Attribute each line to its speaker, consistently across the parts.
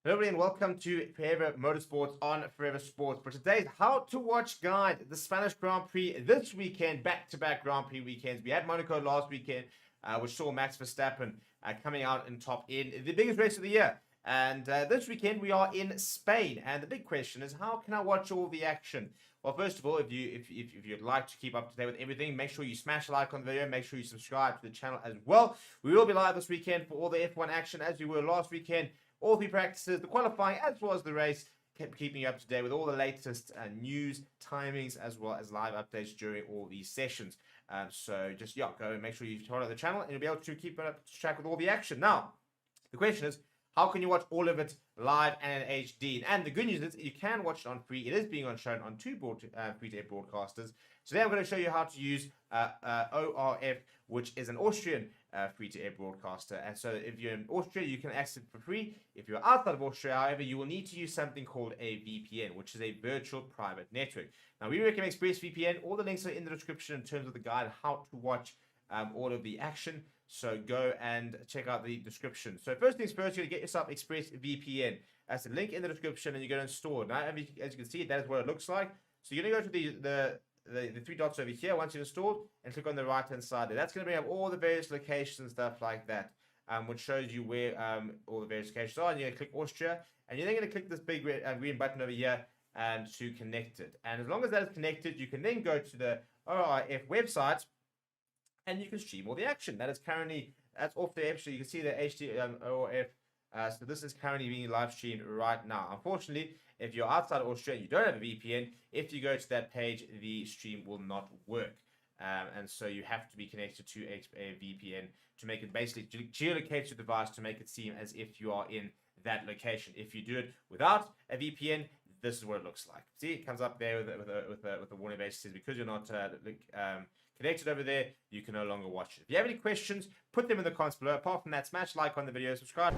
Speaker 1: Hello everybody and welcome to Forever Motorsports on Forever Sports. For today's How to Watch guide, the Spanish Grand Prix this weekend, back-to-back Grand Prix weekends. We had Monaco last weekend, which saw Max Verstappen coming out in top in the biggest race of the year. And this weekend we are in Spain. And the big question is, how can I watch all the action? Well, first of all, if you'd like to keep up to date with everything, make sure you smash a like on the video. Make sure you subscribe to the channel as well. We will be live this weekend for all the F1 action as we were last weekend. All three practices, the qualifying as well as the race, kept keeping you up to date with all the latest news, timings, as well as live updates during all these sessions. So just, go and make sure you follow the channel and you'll be able to keep up to track with all the action. Now, the question is, how can you watch all of it live and in HD? And the good news is you can watch it on free. It is being shown on two free-to-air broadcasters. Today I'm going to show you how to use ORF, which is an Austrian free-to-air broadcaster. And so if you're in Austria, you can access it for free. If you're outside of Austria, however, you will need to use something called a VPN, which is a virtual private network. Now, we recommend ExpressVPN. All the links are in the description in terms of the guide how to watch all of the action. So go and check out the description. So first things first, you're going to get yourself ExpressVPN. That's the link in the description, and you're going to install it. Now, as you can see, that is what it looks like. So you're going to go to the three dots over here once you've installed, and click on the right hand side there. That's going to bring up all the various locations and stuff like that, which shows you where all the various locations are. And you're going to click Austria, and you're then going to click this big green button over here to connect it. And as long as that is connected, you can then go to the ORF website and you can stream all the action. That's off the app. So you can see the HD ORF. So this is currently being live streamed right now. Unfortunately, if you're outside of Australia and you don't have a VPN, if you go to that page, the stream will not work. And so you have to be connected to a VPN to make it basically geolocate your device to make it seem as if you are in that location. If you do it without a VPN, this is what it looks like. See, it comes up there with a warning base. It says because you're not connected over there, you can no longer watch it. If you have any questions, put them in the comments below. Apart from that, smash like on the video, subscribe.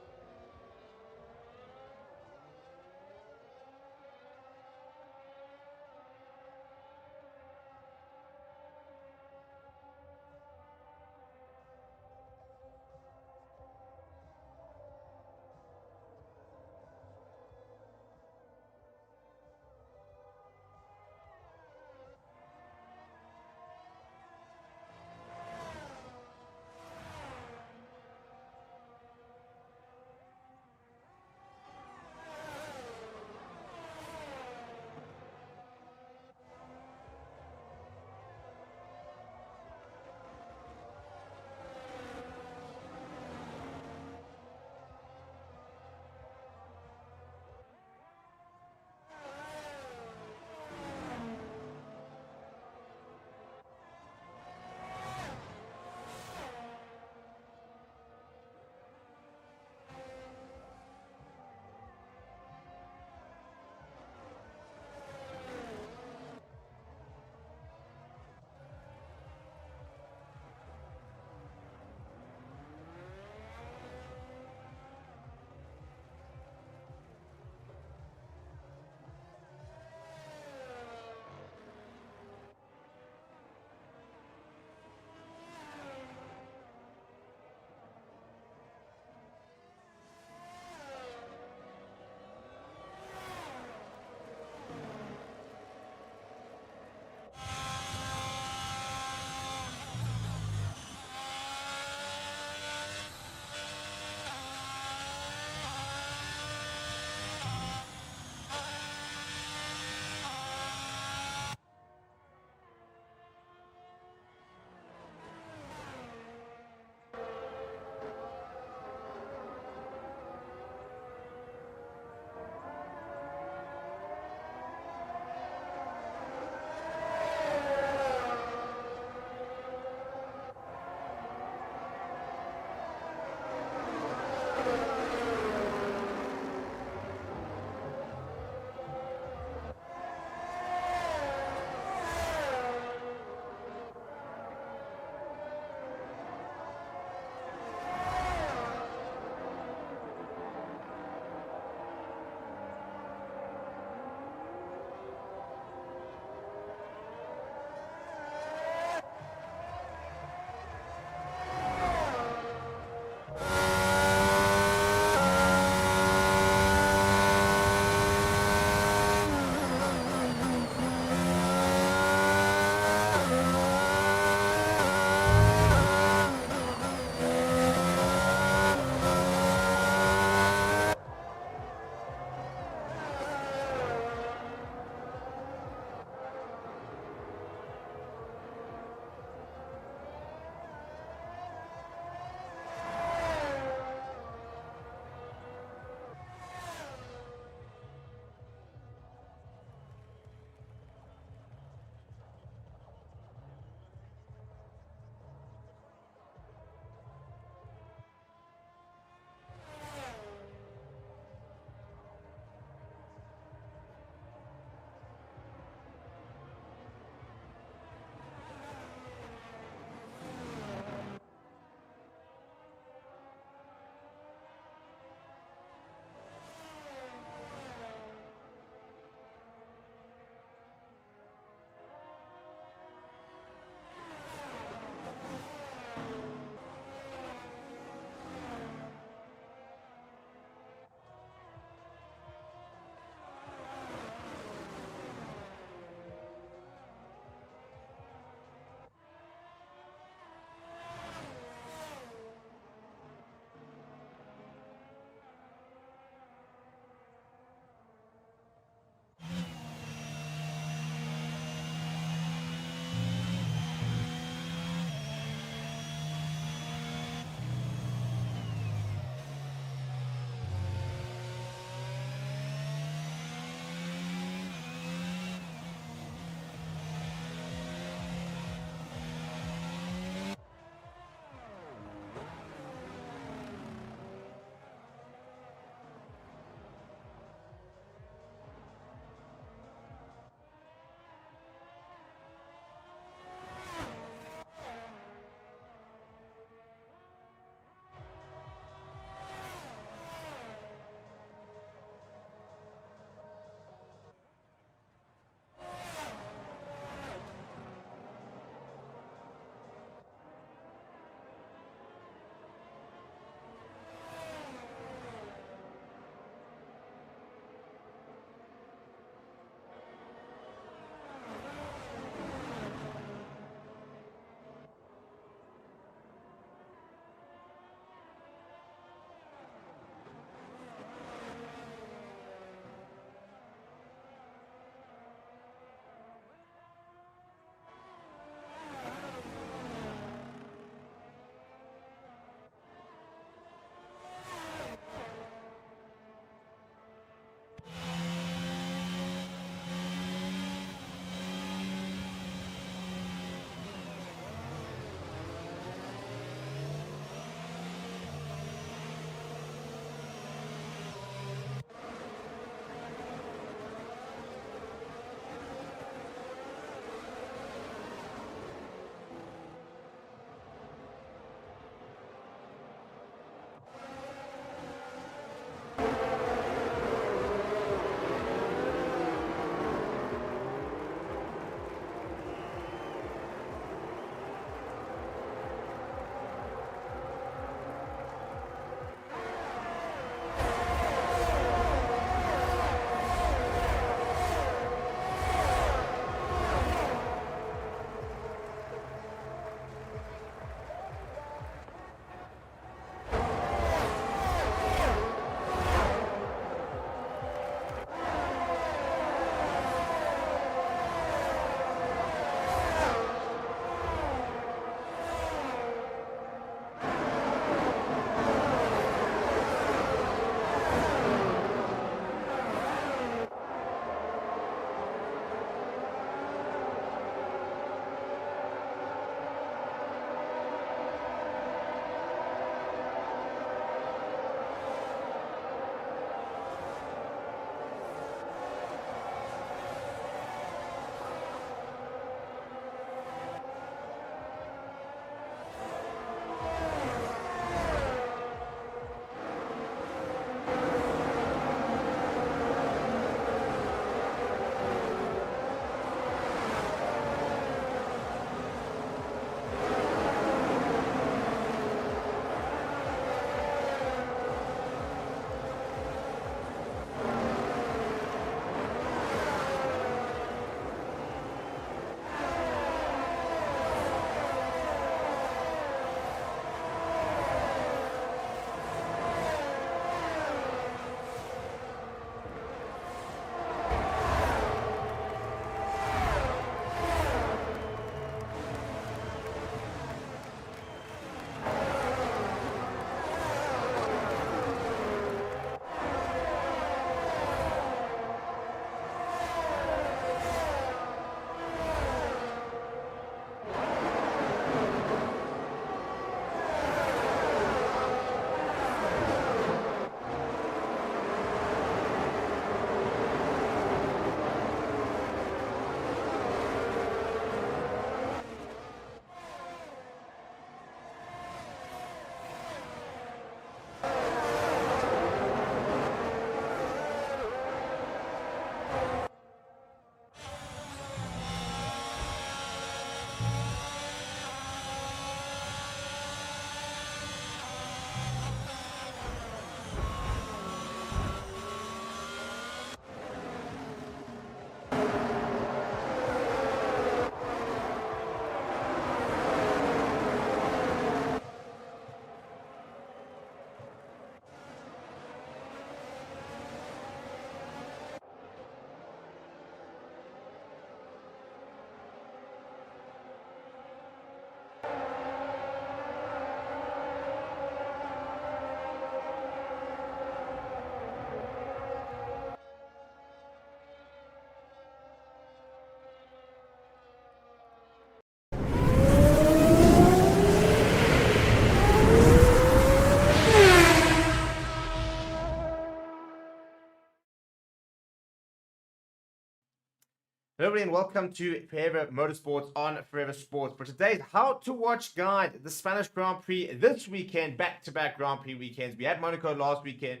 Speaker 1: Hello everybody and welcome to Forever Motorsports on Forever Sports. For today's how to watch guide, the Spanish Grand Prix this weekend, back-to-back Grand Prix weekends. We had Monaco last weekend,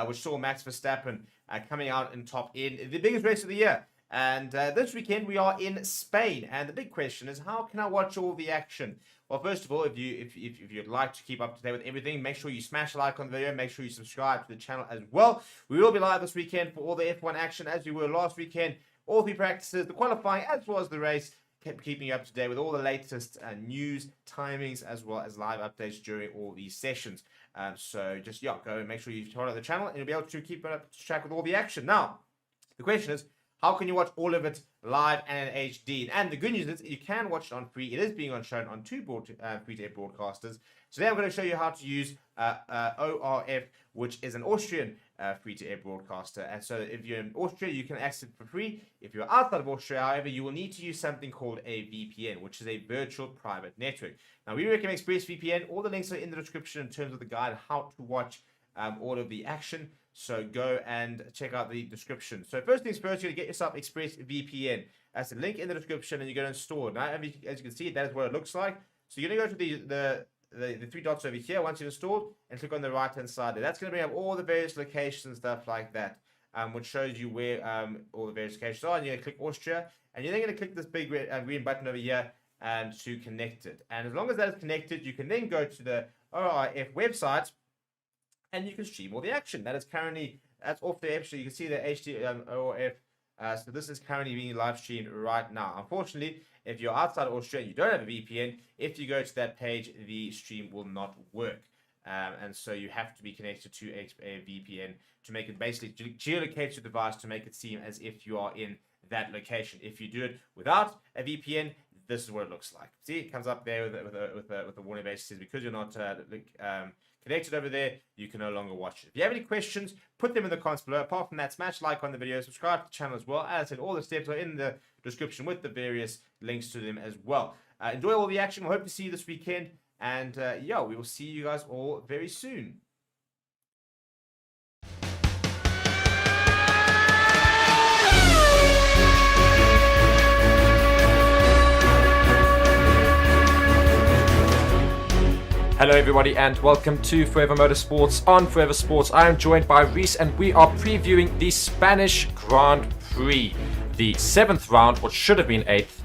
Speaker 1: which saw Max Verstappen coming out in top in the biggest race of the year. And this weekend we are in Spain. And the big question is, how can I watch all the action? Well, first of all, if you'd like to keep up to date with everything, make sure you smash a like on the video. Make sure you subscribe to the channel as well. We will be live this weekend for all the F1 action as we were last weekend. All three practices, the qualifying as well as the race, keeping you up to date with all the latest news, timings, as well as live updates during all these sessions. So just, go and make sure you follow the channel and you'll be able to keep up to track with all the action. Now, the question is, how can you watch all of it live and in HD? And the good news is you can watch it on free. It is being shown on two free-to-air broadcasters. Today I'm going to show you how to use ORF, which is an Austrian free-to-air broadcaster. And so if you're in Austria, you can access it for free. If you're outside of Austria, however, you will need to use something called a VPN, which is a virtual private network. Now, we recommend ExpressVPN. All the links are in the description in terms of the guide how to watch all of the action. So go and check out the description. So first things first, you're going to get yourself ExpressVPN. That's the link in the description, and you're going to install it. Now, as you can see, that is what it looks like. So you're going to go to the three dots over here once you've installed, and click on the right-hand side there. That's going to bring up all the various locations and stuff like that, which shows you where all the various locations are. And you're going to click Austria, and you're then going to click this big green button over here to connect it. And as long as that is connected, you can then go to the ORF website, and you can stream all the action. That's off there. Actually, you can see the HD ORF. So this is currently being live streamed right now. Unfortunately, if you're outside of Austria and you don't have a VPN, if you go to that page, the stream will not work. And so you have to be connected to a VPN to make it basically geolocate your device to make it seem as if you are in that location. If you do it without a VPN, this is what it looks like. See, it comes up there with a warning base. It says because you're not connected over there, you can no longer watch it. If you have any questions, put them in the comments below. Apart from that, smash like on the video, subscribe to the channel as well. As I said, all the steps are in the description with the various links to them as well. Enjoy all the action. We hope to see you this weekend. And we will see you guys all very soon.
Speaker 2: Hello everybody and welcome to Forever Motorsports on Forever Sports. I am joined by Reese and we are previewing the Spanish Grand Prix. The 7th round, what should have been 8th,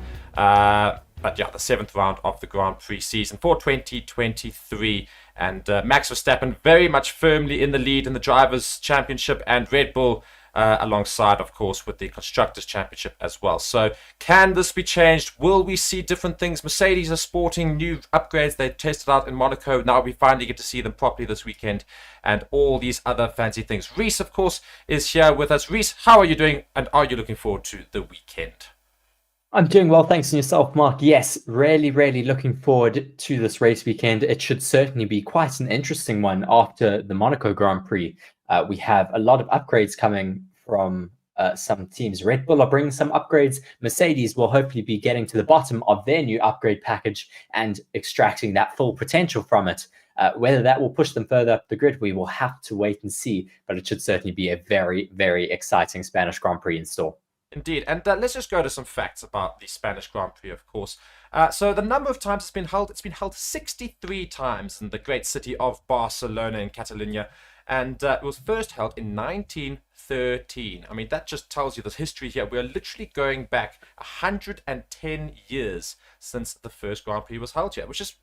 Speaker 2: but the 7th round of the Grand Prix season for 2023. And Max Verstappen very much firmly in the lead in the Drivers' Championship, and Red Bull alongside, of course, with the Constructors' Championship as well. So can this be changed? Will we see different things? Mercedes are sporting new upgrades they tested out in Monaco. Now we finally get to see them properly this weekend, and all these other fancy things. Reese, of course, is here with us. Reese, how are you doing, and are you looking forward to the weekend?
Speaker 3: I'm doing well, thanks, and yourself, Mark. Yes, really looking forward to this race weekend. It should certainly be quite an interesting one after the Monaco Grand Prix. We have a lot of upgrades coming from some teams. Red Bull are bringing some upgrades. Mercedes will hopefully be getting to the bottom of their new upgrade package and extracting that full potential from it. Whether that will push them further up the grid, we will have to wait and see, but it should certainly be a very exciting Spanish Grand Prix in store.
Speaker 2: Indeed, and let's just go to some facts about the Spanish Grand Prix, of course. So the number of times it's been held 63 times in the great city of Barcelona in Catalonia, and it was first held in 1913. I mean, that just tells you the history here. We are literally going back 110 years since the first Grand Prix was held here, which is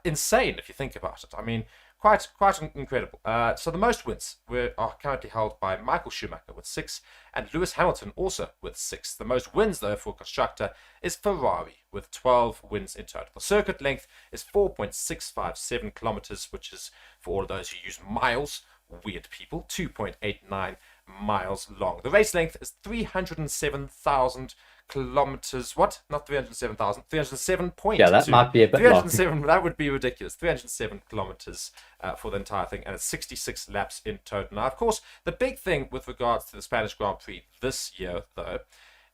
Speaker 2: insane if you think about it. I mean, quite incredible. So the most wins are currently held by Michael Schumacher with 6, and Lewis Hamilton also with 6. The most wins, though, for constructor is Ferrari with 12 wins in total. The circuit length is 4.657 kilometers, which is, for all of those who use miles, weird people, 2.89 miles long. The race length is 307,000 kilometers. What? Not 307,000. 307.2.
Speaker 3: Yeah, that might be a bit
Speaker 2: 307. That would be ridiculous. 307 kilometers for the entire thing, and it's 66 laps in total. Now, of course, the big thing with regards to the Spanish Grand Prix this year, though,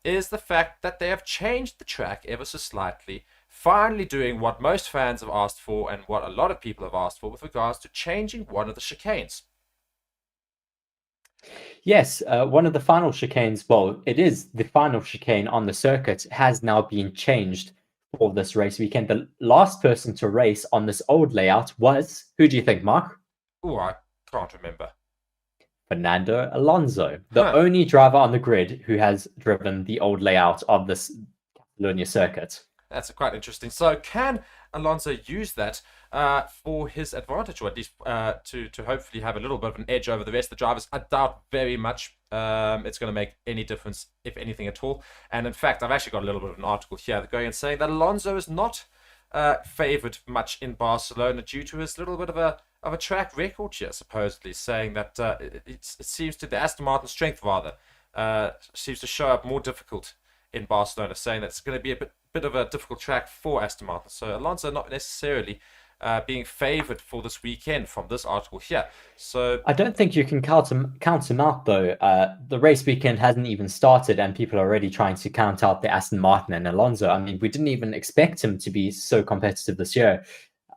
Speaker 2: is the fact that they have changed the track ever so slightly, finally doing what most fans have asked for and what a lot of people have asked for with regards to changing one of the chicanes.
Speaker 3: Yes, one of the final chicanes, well, it is the final chicane on the circuit, has now been changed for this race weekend. The last person to race on this old layout was, who do you think, Mark?
Speaker 2: Oh, I can't remember.
Speaker 3: Fernando Alonso, the
Speaker 2: Huh.
Speaker 3: only driver on the grid who has driven the old layout of this Catalonia circuit.
Speaker 2: That's quite interesting. So, can Alonso use that for his advantage, or at least to hopefully have a little bit of an edge over the rest of the drivers? I doubt very much it's going to make any difference, if anything at all. And in fact, I've actually got a little bit of an article here going and saying that Alonso is not favoured much in Barcelona due to his little bit of a track record here, supposedly saying that it seems to the Aston Martin strength rather seems to show up more difficult in Barcelona, saying that it's going to be a bit of a difficult track for Aston Martin. So Alonso not necessarily being favoured for this weekend from this article here. So
Speaker 3: I don't think you can count him out though. The race weekend hasn't even started, and people are already trying to count out the Aston Martin and Alonso. I mean, we didn't even expect him to be so competitive this year.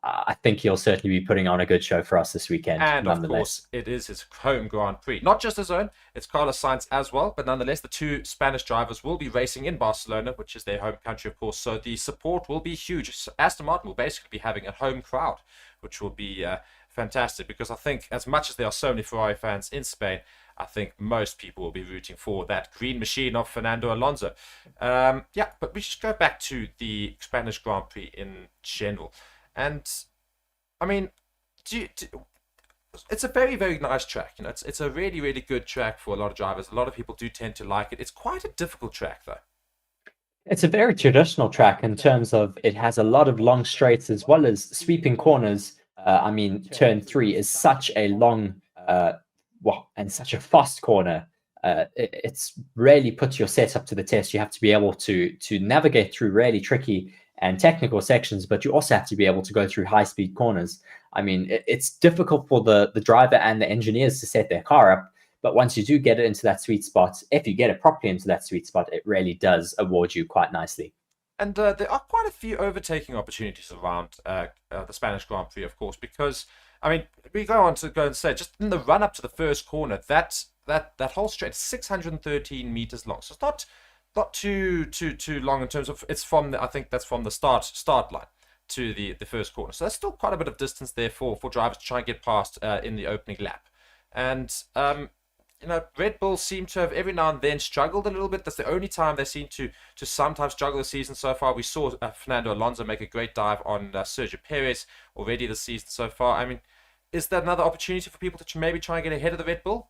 Speaker 3: I think he'll certainly be putting on a good show for us this weekend.
Speaker 2: and of
Speaker 3: Nonetheless,
Speaker 2: course, it is his home Grand Prix. Not just his own, it's Carlos Sainz as well. But nonetheless, the two Spanish drivers will be racing in Barcelona, which is their home country, of course. So the support will be huge. So Aston Martin will basically be having a home crowd, which will be fantastic. Because I think, as much as there are so many Ferrari fans in Spain, I think most people will be rooting for that green machine of Fernando Alonso. Yeah, but we should go back to the Spanish Grand Prix in general. And I mean, it's a very, very nice track. You know, it's a really, really good track for a lot of drivers. A lot of people do tend to like it. It's quite a difficult track, though.
Speaker 3: it's a very traditional track in terms of it has a lot of long straights as well as sweeping corners. I mean, turn three is such a long, and such a fast corner. It's really puts your setup to the test. You have to be able to navigate through really tricky and technical sections, but you also have to be able to go through high speed corners. I mean, it's difficult for the driver and the engineers to set their car up. But once you do get it into that sweet spot, if you get it properly into that sweet spot, it really does award you quite nicely.
Speaker 2: And there are quite a few overtaking opportunities around the Spanish Grand Prix, of course, because I mean, we go on to go and say just in the run up to the first corner, that whole straight is 613 meters long. So it's not too long in terms of it's from I think that's from the start line to the first corner. So that's still quite a bit of distance there for drivers to try and get past in the opening lap. And you know, Red Bull seem to have every now and then struggled a little bit. That's the only time they seem to sometimes struggle this season so far. We saw Fernando Alonso make a great dive on Sergio Perez already this season so far. I mean, is that another opportunity for people to maybe try and get ahead of the Red Bull?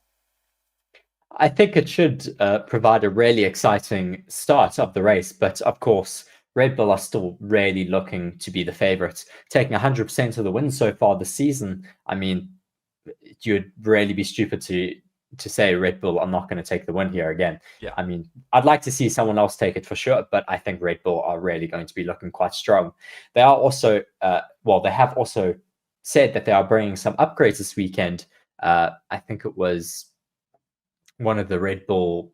Speaker 3: I think it should provide a really exciting start of the race, but of course, Red Bull are still really looking to be the favorites, taking 100% of the wins so far this season. I mean, you'd really be stupid to say Red Bull are not going to take the win here again.
Speaker 2: Yeah.
Speaker 3: I mean, I'd like to see someone else take it for sure, but I think Red Bull are really going to be looking quite strong. They are also, they have also said that they are bringing some upgrades this weekend. I think it was one of the Red Bull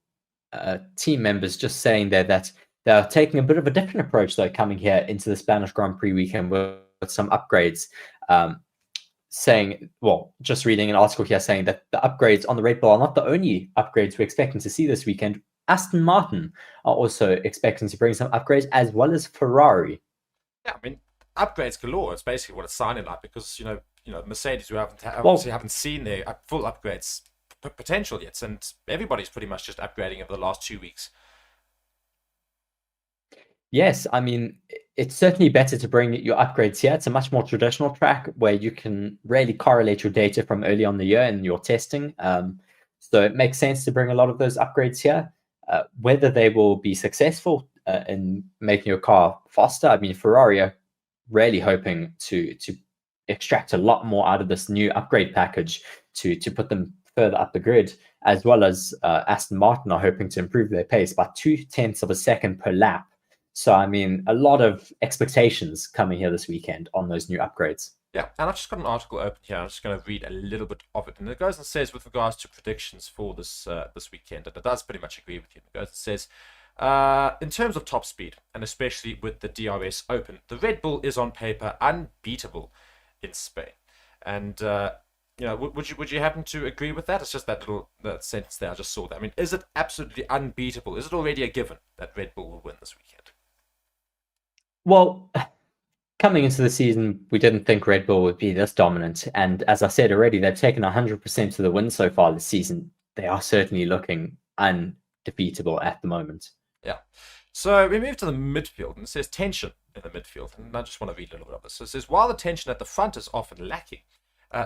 Speaker 3: team members just saying there that they're taking a bit of a different approach, though, coming here into the Spanish Grand Prix weekend with some upgrades. Just reading an article here saying that the upgrades on the Red Bull are not the only upgrades we're expecting to see this weekend. Aston Martin are also expecting to bring some upgrades, as well as Ferrari.
Speaker 2: Yeah, I mean, upgrades galore. It's basically what it's sounding like because you know Mercedes who haven't seen their full upgrades potential yet, and everybody's pretty much just upgrading over the last 2 weeks.
Speaker 3: Yes, I mean, it's certainly better to bring your upgrades here. It's a much more traditional track where you can really correlate your data from early on the year in your testing. So it makes sense to bring a lot of those upgrades here. Whether they will be successful in making your car faster, I mean, Ferrari are really hoping to extract a lot more out of this new upgrade package to put them further up the grid, as well as Aston Martin are hoping to improve their pace by 0.2 of a second per lap. So, I mean, a lot of expectations coming here this weekend on those new upgrades.
Speaker 2: Yeah, and I've just got an article open here. I'm just going to read a little bit of it. And it goes and says, with regards to predictions for this weekend, and it does pretty much agree with you. It goes and says, in terms of top speed, and especially with the DRS Open, the Red Bull is on paper unbeatable in Spain. And would you happen to agree with that? It's just that sentence there. I just saw that. I mean, is it absolutely unbeatable? Is it already a given that Red Bull will win this weekend?
Speaker 3: Well, coming into the season, we didn't think Red Bull would be this dominant. And as I said already, they've taken 100% of the win so far this season. They are certainly looking undefeatable at the moment.
Speaker 2: Yeah. So we move to the midfield, and it says tension in the midfield. And I just want to read a little bit of this. So it says, while the tension at the front is often lacking,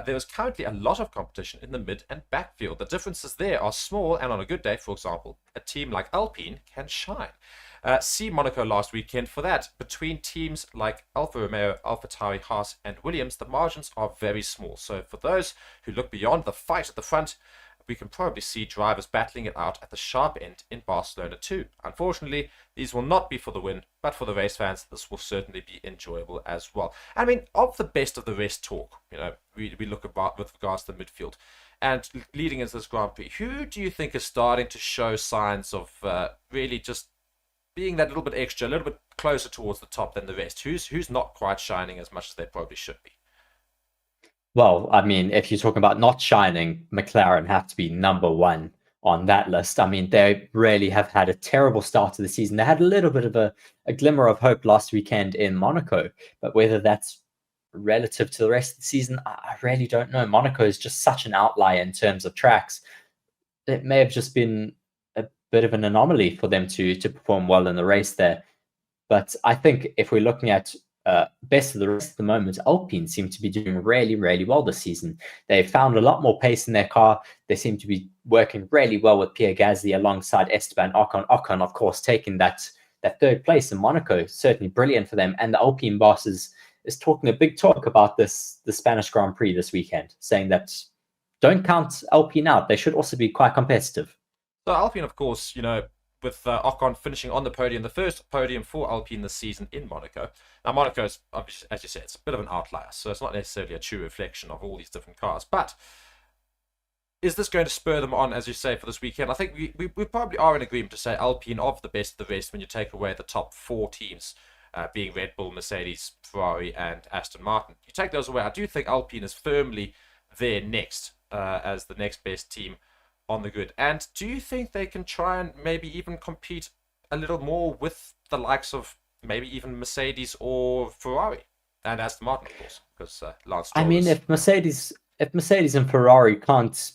Speaker 2: there is currently a lot of competition in the mid and backfield. The differences there are small, and on a good day, for example, a team like Alpine can shine. See Monaco last weekend for that. Between teams like Alfa Romeo, AlphaTauri, Haas, and Williams, the margins are very small. So for those who look beyond the fight at the front, we can probably see drivers battling it out at the sharp end in Barcelona too. Unfortunately, these will not be for the win, but for the race fans, this will certainly be enjoyable as well. I mean, of the best of the rest talk, we look about with regards to the midfield. And leading into this Grand Prix, who do you think is starting to show signs of really just being that little bit extra, a little bit closer towards the top than the rest? Who's not quite shining as much as they probably should be?
Speaker 3: Well, I mean, if you're talking about not shining, McLaren have to be number one on that list. I mean, they really have had a terrible start to the season. They had a little bit of a glimmer of hope last weekend in Monaco, but whether that's relative to the rest of the season, I really don't know. Monaco is just such an outlier in terms of tracks. It may have just been a bit of an anomaly for them to perform well in the race there. But I think if we're looking at best of the rest at the moment, Alpine seem to be doing really, really well this season. They've found a lot more pace in their car. They seem to be working really well with Pierre Gasly alongside Esteban Ocon. Ocon, of course, taking that third place in Monaco. Certainly brilliant for them. And the Alpine boss is talking a big talk about the Spanish Grand Prix this weekend, saying that don't count Alpine out. They should also be quite competitive.
Speaker 2: So Alpine, of course, with Ocon finishing on the podium, the first podium for Alpine this season in Monaco. Now, Monaco is, obviously, as you said, it's a bit of an outlier, so it's not necessarily a true reflection of all these different cars. But is this going to spur them on, as you say, for this weekend? I think we probably are in agreement to say Alpine of the best of the rest when you take away the top four teams, being Red Bull, Mercedes, Ferrari, and Aston Martin. You take those away, I do think Alpine is firmly there next as the next best team on the grid. And do you think they can try and maybe even compete a little more with the likes of maybe even Mercedes or Ferrari and Aston Martin, of course, because Lance Stroll
Speaker 3: if Mercedes and Ferrari can't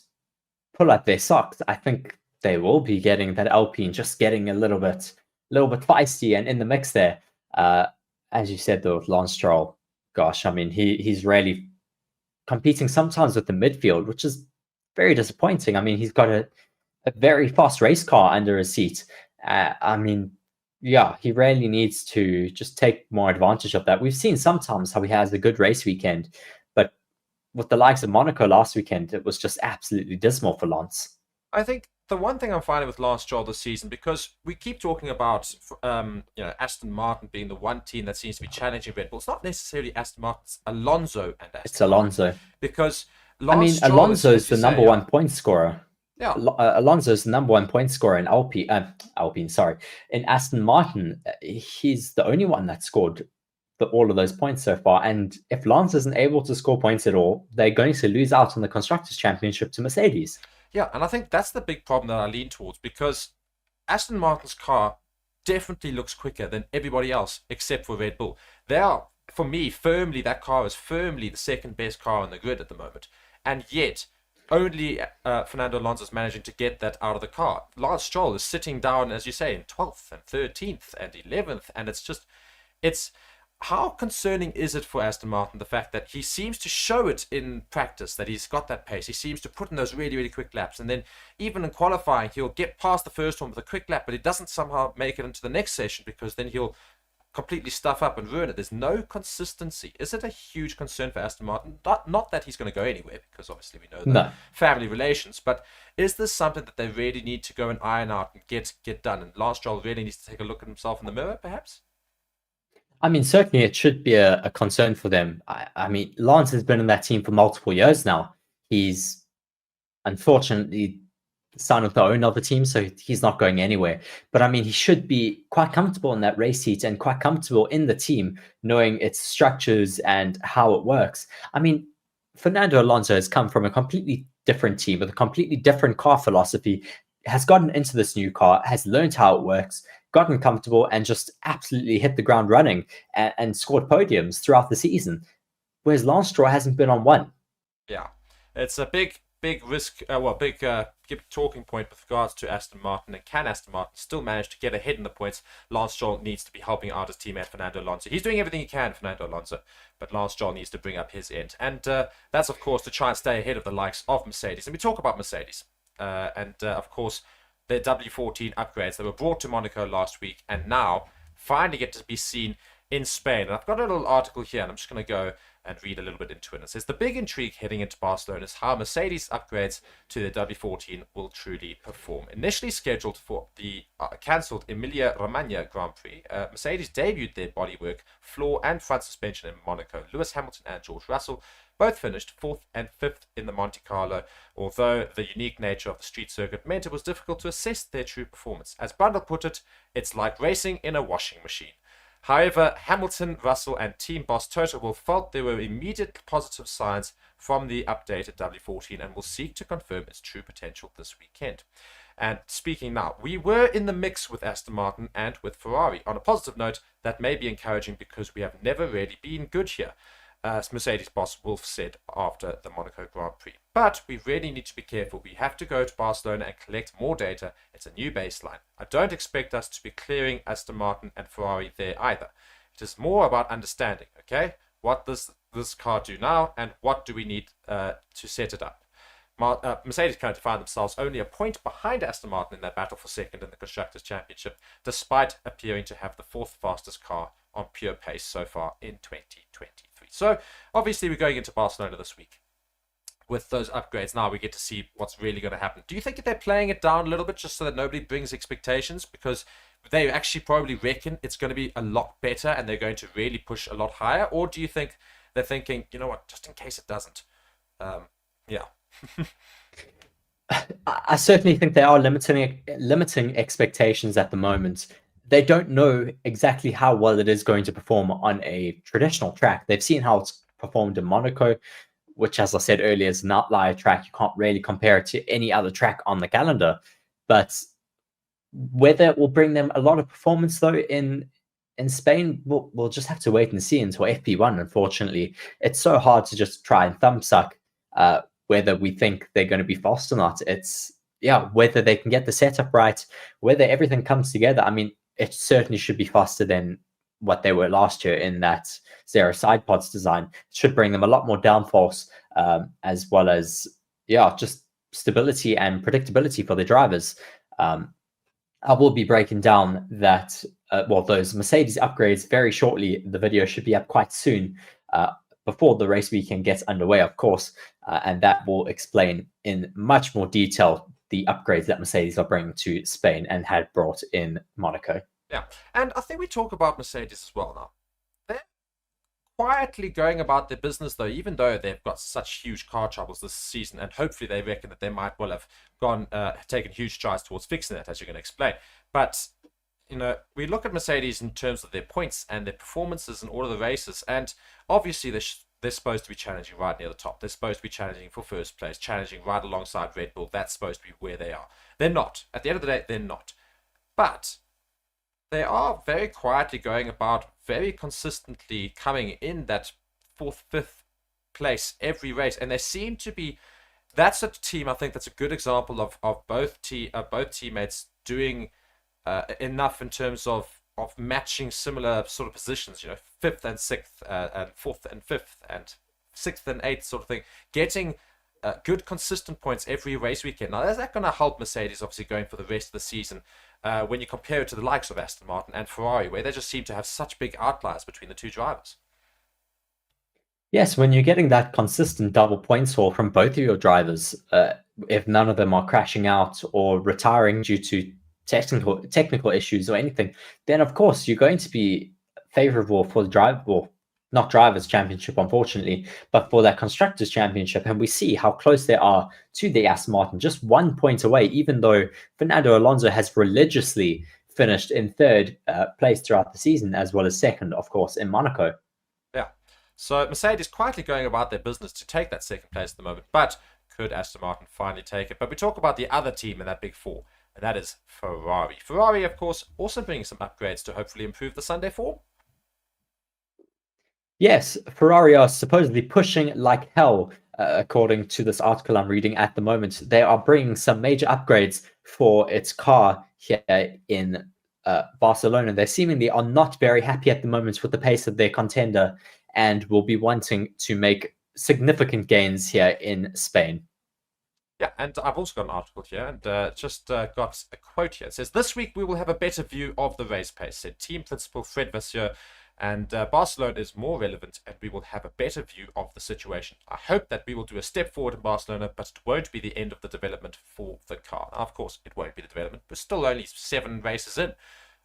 Speaker 3: pull up their socks, I think they will be getting that Alpine just getting a little bit feisty and in the mix there. As you said though, with Lance Stroll, gosh, I mean he's really competing sometimes with the midfield, which is very disappointing. I mean, he's got a very fast race car under his seat. I mean, yeah, he really needs to just take more advantage of that. We've seen sometimes how he has a good race weekend, but with the likes of Monaco last weekend, it was just absolutely dismal for Lance.
Speaker 2: I think the one thing I'm finding with Lance Stroll this season, because we keep talking about Aston Martin being the one team that seems to be challenging Red Bull. It's not necessarily Aston Martin, it's Alonso and Aston
Speaker 3: It's Alonso.
Speaker 2: Martin, because
Speaker 3: Alonso is the number one point scorer.
Speaker 2: Yeah,
Speaker 3: Alonso is the number one point scorer in Alpine. Sorry, in Aston Martin, he's the only one that scored all of those points so far. And if Lance isn't able to score points at all, they're going to lose out on the Constructors' Championship to Mercedes.
Speaker 2: Yeah, and I think that's the big problem that I lean towards, because Aston Martin's car definitely looks quicker than everybody else except for Red Bull. They are, for me, that car is firmly the second best car on the grid at the moment. And yet, only Fernando Alonso is managing to get that out of the car. Lance Stroll is sitting down, as you say, in 12th and 13th and 11th. And it's how concerning is it for Aston Martin, the fact that he seems to show it in practice, that he's got that pace. He seems to put in those really, really quick laps. And then even in qualifying, he'll get past the first one with a quick lap, but he doesn't somehow make it into the next session, because then he'll completely stuff up and ruin it. There's no consistency. Is it a huge concern for Aston Martin? Not that he's going to go anywhere, because obviously we know the family relations, but is this something that they really need to go and iron out and get done? And Lance Stroll really needs to take a look at himself in the mirror, perhaps?
Speaker 3: I mean, certainly it should be a concern for them. I mean, Lance has been in that team for multiple years now. He's unfortunately the son of the owner of the team, so he's not going anywhere. But I mean, he should be quite comfortable in that race seat and quite comfortable in the team, knowing its structures and how it works. I mean, Fernando Alonso has come from a completely different team with a completely different car philosophy, has gotten into this new car, has learned how it works, gotten comfortable, and just absolutely hit the ground running and scored podiums throughout the season. Whereas Lance Stroll hasn't been on one.
Speaker 2: Yeah, it's a big risk, big talking point with regards to Aston Martin. And can Aston Martin still manage to get ahead in the points? Lance Stroll needs to be helping out his teammate Fernando Alonso. He's doing everything he can, Fernando Alonso, but Lance Stroll needs to bring up his end. And that's, of course, to try and stay ahead of the likes of Mercedes. And we talk about Mercedes. Of course, their W14 upgrades that were brought to Monaco last week and now finally get to be seen in Spain. And I've got a little article here, and I'm just going to go and read a little bit into it. It says, the big intrigue heading into Barcelona is how Mercedes upgrades to their W14 will truly perform. Initially scheduled for the cancelled Emilia-Romagna Grand Prix, Mercedes debuted their bodywork, floor and front suspension in Monaco. Lewis Hamilton and George Russell both finished 4th and 5th in the Monte Carlo, although the unique nature of the street circuit meant it was difficult to assess their true performance. As Brundle put it, it's like racing in a washing machine. However, Hamilton, Russell, and team boss Toto Wolff felt there were immediate positive signs from the updated W14 and will seek to confirm its true potential this weekend. And speaking now, we were in the mix with Aston Martin and with Ferrari. On a positive note, that may be encouraging because we have never really been good here, as Mercedes boss Wolff said after the Monaco Grand Prix. But we really need to be careful. We have to go to Barcelona and collect more data. It's a new baseline. I don't expect us to be clearing Aston Martin and Ferrari there either. It is more about understanding, okay? What does this car do now, and what do we need to set it up? Mercedes currently find themselves only a point behind Aston Martin in their battle for second in the Constructors' Championship, despite appearing to have the 4th fastest car on pure pace so far in 2023. So, obviously, we're going into Barcelona this week. With those upgrades, now we get to see what's really going to happen. Do you think that they're playing it down a little bit just so that nobody brings expectations? Because they actually probably reckon it's going to be a lot better and they're going to really push a lot higher? Or do you think they're thinking, you know what, just in case it doesn't? Yeah.
Speaker 3: I certainly think they are limiting expectations at the moment. They don't know exactly how well it is going to perform on a traditional track. They've seen how it's performed in Monaco, which, as I said earlier, is an outlier track. You can't really compare it to any other track on the calendar. But whether it will bring them a lot of performance, though, in Spain, we'll just have to wait and see until FP1, unfortunately. It's so hard to just try and thumbsuck whether we think they're going to be fast or not. It's, whether they can get the setup right, whether everything comes together. I mean, it certainly should be faster than what they were last year in that zero side pods design. It should bring them a lot more downforce, as well as, just stability and predictability for the drivers. I will be breaking down that, those Mercedes upgrades very shortly. The video should be up quite soon, before the race weekend gets underway, of course, and that will explain in much more detail the upgrades that Mercedes are bringing to Spain and had brought in Monaco.
Speaker 2: Yeah, and I think we talk about Mercedes as well now. They're quietly going about their business, though, even though they've got such huge car troubles this season, and hopefully they reckon that they might well have taken huge strides towards fixing that, as you're going to explain. But, we look at Mercedes in terms of their points and their performances in all of the races, and obviously they're supposed to be challenging right near the top. They're supposed to be challenging for first place, challenging right alongside Red Bull. That's supposed to be where they are. They're not. At the end of the day, they're not. But they are very quietly going about, very consistently coming in that 4th, 5th place every race. And they seem to be, that's a team, I think that's a good example of both teammates doing enough in terms of matching similar sort of positions, 5th and 6th, and 4th and 5th, and 6th and 8th sort of thing, getting good consistent points every race weekend. Now, is that going to help Mercedes, obviously, going for the rest of the season, when you compare it to the likes of Aston Martin and Ferrari, where they just seem to have such big outliers between the two drivers?
Speaker 3: Yes, when you're getting that consistent double points haul from both of your drivers, if none of them are crashing out or retiring due to technical issues or anything, then of course you're going to be favorable for the not drivers championship, unfortunately, but for that constructors championship. And we see how close they are to the Aston Martin, just 1 point away, even though Fernando Alonso has religiously finished in 3rd place throughout the season, as well as 2nd, of course, in Monaco.
Speaker 2: Yeah. So Mercedes quietly going about their business to take that second place at the moment. But could Aston Martin finally take it? But we talk about the other team in that big four, and that is Ferrari. Ferrari, of course, also bringing some upgrades to hopefully improve the Sunday form.
Speaker 3: Yes, Ferrari are supposedly pushing like hell, according to this article I'm reading at the moment. They are bringing some major upgrades for its car here in Barcelona. They seemingly are not very happy at the moment with the pace of their contender and will be wanting to make significant gains here in Spain.
Speaker 2: Yeah, and I've also got an article here and just got a quote here. It says, "This week we will have a better view of the race pace," said team principal Fred Vasseur. And Barcelona is more relevant and we will have a better view of the situation. I hope that we will do a step forward in Barcelona, but it won't be the end of the development for the car. Now, of course, it won't be the development. We're still only 7 races in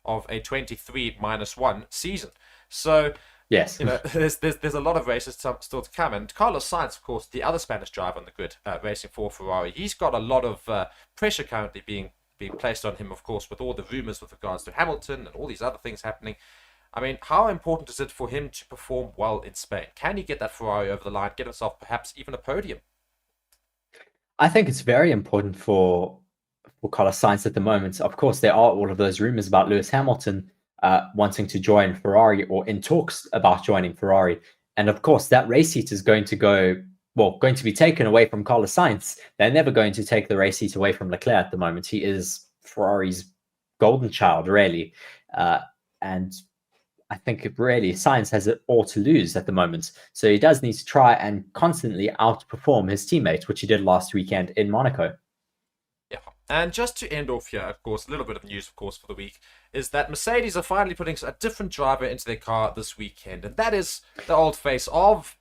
Speaker 2: of a 23-1 season. So,
Speaker 3: yes,
Speaker 2: there's a lot of races still to come. And Carlos Sainz, of course, the other Spanish driver on the grid, racing for Ferrari, he's got a lot of pressure currently being placed on him, of course, with all the rumours with regards to Hamilton and all these other things happening. I mean, how important is it for him to perform well in Spain? Can he get that Ferrari over the line, get himself perhaps even a podium?
Speaker 3: I think it's very important for Carlos Sainz at the moment. Of course, there are all of those rumors about Lewis Hamilton wanting to join Ferrari or in talks about joining Ferrari. And of course, that race seat is going to be taken away from Carlos Sainz. They're never going to take the race seat away from Leclerc at the moment. He is Ferrari's golden child, really. And I think really Sainz has it all to lose at the moment. So he does need to try and constantly outperform his teammate, which he did last weekend in Monaco.
Speaker 2: Yeah, and just to end off here, of course, a little bit of news, of course, for the week, is that Mercedes are finally putting a different driver into their car this weekend. And that is the old face of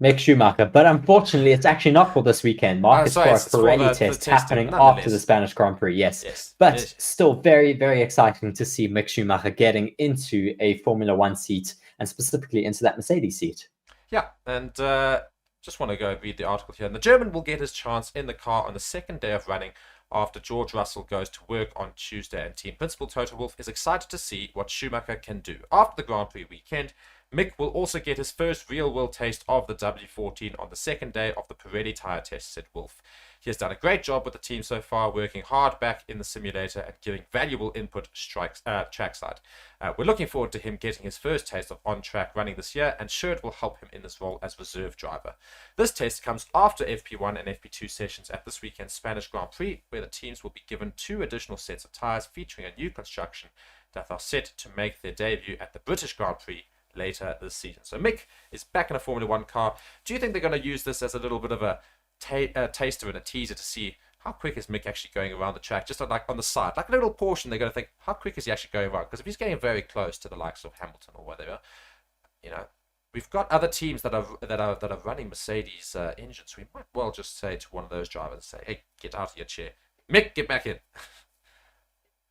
Speaker 3: Mick Schumacher, but unfortunately, it's actually not for this weekend, Mark. It's for a Pirelli test happening after the Spanish Grand Prix, yes. But still very, very exciting to see Mick Schumacher getting into a Formula One seat and specifically into that Mercedes seat.
Speaker 2: Yeah, and just want to go read the article here. And the German will get his chance in the car on the second day of running after George Russell goes to work on Tuesday. And team principal Toto Wolff is excited to see what Schumacher can do. After the Grand Prix weekend, Mick will also get his first real-world taste of the W14 on the second day of the Pirelli tyre test, said Wolff. He has done a great job with the team so far, working hard back in the simulator and giving valuable input trackside. We're looking forward to him getting his first taste of on-track running this year, and sure it will help him in this role as reserve driver. This test comes after FP1 and FP2 sessions at this weekend's Spanish Grand Prix, where the teams will be given 2 additional sets of tyres featuring a new construction that are set to make their debut at the British Grand Prix later this season. So Mick is back in a Formula One car. Do you think they're going to use this as a little bit of a taster and a teaser to see how quick is Mick actually going around the track, just like on the side, like a little portion? They're going to think, how quick is he actually going around? Because if he's getting very close to the likes of Hamilton or whatever, we've got other teams that are running Mercedes engines. We might well just say to one of those drivers, say, hey, get out of your chair, Mick, get back in.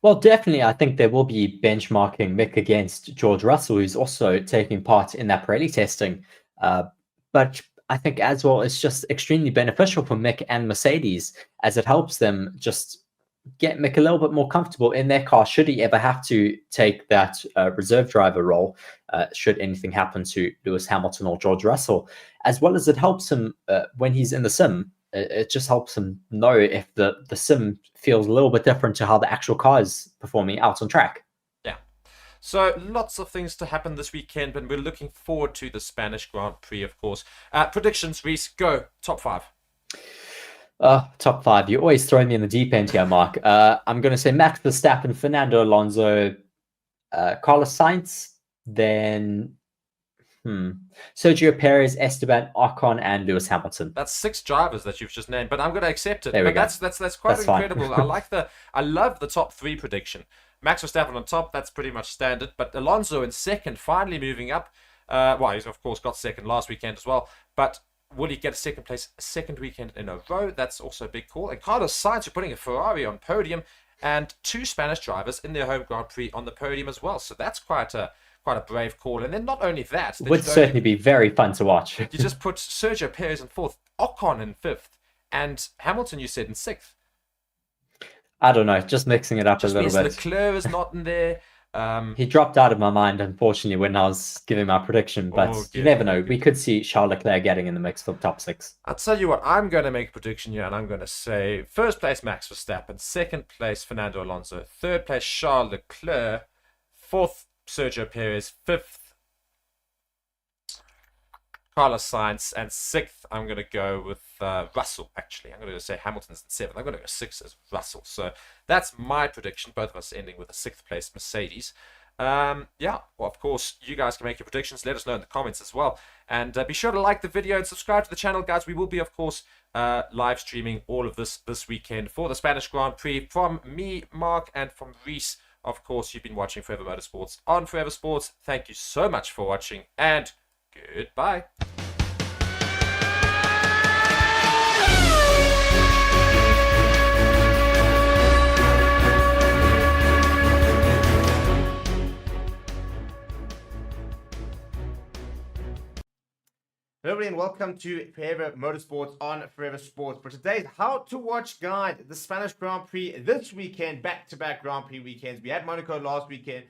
Speaker 3: Well, definitely, I think there will be benchmarking Mick against George Russell, who's also taking part in that Pirelli testing. But I think as well, it's just extremely beneficial for Mick and Mercedes, as it helps them just get Mick a little bit more comfortable in their car, should he ever have to take that reserve driver role, should anything happen to Lewis Hamilton or George Russell, as well as it helps him when he's in the sim. It just helps him know if the sim feels a little bit different to how the actual car is performing out on track.
Speaker 2: Yeah. So lots of things to happen this weekend, and we're looking forward to the Spanish Grand Prix, of course. Predictions, Reese, go. Top 5.
Speaker 3: Top 5. You're always throwing me in the deep end here, Mark. I'm going to say Max Verstappen, Fernando Alonso, Carlos Sainz, then Sergio Perez, Esteban Ocon, and Lewis Hamilton.
Speaker 2: That's 6 drivers that you've just named, but I'm going to accept it. But that's quite incredible. I love the top 3 prediction. Max Verstappen on top, that's pretty much standard. But Alonso in second, finally moving up. He's of course got second last weekend as well. But will he get a second place a second weekend in a row? That's also a big call. And Carlos Sainz, you're putting a Ferrari on podium, and 2 Spanish drivers in their home Grand Prix on the podium as well. So that's quite a brave call. And then not only that,
Speaker 3: it would certainly be very fun to watch.
Speaker 2: You just put Sergio Perez in 4th, Ocon in 5th, and Hamilton, you said, in 6th.
Speaker 3: I don't know, just mixing it up a little bit.
Speaker 2: Leclerc is not in there.
Speaker 3: He dropped out of my mind, unfortunately, when I was giving my prediction, but you never know. We could see Charles Leclerc getting in the mix for the top 6.
Speaker 2: I'll tell you what, I'm going to make a prediction here, and I'm going to say first place Max Verstappen, second place Fernando Alonso, third place Charles Leclerc, fourth Sergio Perez, fifth Carlos Sainz, and sixth I'm going to go with Russell, actually. I'm going to say Hamilton's in seventh. I'm going to go sixth as Russell. So that's my prediction, both of us ending with a sixth place Mercedes. Yeah, well, of course, you guys can make your predictions. Let us know in the comments as well. And be sure to like the video and subscribe to the channel, guys. We will be, of course, live streaming all of this weekend for the Spanish Grand Prix. From me, Mark, and from Reese, of course, you've been watching Forever Motorsports on Forever Sports. Thank you so much for watching, and goodbye.
Speaker 1: Hello everybody and welcome to Forever Motorsports on Forever Sports. For today's How to Watch Guide, the Spanish Grand Prix this weekend, back-to-back Grand Prix weekends. We had Monaco last weekend,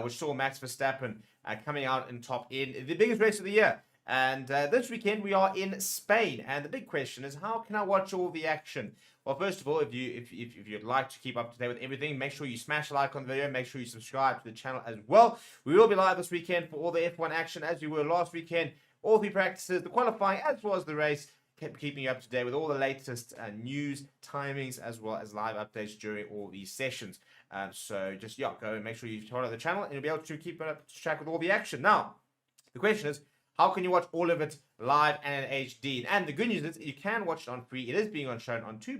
Speaker 1: which saw Max Verstappen coming out in top in the biggest race of the year. And this weekend we are in Spain. And the big question is, how can I watch all the action? Well, first of all, if you'd like to keep up to date with everything, make sure you smash a like on the video. Make sure you subscribe to the channel as well. We will be live this weekend for all the F1 action as we were last weekend. All 3 practices, the qualifying as well as the race, keeping you up to date with all the latest news, timings, as well as live updates during all these sessions. So just, go and make sure you follow the channel and you'll be able to keep up to track with all the action. Now, the question is, how can you watch all of it live and in HD? And the good news is you can watch it on free. It is being shown on 2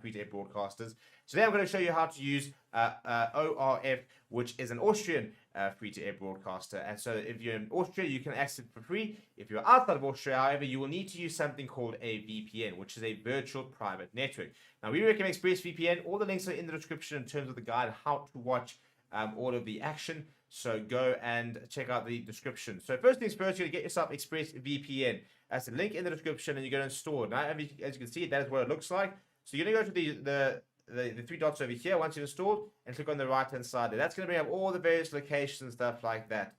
Speaker 1: free-to-air broadcasters. Today I'm going to show you how to use ORF, which is an Austrian free-to-air broadcaster. And so if you're in Austria, you can access it for free. If you're outside of Austria, however, you will need to use something called a VPN, which is a virtual private network. Now, we recommend ExpressVPN. All the links are in the description in terms of the guide how to watch all of the action. So go and check out the description. So first things first, you're going to get yourself ExpressVPN. That's the link in the description, and you're going to install it. Now, as you can see, that is what it looks like. So you're going to go to the 3 dots over here once you've installed, and click on the right hand side there. That's going to bring up all the various locations and stuff like that,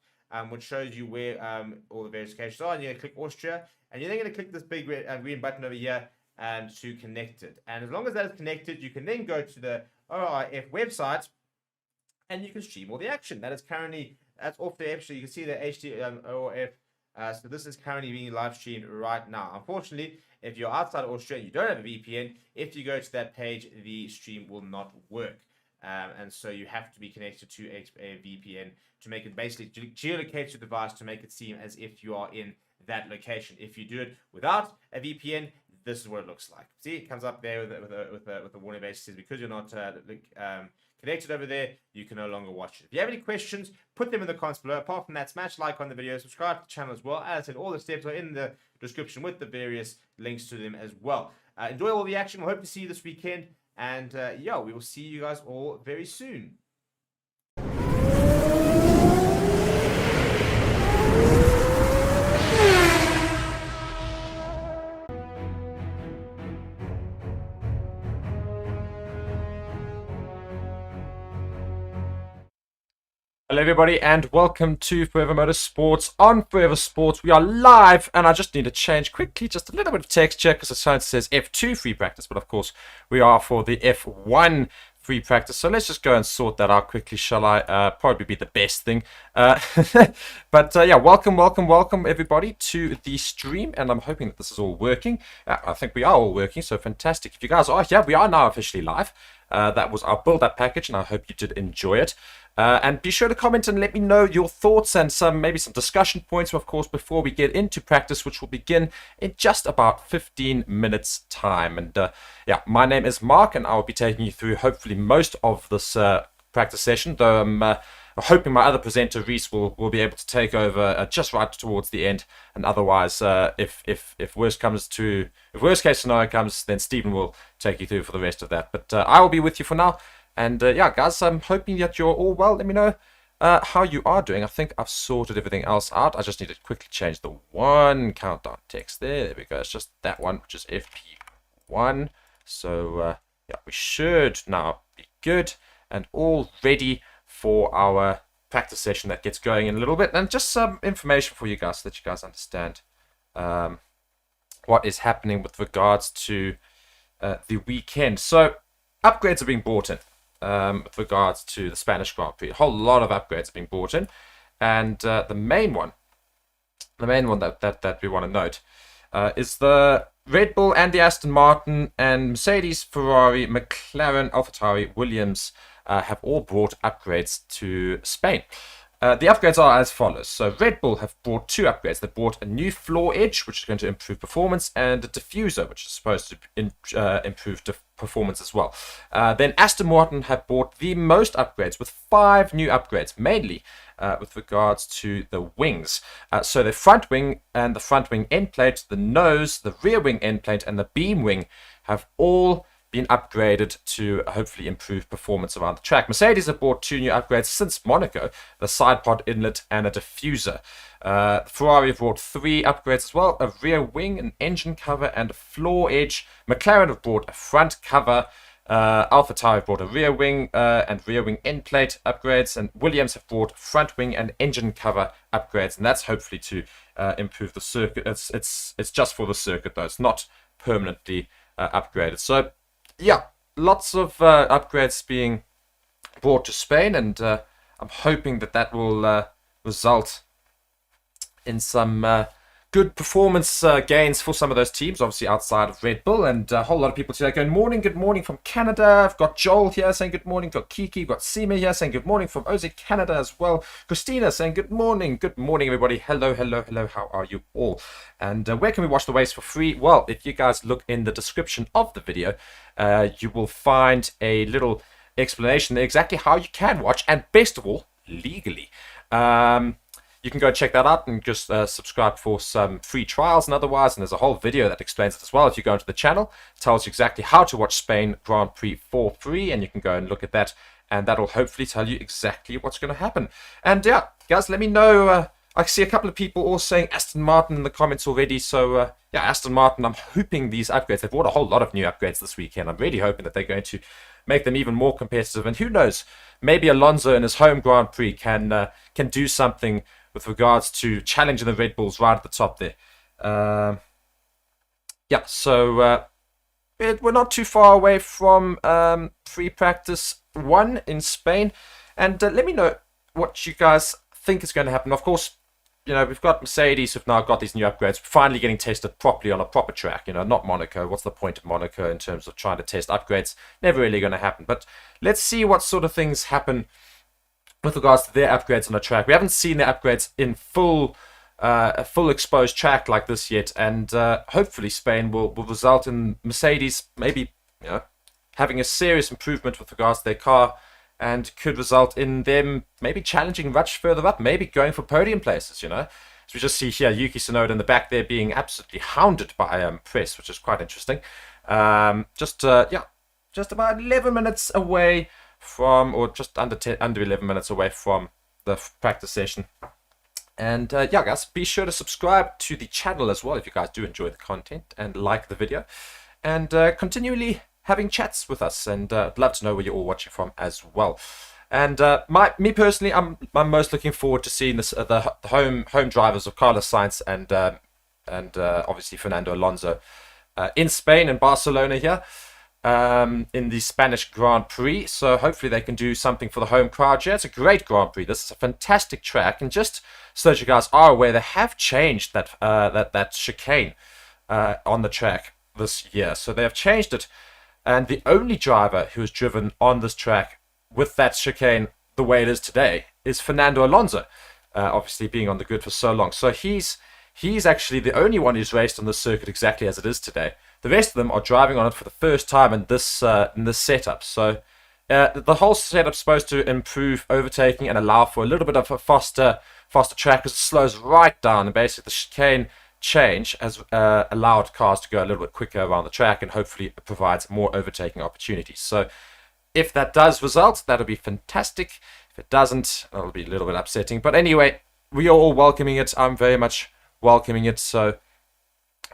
Speaker 1: which shows you where all the various locations are. And you're going to click Austria, and you're then going to click this big green button over here to connect it. And as long as that is connected, you can then go to the ORF website and you can stream all the action. That's off the app. So you can see the HD ORF. So this is currently being live streamed right now. Unfortunately, if you're outside of Australia and you don't have a VPN, if you go to that page, the stream will not work. And so you have to be connected to a VPN to make it basically geolocate your device to make it seem as if you are in that location. If you do it without a VPN, this is what it looks like. See, it comes up there with a warning base. It says because you're not connected over there, you can no longer watch it. If you have any questions, put them in the comments below. Apart from that, smash like on the video, subscribe to the channel as well. As I said, all the steps are in the description with the various links to them as well. Enjoy all the action. We hope to see you this weekend. And we will see you guys all very soon.
Speaker 2: Hello everybody and welcome to Forever Motorsports on Forever Sports. We are live and I just need to change quickly just a little bit of texture because it says F2 free practice, but of course we are for the F1 free practice. So let's just go and sort that out quickly, shall I? Probably be the best thing. But welcome everybody to the stream, and I'm hoping that this is all working. I think we are all working, so fantastic. If you guys are, we are now officially live. That was our build-up package, and I hope you did enjoy it. And be sure to comment and let me know your thoughts and maybe some discussion points, of course, before we get into practice, which will begin in just about 15 minutes time. And my name is Mark, and I will be taking you through hopefully most of this practice session, though I'm hoping my other presenter, Reese, will be able to take over just right towards the end. And otherwise, if worst case scenario comes, then Stephen will take you through for the rest of that. But I will be with you for now. And guys, I'm hoping that you're all well. Let me know how you are doing. I think I've sorted everything else out. I just need to quickly change the one countdown text there. There we go. It's just that one, which is FP1. So we should now be good and all ready for our practice session that gets going in a little bit, and just some information for you guys so that you guys understand what is happening with regards to the weekend. So upgrades are being brought in with regards to the Spanish Grand Prix. A whole lot of upgrades are being brought in, and the main one that we want to note is the Red Bull and the Aston Martin and Mercedes, Ferrari, McLaren, AlphaTauri, Williams have all brought upgrades to Spain. The upgrades are as follows. So Red Bull have brought 2 upgrades. They brought a new floor edge, which is going to improve performance, and a diffuser, which is supposed to improve performance as well. Then Aston Martin have brought the most upgrades, with 5 new upgrades, mainly with regards to the wings. So the front wing and the front wing end plate, the nose, the rear wing end plate, and the beam wing have all been upgraded to hopefully improve performance around the track. Mercedes have brought 2 new upgrades since Monaco, the side pod inlet and a diffuser. Ferrari have brought 3 upgrades as well, a rear wing, an engine cover, and a floor edge. McLaren have brought a front cover. AlphaTauri have brought a rear wing and rear wing end plate upgrades, and Williams have brought front wing and engine cover upgrades, and that's hopefully to improve the circuit. It's just for the circuit though; it's not permanently upgraded. So yeah, lots of upgrades being brought to Spain, and I'm hoping that will result in some good performance gains for some of those teams, obviously outside of Red Bull. And a whole lot of people today going, good morning from Canada. I've got Joel here saying good morning. Got Kiki, got Seema here saying good morning from OZ Canada as well. Christina saying good morning everybody. Hello, how are you all? And where can we watch the race for free? Well, if you guys look in the description of the video, you will find a little explanation there exactly how you can watch, and best of all, legally. You can go check that out and just subscribe for some free trials and otherwise. And there's a whole video that explains it as well. If you go into the channel, it tells you exactly how to watch Spain Grand Prix for free. And you can go and look at that. And that'll hopefully tell you exactly what's going to happen. And yeah, guys, let me know. I see a couple of people all saying Aston Martin in the comments already. So yeah, Aston Martin, I'm hoping these upgrades, they've brought a whole lot of new upgrades this weekend. I'm really hoping that they're going to make them even more competitive. And who knows, maybe Alonso in his home Grand Prix can do something with regards to challenging the Red Bulls right at the top there. Yeah, so we're not too far away from free practice 1 in Spain. And let me know what you guys think is going to happen. Of course, you know, we've got Mercedes who've now got these new upgrades, finally getting tested properly on a proper track. You know, not Monaco. What's the point of Monaco in terms of trying to test upgrades? Never really going to happen. But let's see what sort of things happen with regards to their upgrades on the track. We haven't seen their upgrades in a full exposed track like this yet, and hopefully Spain will result in Mercedes maybe, you know, having a serious improvement with regards to their car, and could result in them maybe challenging much further up, maybe going for podium places, you know. As we just see here, Yuki Tsunoda in the back there being absolutely hounded by press, which is quite interesting. Just about 11 minutes away from, or just under 11 minutes away from the practice session. And yeah, guys, be sure to subscribe to the channel as well if you guys do enjoy the content and like the video, and continually having chats with us. And I'd love to know where you're all watching from as well. And me personally, I'm most looking forward to seeing this the home drivers of Carlos Sainz and obviously Fernando Alonso in Spain and Barcelona here. In the Spanish Grand Prix, so hopefully they can do something for the home crowd. Yeah, it's a great Grand Prix. This is a fantastic track, and just so that you guys are aware, they have changed that chicane on the track this year. So they have changed it, and the only driver who has driven on this track with that chicane the way it is today is Fernando Alonso, obviously being on the grid for so long. So he's actually the only one who's raced on the circuit exactly as it is today. The rest of them are driving on it for the first time in this setup. So the whole setup's supposed to improve overtaking and allow for a little bit of a faster track, because it slows right down, and basically the chicane change has allowed cars to go a little bit quicker around the track, and hopefully it provides more overtaking opportunities. So if that does result, that'll be fantastic. If it doesn't, that'll be a little bit upsetting. But anyway, we are all welcoming it. I'm very much welcoming it. So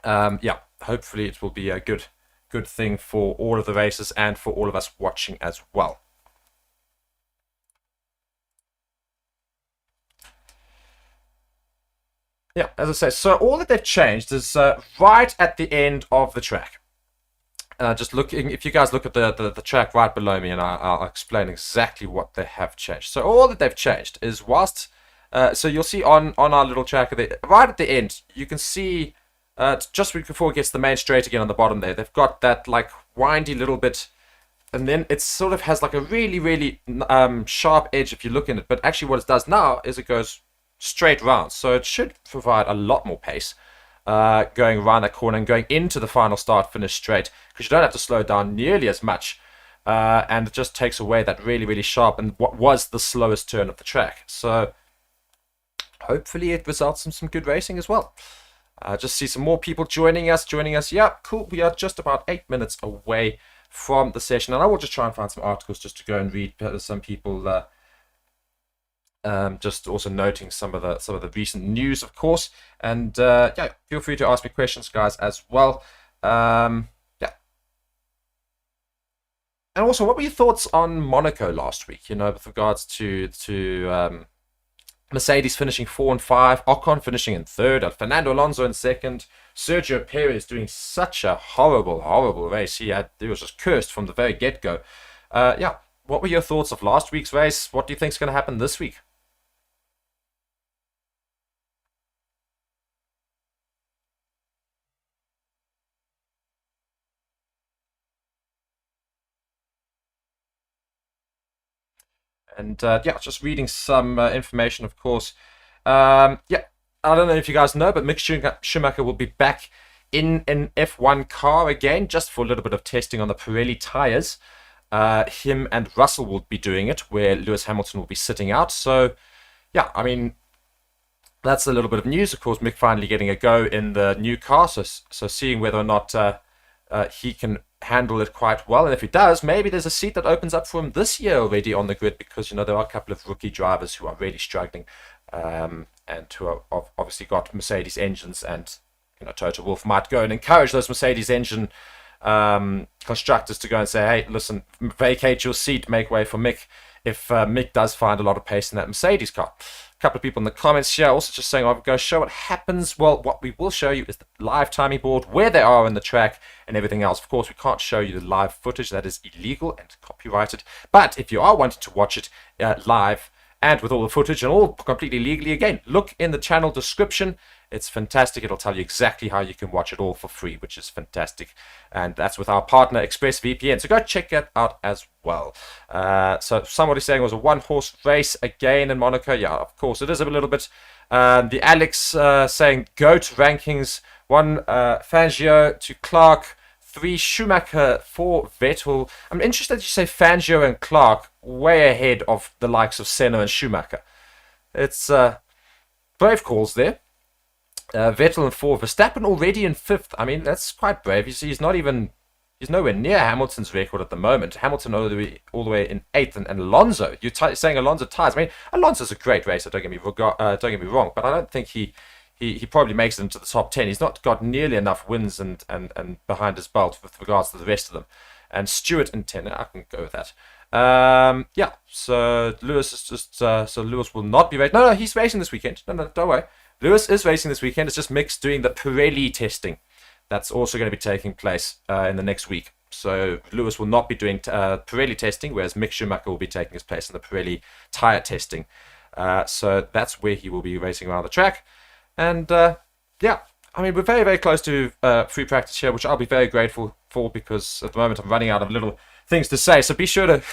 Speaker 2: yeah, hopefully it will be a good thing for all of the races and for all of us watching as well. Yeah, as I say, so all that they've changed is right at the end of the track. Just looking, if you guys look at the track right below me, and I'll explain exactly what they have changed. So all that they've changed is whilst, so you'll see on our little track, right at the end, you can see just before it gets to the main straight again on the bottom there, they've got that like windy little bit, and then it sort of has like a really, really sharp edge if you look in it. But actually what it does now is it goes straight round. So it should provide a lot more pace going around that corner and going into the final start-finish straight, because you don't have to slow down nearly as much. And it just takes away that really, really sharp and what was the slowest turn of the track. So hopefully it results in some good racing as well. Just see some more people joining us. Yeah, cool. We are just about 8 minutes away from the session, and I will just try and find some articles just to go and read. Some people just also noting some of the recent news, of course, and yeah, feel free to ask me questions, guys, as well. Yeah, and also, what were your thoughts on Monaco last week? You know, with regards to Mercedes finishing 4 and 5, Ocon finishing in 3rd, Fernando Alonso in 2nd, Sergio Perez doing such a horrible race. He was just cursed from the very get-go. Yeah, what were your thoughts of last week's race? What do you think is going to happen this week? And yeah, just reading some information, of course. Yeah, I don't know if you guys know, but Mick Schumacher will be back in an F1 car again, just for a little bit of testing on the Pirelli tires. Him and Russell will be doing it, where Lewis Hamilton will be sitting out. So, yeah, I mean, that's a little bit of news. Of course, Mick finally getting a go in the new car, so seeing whether or not he can handle it quite well, and if he does, maybe there's a seat that opens up for him this year already on the grid, because you know there are a couple of rookie drivers who are really struggling, and who have obviously got Mercedes engines, and you know Toto Wolff might go and encourage those Mercedes engine constructors to go and say, hey, listen, vacate your seat, make way for Mick, if Mick does find a lot of pace in that Mercedes car. A couple of people in the comments here also just saying, I'm going to show what happens. Well, what we will show you is the live timing board, where they are in the track, and everything else. Of course, we can't show you the live footage. That is illegal and copyrighted. But if you are wanting to watch it live and with all the footage and all completely legally, again, look in the channel description. It's fantastic. It'll tell you exactly how you can watch it all for free, which is fantastic. And that's with our partner, ExpressVPN. So go check that out as well. So somebody saying it was a one-horse race again in Monaco. Yeah, of course, it is a little bit. The Alex saying GOAT rankings. 1 Fangio to Clark. 3 Schumacher, 4 Vettel. I'm interested that you say Fangio and Clark way ahead of the likes of Senna and Schumacher. It's brave calls there. Vettel in 4, Verstappen already in 5th. I mean, that's quite brave. You see, he's nowhere near Hamilton's record at the moment. Hamilton all the way in 8th, and Alonso. You're saying Alonso ties. I mean, Alonso's a great racer. Don't get me wrong, but I don't think he probably makes it into the top 10. He's not got nearly enough wins and behind his belt with regards to the rest of them. And Stewart in 10, I can go with that. Yeah, so Lewis is just so Lewis will not be racing. No, he's racing this weekend. No, don't worry. Lewis is racing this weekend. It's just Mick's doing the Pirelli testing. That's also going to be taking place in the next week. So Lewis will not be doing Pirelli testing, whereas Mick Schumacher will be taking his place in the Pirelli tire testing. So that's where he will be racing around the track. And yeah, I mean, we're very, very close to free practice here, which I'll be very grateful for, because at the moment I'm running out of little things to say. So be sure to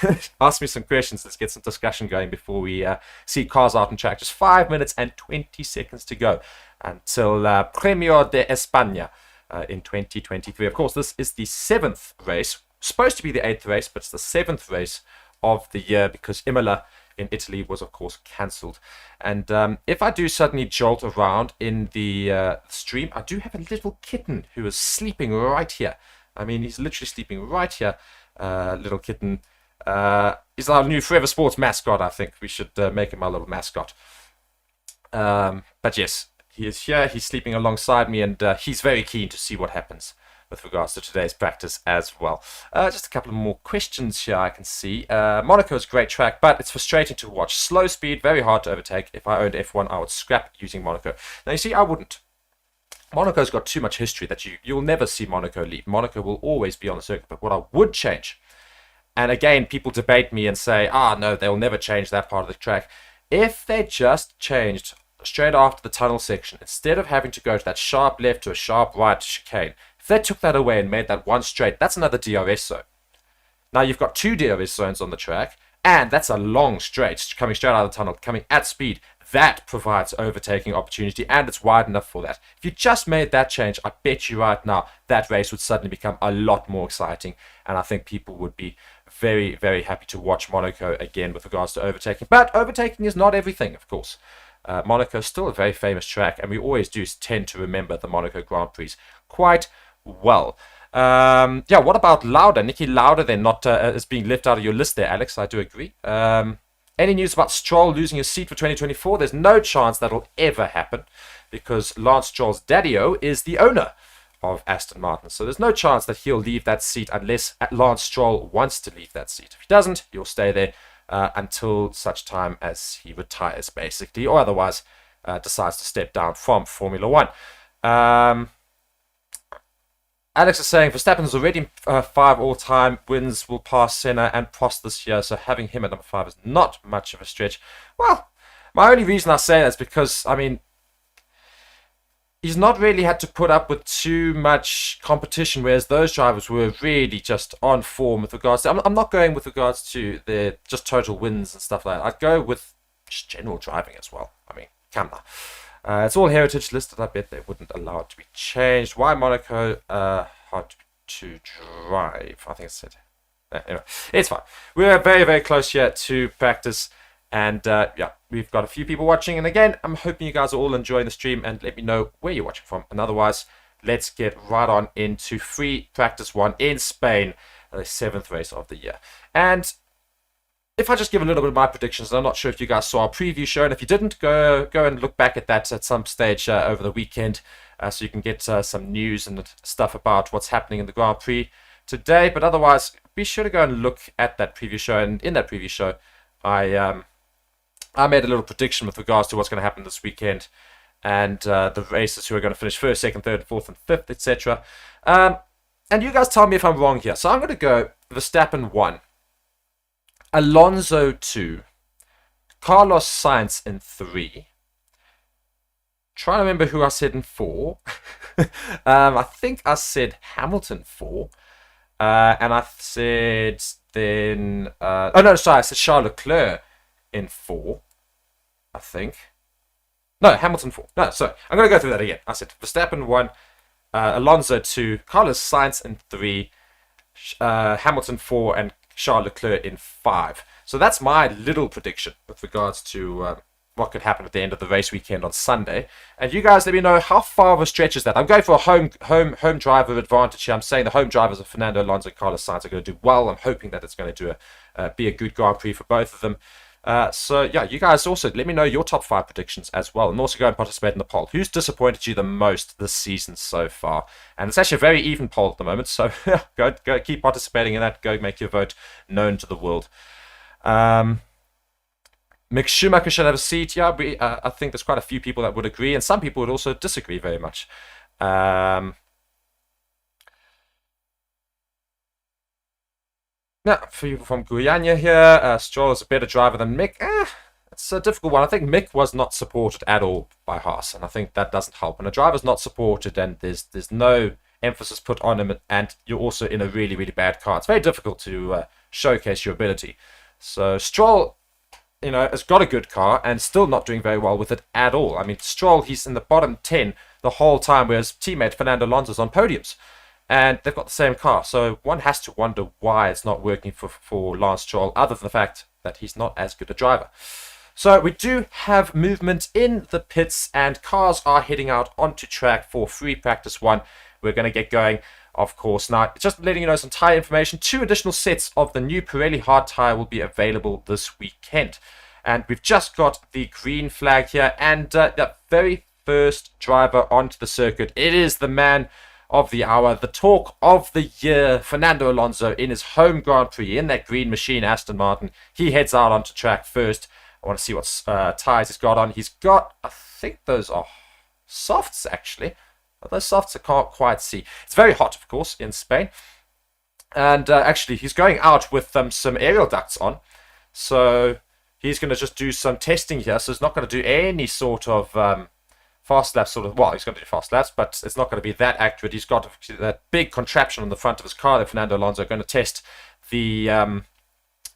Speaker 2: ask me some questions. Let's get some discussion going before we see cars out on track. Just 5 minutes and 20 seconds to go until Premio de España in 2023. Of course, this is the 7th race. Supposed to be the 8th race, but it's the 7th race of the year, because Imola in Italy was, of course, cancelled. And if I do suddenly jolt around in the stream, I do have a little kitten who is sleeping right here. I mean, he's literally sleeping right here. Little kitten. He's our new Forever Sports mascot. I think we should make him our little mascot. But yes, he is here. He's sleeping alongside me, and he's very keen to see what happens with regards to today's practice as well. Just a couple of more questions here I can see. Monaco is a great track, but it's frustrating to watch. Slow speed, very hard to overtake. If I owned F1, I would scrap using Monaco. Now, you see, I wouldn't. Monaco's got too much history that you'll never see Monaco leave. Monaco will always be on the circuit. But what I would change, and again, people debate me and say, no, they'll never change that part of the track. If they just changed straight after the tunnel section, instead of having to go to that sharp left to a sharp right chicane, if they took that away and made that one straight, that's another DRS zone. Now you've got 2 DRS zones on the track, and that's a long straight coming straight out of the tunnel, coming at speed. That provides overtaking opportunity, and it's wide enough for that. If you just made that change, I bet you right now that race would suddenly become a lot more exciting, and I think people would be very, very happy to watch Monaco again with regards to overtaking. But overtaking is not everything, of course. Monaco is still a very famous track, and we always do tend to remember the Monaco Grand Prix quite well. What about Lauda? Niki Lauda then not is being left out of your list there, Alex. I do agree. Any news about Stroll losing his seat for 2024? There's no chance that'll ever happen because Lance Stroll's daddy-o is the owner of Aston Martin. So there's no chance that he'll leave that seat unless Lance Stroll wants to leave that seat. If he doesn't, he'll stay there until such time as he retires, basically, or otherwise decides to step down from Formula One. Alex is saying Verstappen is already 5 all-time wins, will pass Senna and Prost this year, so having him at number 5 is not much of a stretch. Well, my only reason I say that is because, I mean, he's not really had to put up with too much competition, whereas those drivers were really just on form with regards to... I'm not going with regards to their just total wins and stuff like that. I'd go with just general driving as well. I mean, come on. It's all heritage listed. I bet they wouldn't allow it to be changed. Why Monaco hard to drive? I think it said. Anyway, it's fine. We're very, very close here to practice. And we've got a few people watching. And again, I'm hoping you guys are all enjoying the stream and let me know where you're watching from. And otherwise, let's get right on into free practice 1 in Spain, the 7th race of the year. And if I just give a little bit of my predictions, I'm not sure if you guys saw our preview show, and if you didn't, go and look back at that at some stage over the weekend, so you can get some news and stuff about what's happening in the Grand Prix today. But otherwise, be sure to go and look at that preview show. And in that preview show, I made a little prediction with regards to what's going to happen this weekend and the races who are going to finish 1st, 2nd, 3rd, 4th, and 5th, etc. And you guys tell me if I'm wrong here. So I'm going to go Verstappen 1. Alonso 2, Carlos Sainz in 3. Trying to remember who I said in 4. I think I said Hamilton 4. And I said then... I said Charles Leclerc in 4, I think. No, Hamilton 4. No, sorry. I'm going to go through that again. I said Verstappen 1, Alonso 2, Carlos Sainz in 3, Hamilton 4, and Charles Leclerc in 5. So that's my little prediction with regards to what could happen at the end of the race weekend on Sunday. And you guys let me know how far of a stretch is that. I'm going for a home driver advantage here. I'm saying the home drivers of Fernando Alonso and Carlos Sainz are going to do well. I'm hoping that it's going to be a good Grand Prix for both of them. You guys also let me know your top 5 predictions as well, and also go and participate in the poll. Who's disappointed you the most this season so far? And it's actually a very even poll at the moment, so go keep participating in that. Go make your vote known to the world. Mick Schumacher should have a seat. Yeah, I think there's quite a few people that would agree, and some people would also disagree very much. Yeah, for you from Guyana here, Stroll is a better driver than Mick. It's a difficult one. I think Mick was not supported at all by Haas, and I think that doesn't help. When a driver's not supported and there's no emphasis put on him, and you're also in a really, really bad car, it's very difficult to showcase your ability. So Stroll, has got a good car and still not doing very well with it at all. I mean, Stroll, he's in the bottom 10 the whole time, whereas teammate Fernando Alonso's on podiums. And they've got the same car, so one has to wonder why it's not working for Lance Stroll, other than the fact that he's not as good a driver. So we do have movement in the pits, and cars are heading out onto track for free practice 1. We're going to get going, of course. Now, just letting you know some tyre information. 2 additional sets of the new Pirelli hard tyre will be available this weekend. And we've just got the green flag here, and the very first driver onto the circuit, it is the man of the hour, the talk of the year, Fernando Alonso in his home Grand Prix in that green machine, Aston Martin. He heads out onto track first. I want to see what tyres he's got on. He's got, I think those are softs actually. But those softs I can't quite see. It's very hot, of course, in Spain. And actually, he's going out with some aerial ducts on. So he's going to just do some testing here. So he's not going to do any sort of fast laps, well, he's going to do fast laps, but it's not going to be that accurate. He's got that big contraption on the front of his car that Fernando Alonso going to test the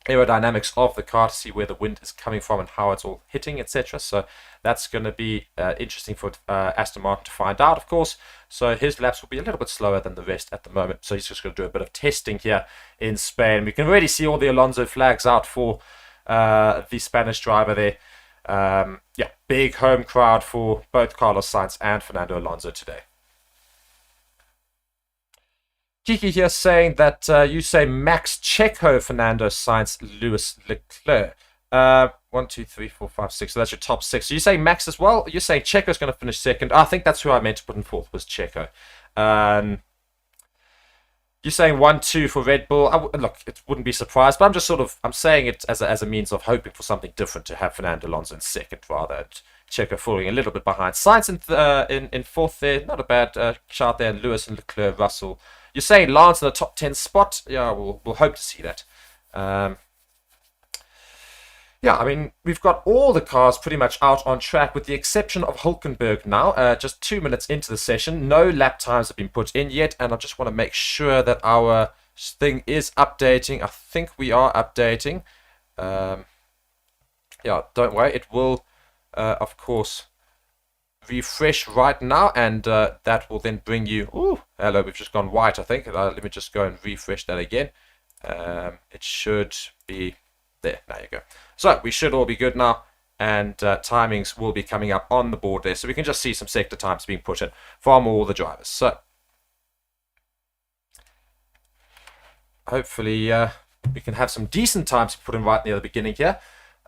Speaker 2: aerodynamics of the car to see where the wind is coming from and how it's all hitting, etc. So that's going to be interesting for Aston Martin to find out, of course. So his laps will be a little bit slower than the rest at the moment. So he's just going to do a bit of testing here in Spain. We can already see all the Alonso flags out for the Spanish driver there. Yeah, big home crowd for both Carlos Sainz and Fernando Alonso today. Kiki here saying that you say Max Checo, Fernando Sainz, Lewis Leclerc. 1, 2, 3, 4, 5, 6. So that's your top 6. So you're saying Max as well? You're saying Checo's going to finish second. I think that's who I meant to put in fourth, was Checo. You're saying 1, 2 for Red Bull. Look, it wouldn't be surprised, but I'm just I'm saying it as a means of hoping for something different to have Fernando Alonso in second rather than Checo falling a little bit behind. Sainz in fourth there. Not a bad chart there. Lewis and Leclerc, Russell. You're saying Lance in the top 10 spot? Yeah, we'll hope to see that. Yeah, I mean, we've got all the cars pretty much out on track with the exception of Hulkenberg now. Just 2 minutes into the session. No lap times have been put in yet, and I just want to make sure that our thing is updating. I think we are updating. Yeah, don't worry. It will, of course, refresh right now, and that will then bring you... Ooh, hello, we've just gone white, I think. Let me just go and refresh that again. It should be... There you go. So we should all be good now, and timings will be coming up on the board there, so we can just see some sector times being put in from all the drivers. So hopefully we can have some decent times put in right near the beginning here.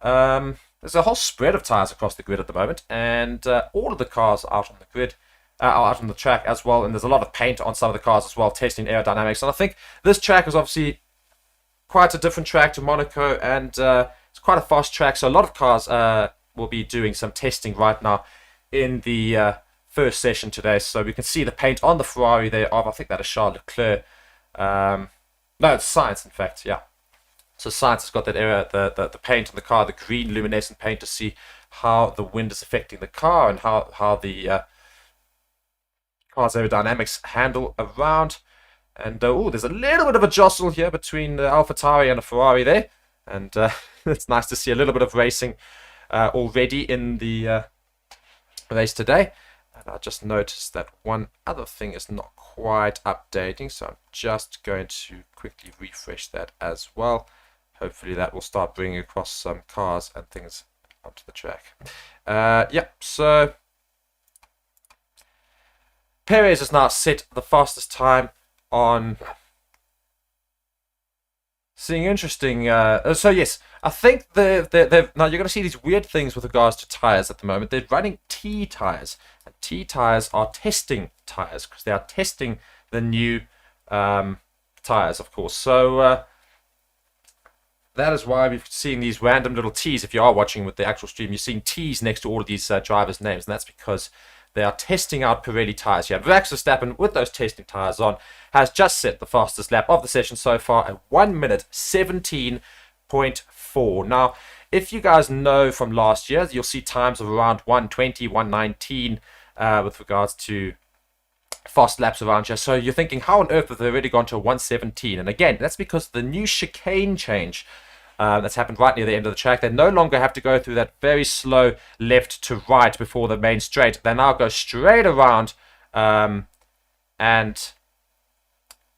Speaker 2: There's a whole spread of tires across the grid at the moment, and all of the cars out on the grid are out on the track as well, and there's a lot of paint on some of the cars as well, testing aerodynamics. And I think this track is obviously quite a different track to Monaco, and it's quite a fast track, so a lot of cars will be doing some testing right now in the first session today. So we can see the paint on the Ferrari there of, I think that is Charles Leclerc. No, it's Sainz, in fact, yeah. So Sainz has got that area, the paint on the car, the green luminescent paint, to see how the wind is affecting the car and how the car's aerodynamics handle around. And there's a little bit of a jostle here between the AlphaTauri and the Ferrari there, and it's nice to see a little bit of racing already in the race today. And I just noticed that one other thing is not quite updating, so I'm just going to quickly refresh that as well. Hopefully that will start bringing across some cars and things onto the track. Yeah, so Perez has now set the fastest time on seeing interesting. So yes, I think they've now you're going to see these weird things with regards to tires at the moment. They're running T tires, and T tires are testing tires because they are testing the new tires, of course. So that is why we've seen these random little T's. If you are watching with the actual stream, you're seeing T's next to all of these drivers' names, and that's because they are testing out Pirelli tires here. Max Verstappen, with those testing tires on, has just set the fastest lap of the session so far at 1 minute 17.4. Now, if you guys know from last year, you'll see times of around 120, 119 with regards to fast laps around here. So you're thinking, how on earth have they already gone to 117? And again, that's because of the new chicane change that's happened right near the end of the track. They no longer have to go through that very slow left to right before the main straight. They now go straight around, and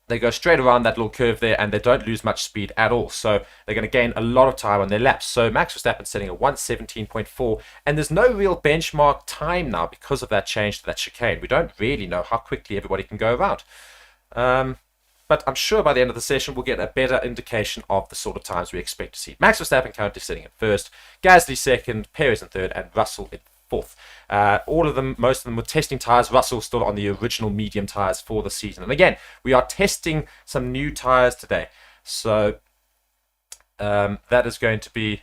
Speaker 2: they go straight around that little curve there, and they don't lose much speed at all. So they're going to gain a lot of time on their laps. So Max Verstappen setting at 117.4, and there's no real benchmark time now because of that change to that chicane. We don't really know how quickly everybody can go around. But I'm sure by the end of the session, we'll get a better indication of the sort of times we expect to see. Max Verstappen currently sitting in first, Gasly second, Perez in third, and Russell in 4th. All of them, most of them were testing tyres. Russell still on the original medium tyres for the season. And again, we are testing some new tyres today. So that is going to be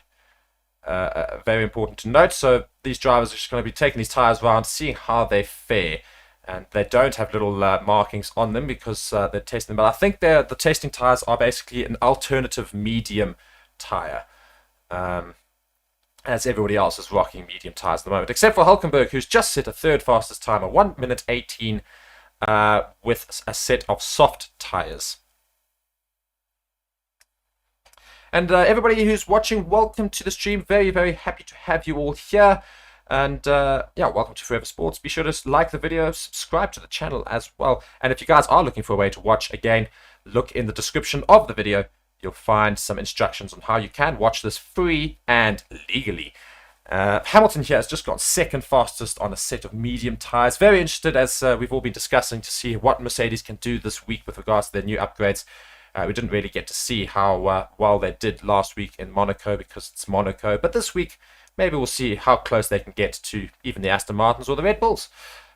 Speaker 2: very important to note. So these drivers are just going to be taking these tyres around, seeing how they fare. And they don't have little markings on them because they're testing them. But I think the testing tyres are basically an alternative medium tyre. As everybody else is rocking medium tyres at the moment. Except for Hulkenberg, who's just set a third fastest time of 1 minute 18 with a set of soft tyres. And everybody who's watching, welcome to the stream. Very, very happy to have you all here. And yeah, welcome to Forever Sports. Be sure to like the video, subscribe to the channel as well. And if you guys are looking for a way to watch, again, look in the description of the video. You'll find some instructions on how you can watch this free and legally. Hamilton here has just gone second fastest on a set of medium tyres. Very interested, as we've all been discussing, to see what Mercedes can do this week with regards to their new upgrades. We didn't really get to see how well they did last week in Monaco because it's Monaco. But this week, maybe we'll see how close they can get to even the Aston Martins or the Red Bulls.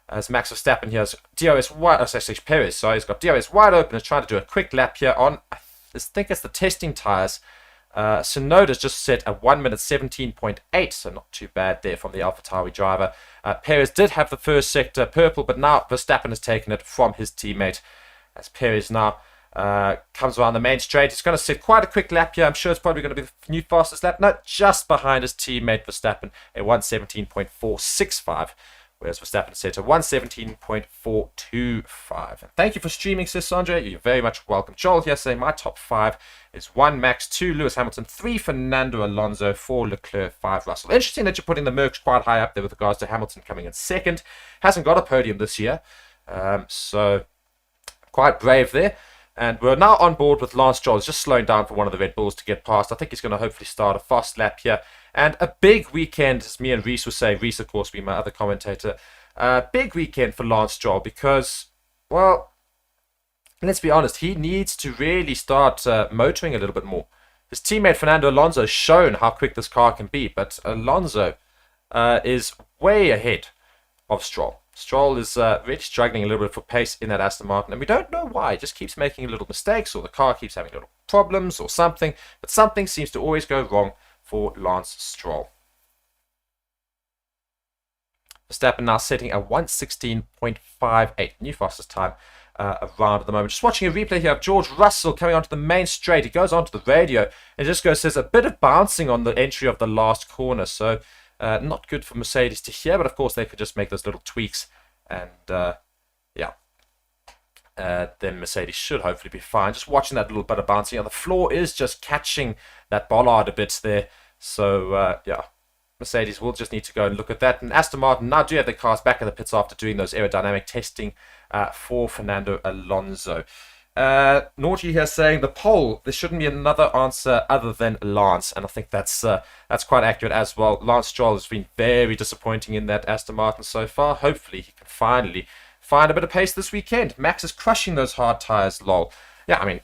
Speaker 2: As Max Verstappen here has DRS wide, Perez, sorry, he's got DRS wide open, is trying to do a quick lap here on, I think it's the testing tyres. Sonoda's just set a 1 minute 17.8, so not too bad there from the AlphaTauri driver. Perez did have the first sector purple, but now Verstappen has taken it from his teammate. As Perez now comes around the main straight, he's going to set quite a quick lap here. I'm sure it's probably going to be the new fastest lap. No, just behind his teammate Verstappen, a 1:17.465. Whereas Verstappen set a 1:17.425. And thank you for streaming, says Sandra. You're very much welcome. Joel here saying my top 5 is 1 Max, 2 Lewis Hamilton, 3 Fernando Alonso, 4 Leclerc, 5 Russell. Interesting that you're putting the Mercs quite high up there with regards to Hamilton coming in second. Hasn't got a podium this year. So quite brave there. And we're now on board with Lance Stroll. He's just slowing down for one of the Red Bulls to get past. I think he's going to hopefully start a fast lap here. And a big weekend, as me and Reese were saying. Reese, of course, being my other commentator. Big weekend for Lance Stroll because, well, let's be honest, he needs to really start motoring a little bit more. His teammate Fernando Alonso has shown how quick this car can be, but Alonso is way ahead of Stroll. Stroll is really struggling a little bit for pace in that Aston Martin, and we don't know why. He just keeps making little mistakes, or the car keeps having little problems or something, but something seems to always go wrong for Lance Stroll. Verstappen now setting a 1:16.58, new fastest time around at the moment. Just watching a replay here of George Russell coming onto the main straight. He goes onto the radio and just says a bit of bouncing on the entry of the last corner. So not good for Mercedes to hear, but of course they could just make those little tweaks and yeah. Then Mercedes should hopefully be fine. Just watching that little bit of bouncing. The floor is just catching that bollard a bit there. So yeah. Mercedes will just need to go and look at that. And Aston Martin now do have their cars back in the pits after doing those aerodynamic testing for Fernando Alonso. Naughty here saying the poll, there shouldn't be another answer other than Lance. And I think that's quite accurate as well. Lance Stroll has been very disappointing in that Aston Martin so far. Hopefully he can finally find a bit of pace this weekend. Max is crushing those hard tyres, lol. Yeah, I mean,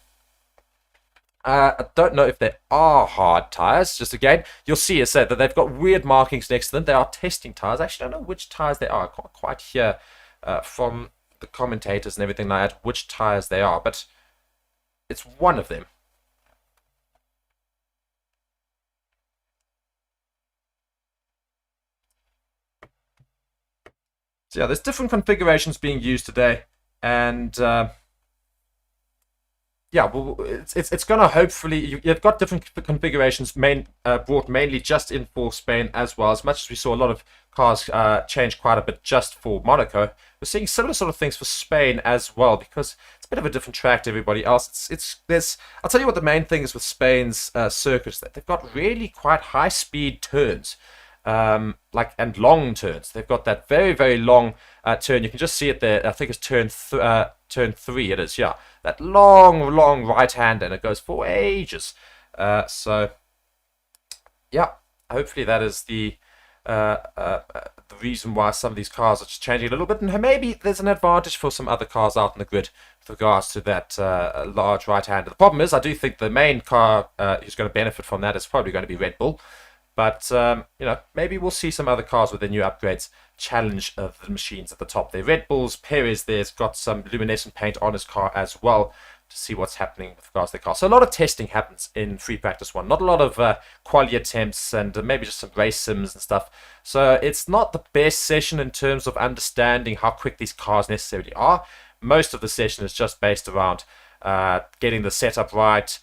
Speaker 2: I don't know if they are hard tyres. Just again, you'll see it said that they've got weird markings next to them. They are testing tyres. I actually don't know which tyres they are. I can't quite hear from the commentators and everything like that which tyres they are, but it's one of them. So yeah, there's different configurations being used today, and yeah, well, it's going to hopefully, you've got different configurations brought mainly just in for Spain as well. As much as we saw a lot of cars change quite a bit just for Monaco, we're seeing similar sort of things for Spain as well, because it's a bit of a different track to everybody else. I'll tell you what the main thing is with Spain's circuits, that they've got really quite high speed turns. And long turns. They've got that very, very long turn. You can just see it there. I think it's turn 3. It is, yeah. That long right hand, and it goes for ages. So, yeah. Hopefully that is the reason why some of these cars are just changing a little bit, and maybe there's an advantage for some other cars out in the grid with regards to that large right hander. The problem is, I do think the main car who's going to benefit from that is probably going to be Red Bull. But, maybe we'll see some other cars with their new upgrades challenge the machines at the top there. Red Bull's Perez there's got some luminescent paint on his car as well to see what's happening with regards to the car. So a lot of testing happens in free practice one. Not a lot of quality attempts and maybe just some race sims and stuff. So it's not the best session in terms of understanding how quick these cars necessarily are. Most of the session is just based around getting the setup right,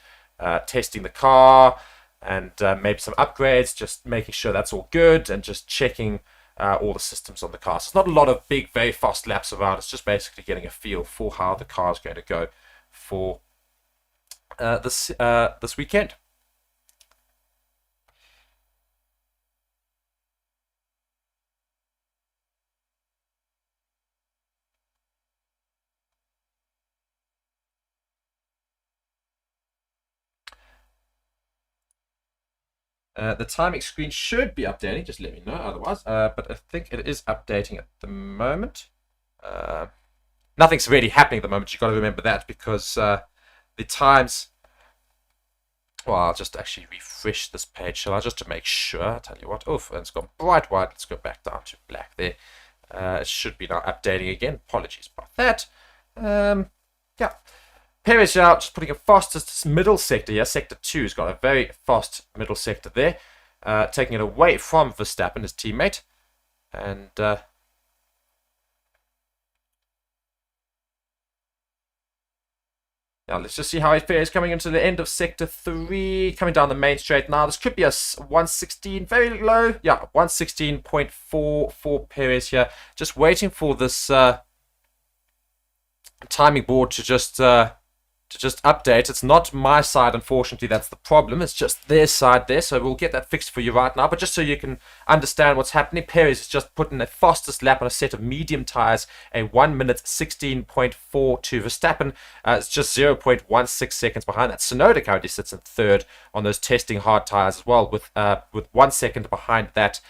Speaker 2: testing the car, and maybe some upgrades, just making sure that's all good and just checking all the systems on the car. So it's not a lot of big, very fast laps around. It's just basically getting a feel for how the car is going to go for this weekend. The timing screen should be updating. Just let me know otherwise. But I think it is updating at the moment. Nothing's really happening at the moment. You've got to remember that because the times... Well, I'll just actually refresh this page, shall I? Just to make sure. I'll tell you what. Oh, and it's gone bright white. Let's go back down to black there. It should be now updating again. Apologies about that. Yeah. Perez out, just putting a fastest middle sector here. Sector 2 has got a very fast middle sector there. Taking it away from Verstappen, his teammate. And now let's just see how it fares coming into the end of Sector 3. Coming down the main straight now. This could be a 116, very low. Yeah, 116.4 for Perez here. Just waiting for this timing board to just update. It's not my side, unfortunately, that's the problem. It's just their side there, so we'll get that fixed for you right now. But just so you can understand what's happening, Perez has just put in a fastest lap on a set of medium tires, a 1 minute 16.4 to Verstappen. It's just 0.16 seconds behind that. Tsunoda currently sits in third on those testing hard tires as well, with 1 second behind that.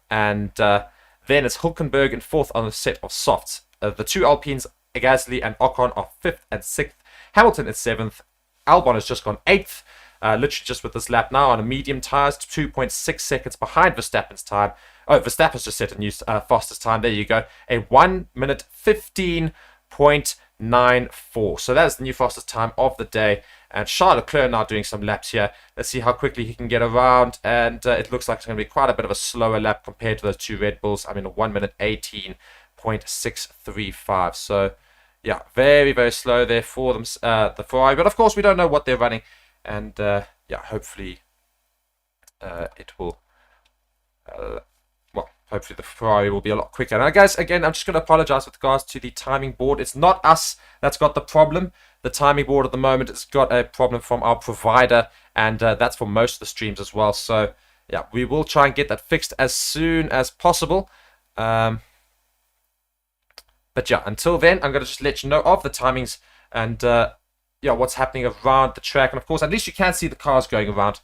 Speaker 2: And then it's Hülkenberg in fourth on a set of softs. The two Alpines, Gasly and Ocon, are fifth and sixth. Hamilton is 7th. Albon has just gone 8th. Literally just with this lap now on a medium tyres, 2.6 seconds behind Verstappen's time. Oh, Verstappen's just set a new fastest time. There you go. A 1 minute 15.94. So that's the new fastest time of the day. And Charles Leclerc now doing some laps here. Let's see how quickly he can get around. And it looks like it's going to be quite a bit of a slower lap compared to those two Red Bulls. I mean, a 1 minute 18.635. So... yeah, very, very slow there for them, the Ferrari. But of course, we don't know what they're running. And yeah, hopefully it will... hopefully the Ferrari will be a lot quicker. Now, guys, again, I'm just going to apologize with regards to the timing board. It's not us that's got the problem. The timing board at the moment has got a problem from our provider. And that's for most of the streams as well. So, yeah, we will try and get that fixed as soon as possible. But yeah, until then, I'm going to just let you know of the timings and yeah, what's happening around the track. And of course, at least you can see the cars going around,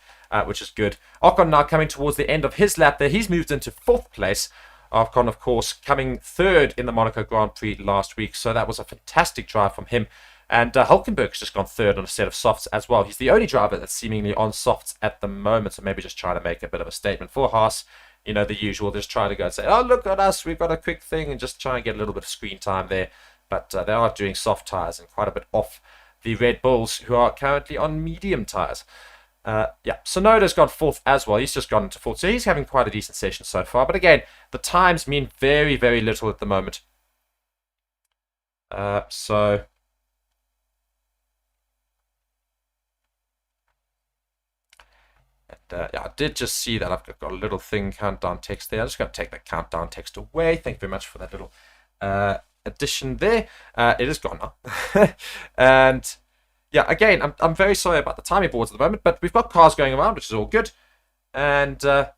Speaker 2: which is good. Ocon now coming towards the end of his lap there. He's moved into 4th place. Ocon, of course, coming 3rd in the Monaco Grand Prix last week. So that was a fantastic drive from him. And Hülkenberg's just gone 3rd on a set of softs as well. He's the only driver that's seemingly on softs at the moment. So maybe just trying to make a bit of a statement for Haas. You know, the usual, just try to go and say, oh, look at us, we've got a quick thing, and just try and get a little bit of screen time there. But they are doing soft tyres and quite a bit off the Red Bulls, who are currently on medium tyres. Yeah, Tsunoda's gone 4th as well. He's just gone into 4th, so he's having quite a decent session so far. But again, the times mean very, very little at the moment. So... yeah, I did just see that I've got a little thing, countdown text there. I'm just going to take that countdown text away. Thank you very much for that little addition there. It is gone now. And yeah, again, I'm very sorry about the timing boards at the moment, but we've got cars going around, which is all good. And yeah,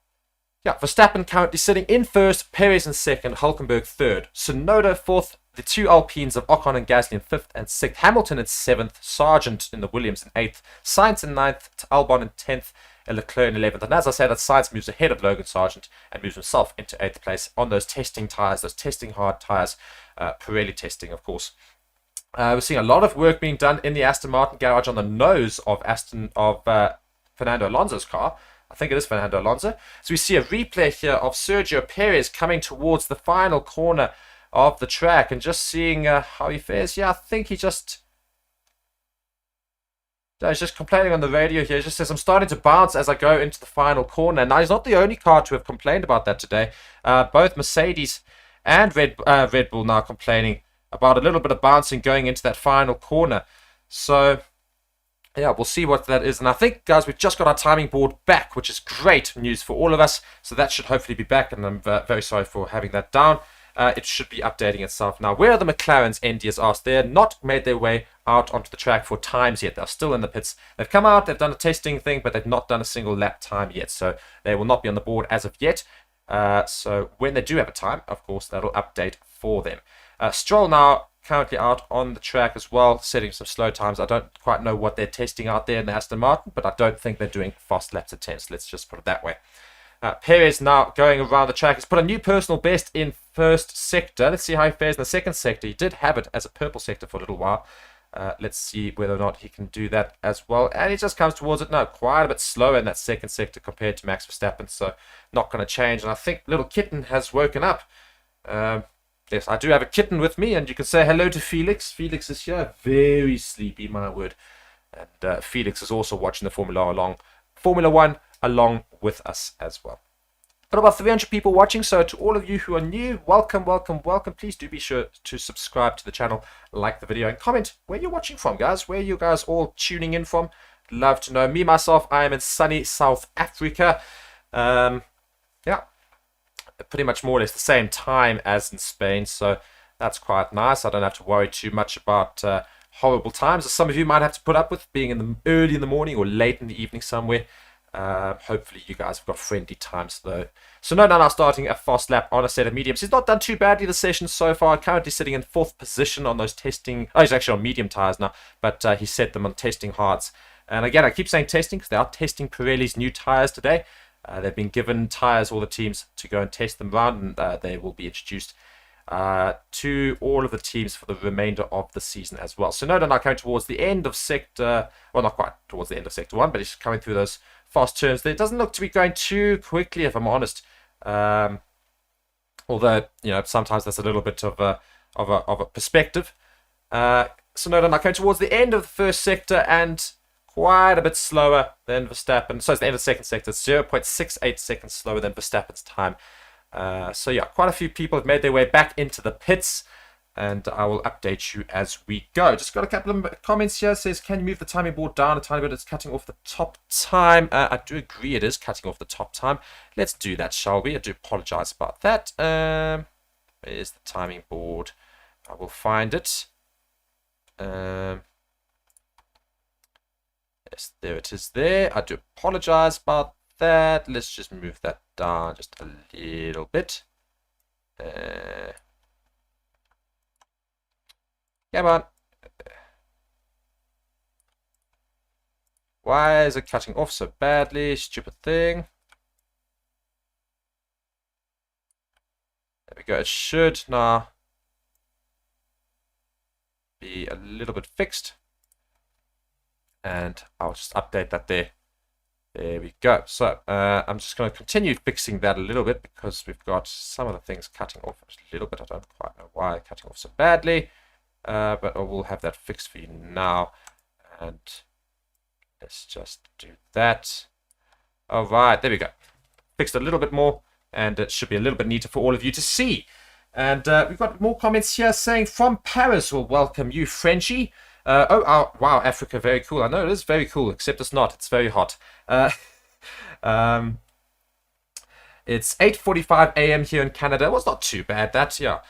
Speaker 2: Verstappen currently sitting in 1st, Perez in 2nd, Hülkenberg 3rd, Tsunoda 4th, the two Alpines of Ocon and Gasly in 5th and 6th, Hamilton in 7th, Sargent in the Williams in 8th, Sainz in 9th, Albon in 10th, and Leclerc in 11th. And as I said, that Sainz moves ahead of Logan Sargent and moves himself into 8th place on those testing tyres, those testing hard tyres, Pirelli testing, of course. We're seeing a lot of work being done in the Aston Martin garage on the nose of Fernando Alonso's car. I think it is Fernando Alonso. So we see a replay here of Sergio Perez coming towards the final corner of the track and just seeing how he fares. Yeah, I think he's just complaining on the radio here. He just says, I'm starting to bounce as I go into the final corner. Now, he's not the only car to have complained about that today. Both Mercedes and Red Bull now complaining about a little bit of bouncing going into that final corner. So, yeah, we'll see what that is. And I think, guys, we've just got our timing board back, which is great news for all of us. So that should hopefully be back, and I'm very sorry for having that down. It should be updating itself now. Where are the McLarens? Andy has asked. They're not made their way out onto the track for times yet. They're still in the pits. They've come out, they've done a testing thing, but they've not done a single lap time yet. So they will not be on the board as of yet. So when they do have a time, of course, that'll update for them. Stroll now currently out on the track as well, setting some slow times. I don't quite know what they're testing out there in the Aston Martin, but I don't think they're doing fast laps attempts. Let's just put it that way. Perez now going around the track. He's put a new personal best in first sector. Let's see how he fares in the second sector. He did have it as a purple sector for a little while. Let's see whether or not he can do that as well. And he just comes towards it now, quite a bit slower in that second sector compared to Max Verstappen. So not going to change. And I think little kitten has woken up. Yes, I do have a kitten with me, and you can say hello to Felix. Felix is here, very sleepy, my word. And Felix is also watching the Formula 1 along with us as well. Got about 300 people watching, so to all of you who are new, welcome, welcome, welcome. Please do be sure to subscribe to the channel, like the video, and comment where you're watching from, guys. Where you guys all tuning in from? Love to know. Me, myself, I am in sunny South Africa. Yeah, pretty much more or less the same time as in Spain, so that's quite nice. I don't have to worry too much about horrible times, as some of you might have to put up with, being in the early in the morning or late in the evening somewhere. Hopefully you guys have got friendly times though. So now starting a fast lap on a set of mediums. He's not done too badly this session so far. Currently sitting in 4th position on those testing. Oh, he's actually on medium tires now, but he set them on testing hards. And again, I keep saying testing because they are testing Pirelli's new tires today. They've been given tires, all the teams, to go and test them around, and they will be introduced to all of the teams for the remainder of the season as well. So Noda now coming towards the end of sector, well, not quite towards the end of sector 1, but he's coming through those fast turns. It doesn't look to be going too quickly, if I'm honest. Although, you know, sometimes that's a little bit of a perspective. So Noda now coming towards the end of the first sector and quite a bit slower than Verstappen. So it's the end of the second sector. It's 0.68 seconds slower than Verstappen's time. So yeah, quite a few people have made their way back into the pits, and I will update you as we go. Just got a couple of comments here. It says, can you move the timing board down a tiny bit? It's cutting off the top time. I do agree it is cutting off the top time. Let's do that, shall we? I do apologize about that. Where is the timing board? I will find it. Yes, there it is there. I do apologize about that. Let's just move that down just a little bit. Come on. Why is it cutting off so badly? Stupid thing. There we go. It should now be a little bit fixed. And I'll just update that there. There we go. So I'm just going to continue fixing that a little bit because we've got some of the things cutting off a little bit. I don't quite know why they're cutting off so badly. But I will have that fixed for you now. And let's just do that. All right, there we go. Fixed a little bit more, and it should be a little bit neater for all of you to see. And we've got more comments here saying, from Paris, we'll welcome you, Frenchie. Wow, Africa, very cool. I know it is very cool, except it's not. It's very hot. It's 8:45 a.m. here in Canada. It was not too bad, that, yeah.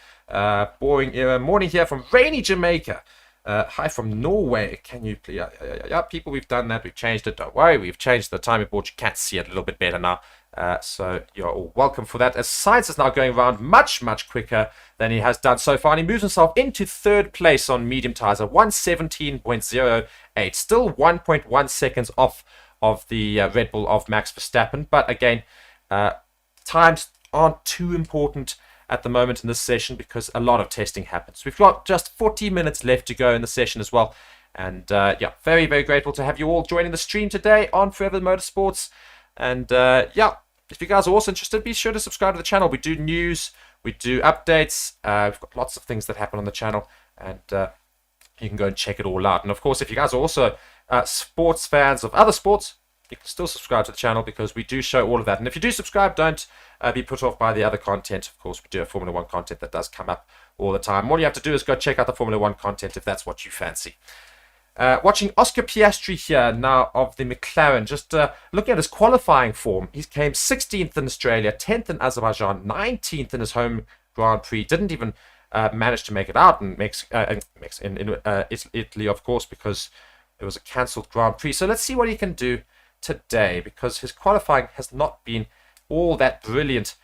Speaker 2: Boring era. Morning here from rainy Jamaica. Hi from Norway. Can you please? Yeah, people, we've done that. We've changed it. Don't worry. We've changed the timing board. You can see it a little bit better now. So you're all welcome for that. As Sainz is now going around much, much quicker than he has done so far. And he moves himself into 3rd place on medium tires at 1:17.08. Still 1.1 seconds off of the Red Bull of Max Verstappen. But again, times aren't too important at the moment in this session because a lot of testing happens. We've got just 40 minutes left to go in the session as well. And yeah, very, very grateful to have you all joining the stream today on Forever Motorsports. And yeah, if you guys are also interested, be sure to subscribe to the channel. We do news, we do updates. We've got lots of things that happen on the channel, and you can go and check it all out. And of course, if you guys are also sports fans of other sports, you can still subscribe to the channel because we do show all of that. And if you do subscribe, don't be put off by the other content. Of course, we do have Formula 1 content that does come up all the time. All you have to do is go check out the Formula 1 content if that's what you fancy. Watching Oscar Piastri here now of the McLaren, just looking at his qualifying form. He came 16th in Australia, 10th in Azerbaijan, 19th in his home Grand Prix. Didn't even manage to make it out in Italy, of course, because it was a cancelled Grand Prix. So let's see what he can do today, because his qualifying has not been all that brilliant,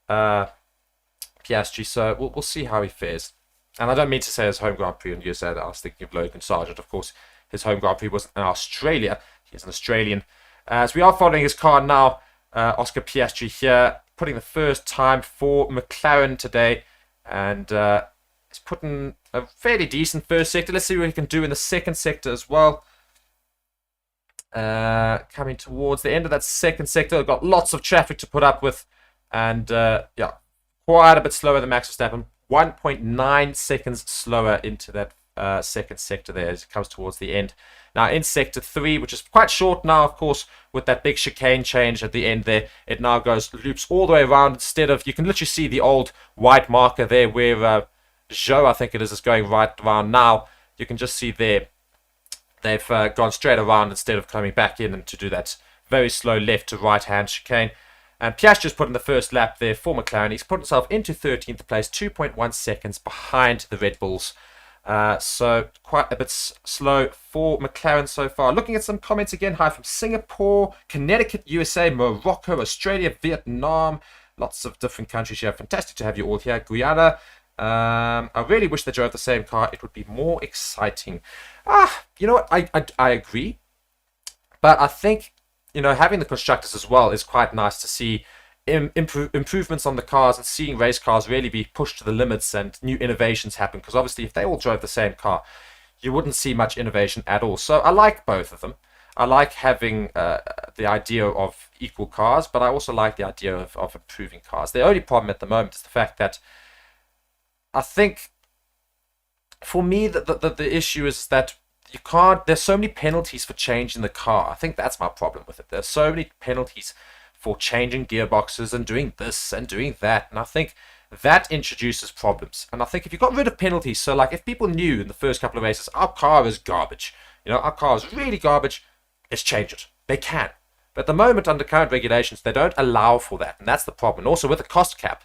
Speaker 2: Piastri. So we'll see how he fares. And I don't mean to say his home Grand Prix in USA. I was thinking of Logan Sargent. Of course, his home Grand Prix was in Australia. He's an Australian. As we are following his car now, Oscar Piastri here, putting the first time for McLaren today. And he's putting a fairly decent first sector. Let's see what he can do in the second sector as well. Coming towards the end of that second sector. They've got lots of traffic to put up with. And yeah, quite a bit slower than Max Verstappen. 1.9 seconds slower into that second sector there as it comes towards the end. Now in sector 3, which is quite short now, of course, with that big chicane change at the end there, it now loops all the way around. Instead of, you can literally see the old white marker there where Zhou, I think it is going right around now. You can just see there, they've gone straight around instead of coming back in and to do that very slow left to right hand chicane. And Piastri's put in the first lap there for McLaren. He's put himself into 13th place, 2.1 seconds behind the Red Bulls. So quite a bit slow for McLaren so far. Looking at some comments again. Hi from Singapore, Connecticut, USA, Morocco, Australia, Vietnam. Lots of different countries here. Fantastic to have you all here. Guyana. I really wish they drove the same car. It would be more exciting. You know what? I agree. But I think, you know, having the constructors as well is quite nice to see improvements on the cars and seeing race cars really be pushed to the limits and new innovations happen. Because obviously, if they all drove the same car, you wouldn't see much innovation at all. So I like both of them. I like having the idea of equal cars, but I also like the idea of improving cars. The only problem at the moment is the fact that I think, for me, the issue is that you can't, there's so many penalties for changing the car. I think that's my problem with it. There's so many penalties for changing gearboxes and doing this and doing that. And I think that introduces problems. And I think if you got rid of penalties, so like if people knew in the first couple of races, our car is garbage, you know, our car is really garbage, let's change it. They can. But at the moment, under current regulations, they don't allow for that. And that's the problem. And also with the cost cap,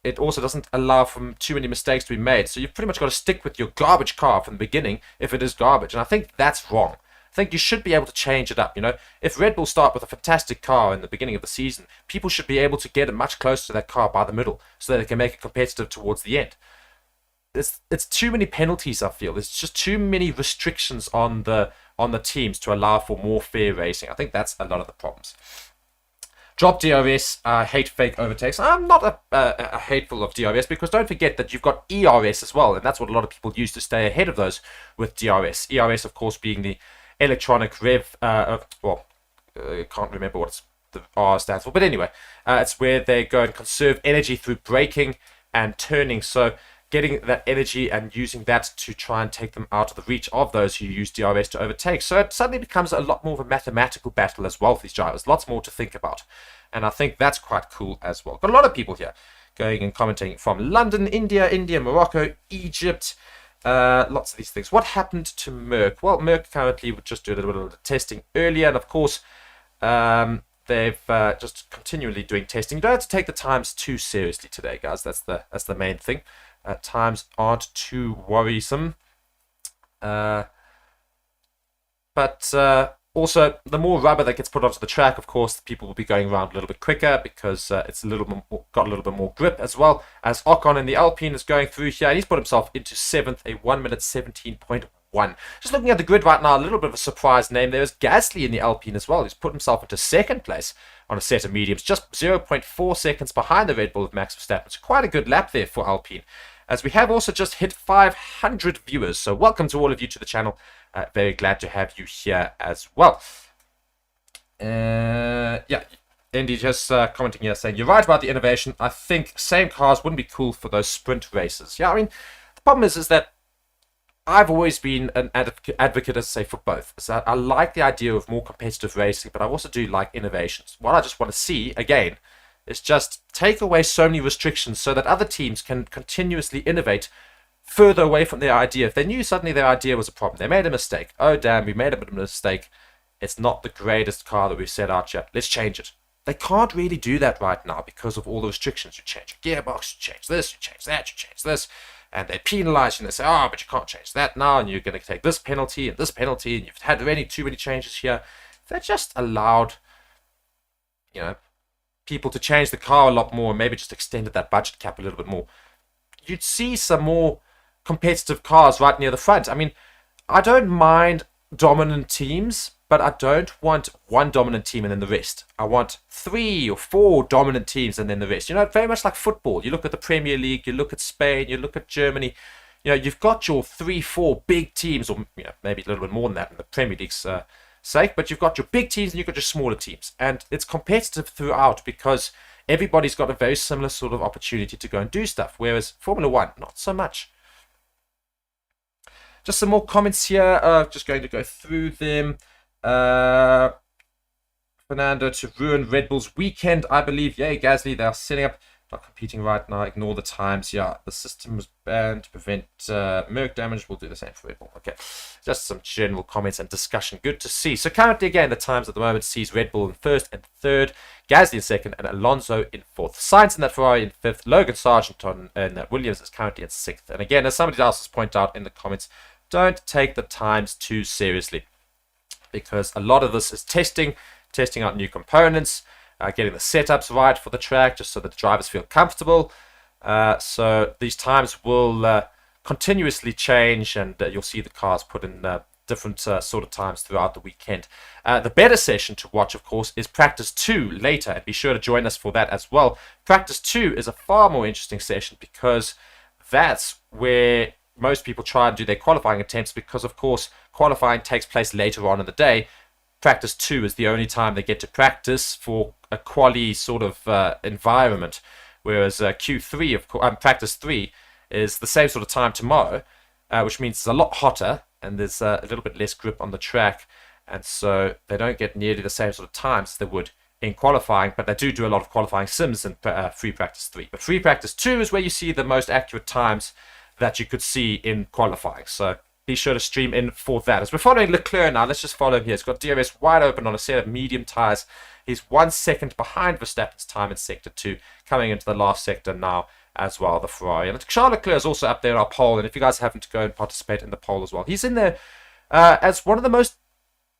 Speaker 2: it also doesn't allow for too many mistakes to be made. So you've pretty much got to stick with your garbage car from the beginning if it is garbage. And I think that's wrong. I think you should be able to change it up. You know, if Red Bull start with a fantastic car in the beginning of the season, people should be able to get it much closer to that car by the middle so that they can make it competitive towards the end. It's too many penalties, I feel. There's just too many restrictions on the teams to allow for more fair racing. I think that's a lot of the problems. Drop DRS, hate fake overtakes. I'm not a hateful of DRS, because don't forget that you've got ERS as well, and that's what a lot of people use to stay ahead of those with DRS. ERS, of course, being the electronic rev, I can't remember what the R stands for, but anyway, it's where they go and conserve energy through braking and turning, so getting that energy and using that to try and take them out of the reach of those who use DRS to overtake. So it suddenly becomes a lot more of a mathematical battle as well for these drivers. Lots more to think about. And I think that's quite cool as well. Got a lot of people here going and commenting from London, India, Morocco, Egypt. Lots of these things. What happened to Merck? Well, Merck currently would just do a little bit of testing earlier. And of course, they've just continually doing testing. You don't have to take the times too seriously today, guys. That's the main thing. Times aren't too worrisome, but also the more rubber that gets put onto the track, of course, people will be going around a little bit quicker because it's got a little bit more grip as well. As Ocon in the Alpine is going through here, and he's put himself into 7th, a 1:17.1. Just looking at the grid right now, a little bit of a surprise name. There's Gasly in the Alpine as well. He's put himself into 2nd place on a set of mediums, just 0.4 seconds behind the Red Bull of Max Verstappen. It's quite a good lap there for Alpine. As we have also just hit 500 viewers. So welcome to all of you to the channel. Very glad to have you here as well. Yeah, Indy just commenting here saying, you're right about the innovation. I think same cars wouldn't be cool for those sprint races. Yeah, I mean, the problem is that I've always been an advocate, as I say, for both. So I like the idea of more competitive racing, but I also do like innovations. What I just want to see, again, is just take away so many restrictions so that other teams can continuously innovate further away from their idea. If they knew suddenly their idea was a problem, they made a mistake. Oh, damn, we made a bit of a mistake. It's not the greatest car that we've set out yet. Let's change it. They can't really do that right now because of all the restrictions. You change your gearbox, you change this, you change that, you change this. And they penalize you and they say, oh, but you can't change that now, and you're going to take this penalty, and you've had already too many changes here. If they just allowed, people to change the car a lot more, and maybe just extended that budget cap a little bit more, you'd see some more competitive cars right near the front. I mean, I don't mind dominant teams, but I don't want one dominant team and then the rest. I want 3 or 4 dominant teams and then the rest. Very much like football. You look at the Premier League, you look at Spain, you look at Germany. You've got your 3, 4 big teams, or maybe a little bit more than that in the Premier League's sake, but you've got your big teams and you've got your smaller teams. And it's competitive throughout because everybody's got a very similar sort of opportunity to go and do stuff, whereas Formula One, not so much. Just some more comments here. Just going to go through them. Fernando to ruin Red Bull's weekend, I believe. Yay, Gasly, they are setting up, not competing right now. Ignore the times. Yeah, the system was banned to prevent Merc damage. We'll do the same for Red Bull. Okay, just some general comments and discussion. Good to see. So currently, again, the times at the moment sees Red Bull in first and third, Gasly in second, and Alonso in fourth. Sainz in that Ferrari in fifth. Logan Sargent in Williams is currently in sixth. And again, as somebody else has pointed out in the comments, don't take the times too seriously, because a lot of this is testing out new components, getting the setups right for the track, just so that the drivers feel comfortable. So these times will continuously change, and you'll see the cars put in different sort of times throughout the weekend. The better session to watch, of course, is Practice 2 later, and be sure to join us for that as well. Practice 2 is a far more interesting session because that's where most people try and do their qualifying attempts, because of course qualifying takes place later on in the day. Practice 2 is the only time they get to practice for a quali sort of environment, whereas Q3 practice 3 is the same sort of time tomorrow, which means it's a lot hotter and there's a little bit less grip on the track, and so they don't get nearly the same sort of times they would in qualifying, but they do a lot of qualifying sims in free practice 3. But free practice 2 is where you see the most accurate times that you could see in qualifying. So be sure to stream in for that. As we're following Leclerc now, let's just follow him here. He's got DRS wide open on a set of medium tyres. He's 1 second behind Verstappen's time in Sector 2, coming into the last sector now as well, the Ferrari. And Charles Leclerc is also up there in our poll, and if you guys happen to go and participate in the poll as well, he's in there as one of the most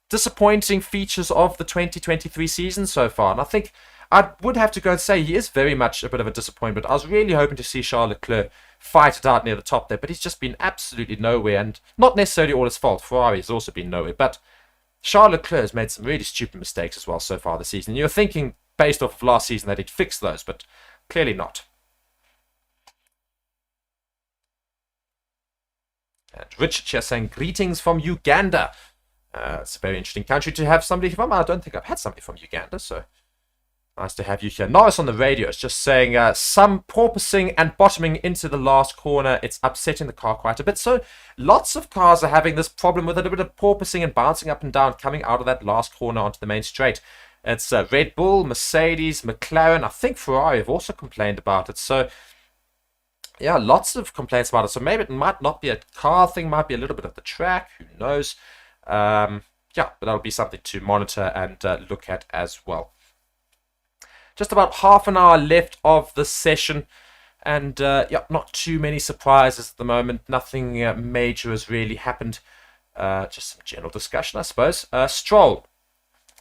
Speaker 2: disappointing features of the 2023 season so far. And I think I would have to go and say he is very much a bit of a disappointment. I was really hoping to see Charles Leclerc fight it out near the top there, but he's just been absolutely nowhere, and not necessarily all his fault. Ferrari has also been nowhere, but Charles Leclerc has made some really stupid mistakes as well so far this season. You're thinking, based off of last season, that he'd fix those, but clearly not. And Richard here saying, greetings from Uganda. It's a very interesting country to have somebody from. I don't think I've had somebody from Uganda, so nice to have you here. Norris on the radio is just saying some porpoising and bottoming into the last corner. It's upsetting the car quite a bit. So lots of cars are having this problem with a little bit of porpoising and bouncing up and down coming out of that last corner onto the main straight. It's Red Bull, Mercedes, McLaren. I think Ferrari have also complained about it. So yeah, lots of complaints about it. So maybe it might not be a car thing, might be a little bit of the track. Who knows? Yeah, but that'll be something to monitor and look at as well. Just about half an hour left of the session, and yeah, not too many surprises at the moment. Nothing major has really happened. Just some general discussion, I suppose. Stroll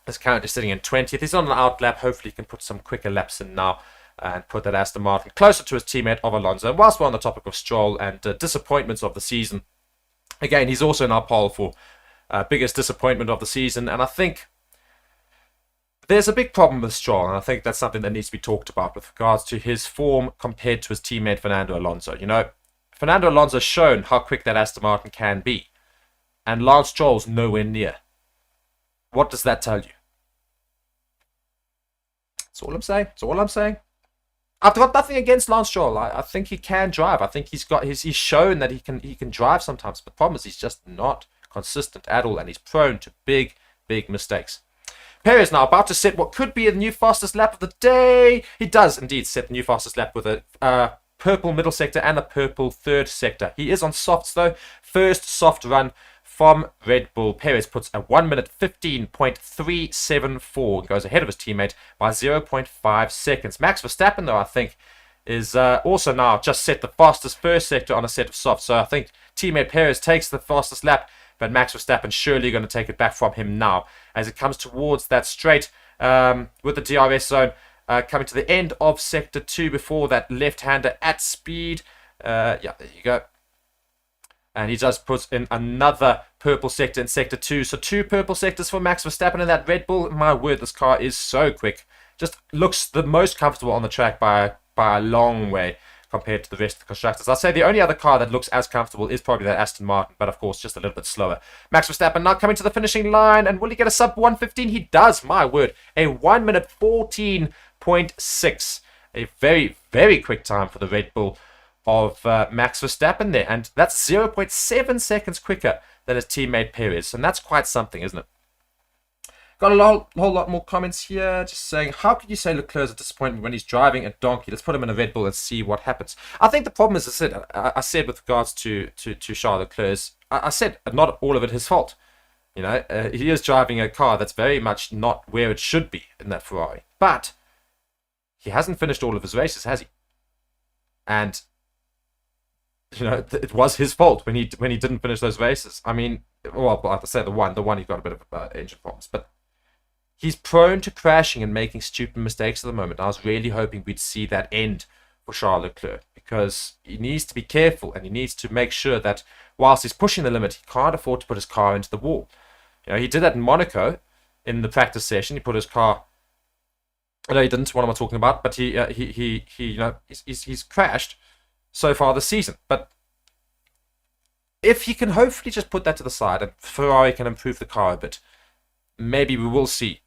Speaker 2: is currently sitting in 20th. He's on an out lap. Hopefully he can put some quicker laps in now and put that Aston Martin closer to his teammate of Alonso. And whilst we're on the topic of Stroll and disappointments of the season, again, he's also in our poll for biggest disappointment of the season, and I think there's a big problem with Stroll, and I think that's something that needs to be talked about with regards to his form compared to his teammate Fernando Alonso. You know, Fernando Alonso's shown how quick that Aston Martin can be, and Lance Stroll's nowhere near. What does that tell you? That's all I'm saying. That's all I'm saying. I've got nothing against Lance Stroll. I think he can drive. I think he's shown that he can drive sometimes. But the problem is he's just not consistent at all, and he's prone to big mistakes. Perez now about to set what could be a new fastest lap of the day. He does indeed set the new fastest lap with a purple middle sector and a purple third sector. He is on softs though. First soft run from Red Bull. Perez puts a 1 minute 15.374. Goes ahead of his teammate by 0.5 seconds. Max Verstappen though, I think, is also now just set the fastest first sector on a set of softs. So I think teammate Perez takes the fastest lap, but Max Verstappen surely going to take it back from him now as it comes towards that straight with the DRS zone coming to the end of Sector 2 before that left-hander at speed. Yeah, there you go. And he just puts in another purple sector in Sector 2. So 2 purple sectors for Max Verstappen in that Red Bull. My word, this car is so quick. Just looks the most comfortable on the track by a long way compared to the rest of the constructors. I'd say the only other car that looks as comfortable is probably that Aston Martin, but of course just a little bit slower. Max Verstappen now coming to the finishing line, and will he get a sub 115? He does, my word. A 1 minute 14.6. A very, very quick time for the Red Bull of Max Verstappen there, and that's 0.7 seconds quicker than his teammate Perez, and that's quite something, isn't it? Got a whole lot more comments here, just saying, how could you say Leclerc's a disappointment when he's driving a donkey? Let's put him in a Red Bull and see what happens. I think the problem is, I said with regards to Charles Leclerc, I said not all of it his fault. You know, he is driving a car that's very much not where it should be in that Ferrari, but he hasn't finished all of his races, has he? And you know, it was his fault when he didn't finish those races. I mean, well, like I said, the one he got a bit of engine problems, but he's prone to crashing and making stupid mistakes at the moment. I was really hoping we'd see that end for Charles Leclerc, because he needs to be careful and he needs to make sure that whilst he's pushing the limit, he can't afford to put his car into the wall. You know, he did that in Monaco in the practice session. He put his car. No, he didn't. What am I talking about? But he you know, he's crashed so far this season. But if he can hopefully just put that to the side and Ferrari can improve the car a bit, maybe we will see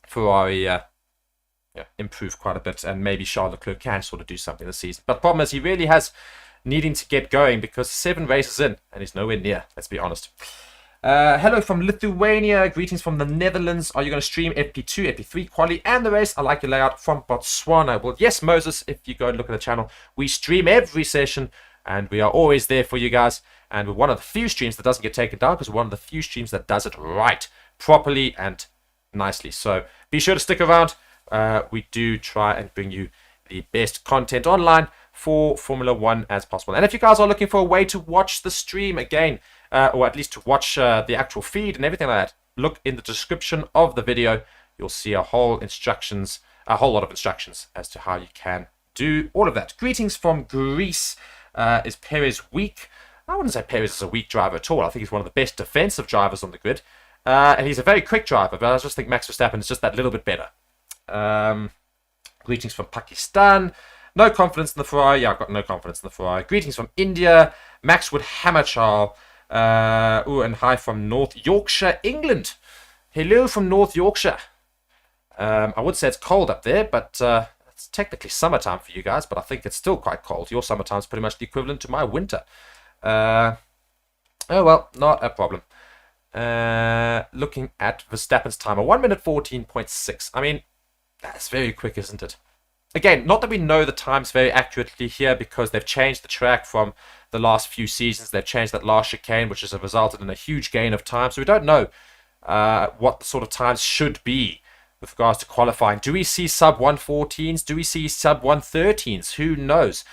Speaker 2: Ferrari improve quite a bit, and maybe Charles Leclerc can sort of do something this season. But the problem is he really has needing to get going, because 7 races in and he's nowhere near, let's be honest. Hello from Lithuania. Greetings from the Netherlands. Are you going to stream FP2, FP3 quali and the race? I like your layout. From Botswana. Well, yes, Moses, if you go and look at the channel, we stream every session and we are always there for you guys. And we're one of the few streams that doesn't get taken down, because we're one of the few streams that does it right, properly and nicely. So be sure to stick around. We do try and bring you the best content online for Formula 1 as possible. And if you guys are looking for a way to watch the stream again, or at least to watch the actual feed and everything like that, look in the description of the video. You'll see a whole lot of instructions as to how you can do all of that. Greetings from Greece. Is Perez weak? I wouldn't say Perez is a weak driver at all. I think he's one of the best defensive drivers on the grid. And he's a very quick driver, but I just think Max Verstappen is just that little bit better. Greetings from Pakistan. No confidence in the Ferrari. Yeah, I've got no confidence in the Ferrari. Greetings from India. Max would hammer Charles. And hi from North Yorkshire, England. Hello from North Yorkshire. I would say it's cold up there, but it's technically summertime for you guys, but I think it's still quite cold. Your summertime is pretty much the equivalent to my winter. Oh well, not a problem. Looking at Verstappen's time, a 1 minute 14.6. I mean, that's very quick, isn't it? Again, not that we know the times very accurately here, because they've changed the track from the last few seasons. They've changed that last chicane, which has resulted in a huge gain of time. So we don't know what the sort of times should be with regards to qualifying. Do we see sub 114s? Do we see sub 113s? Who knows?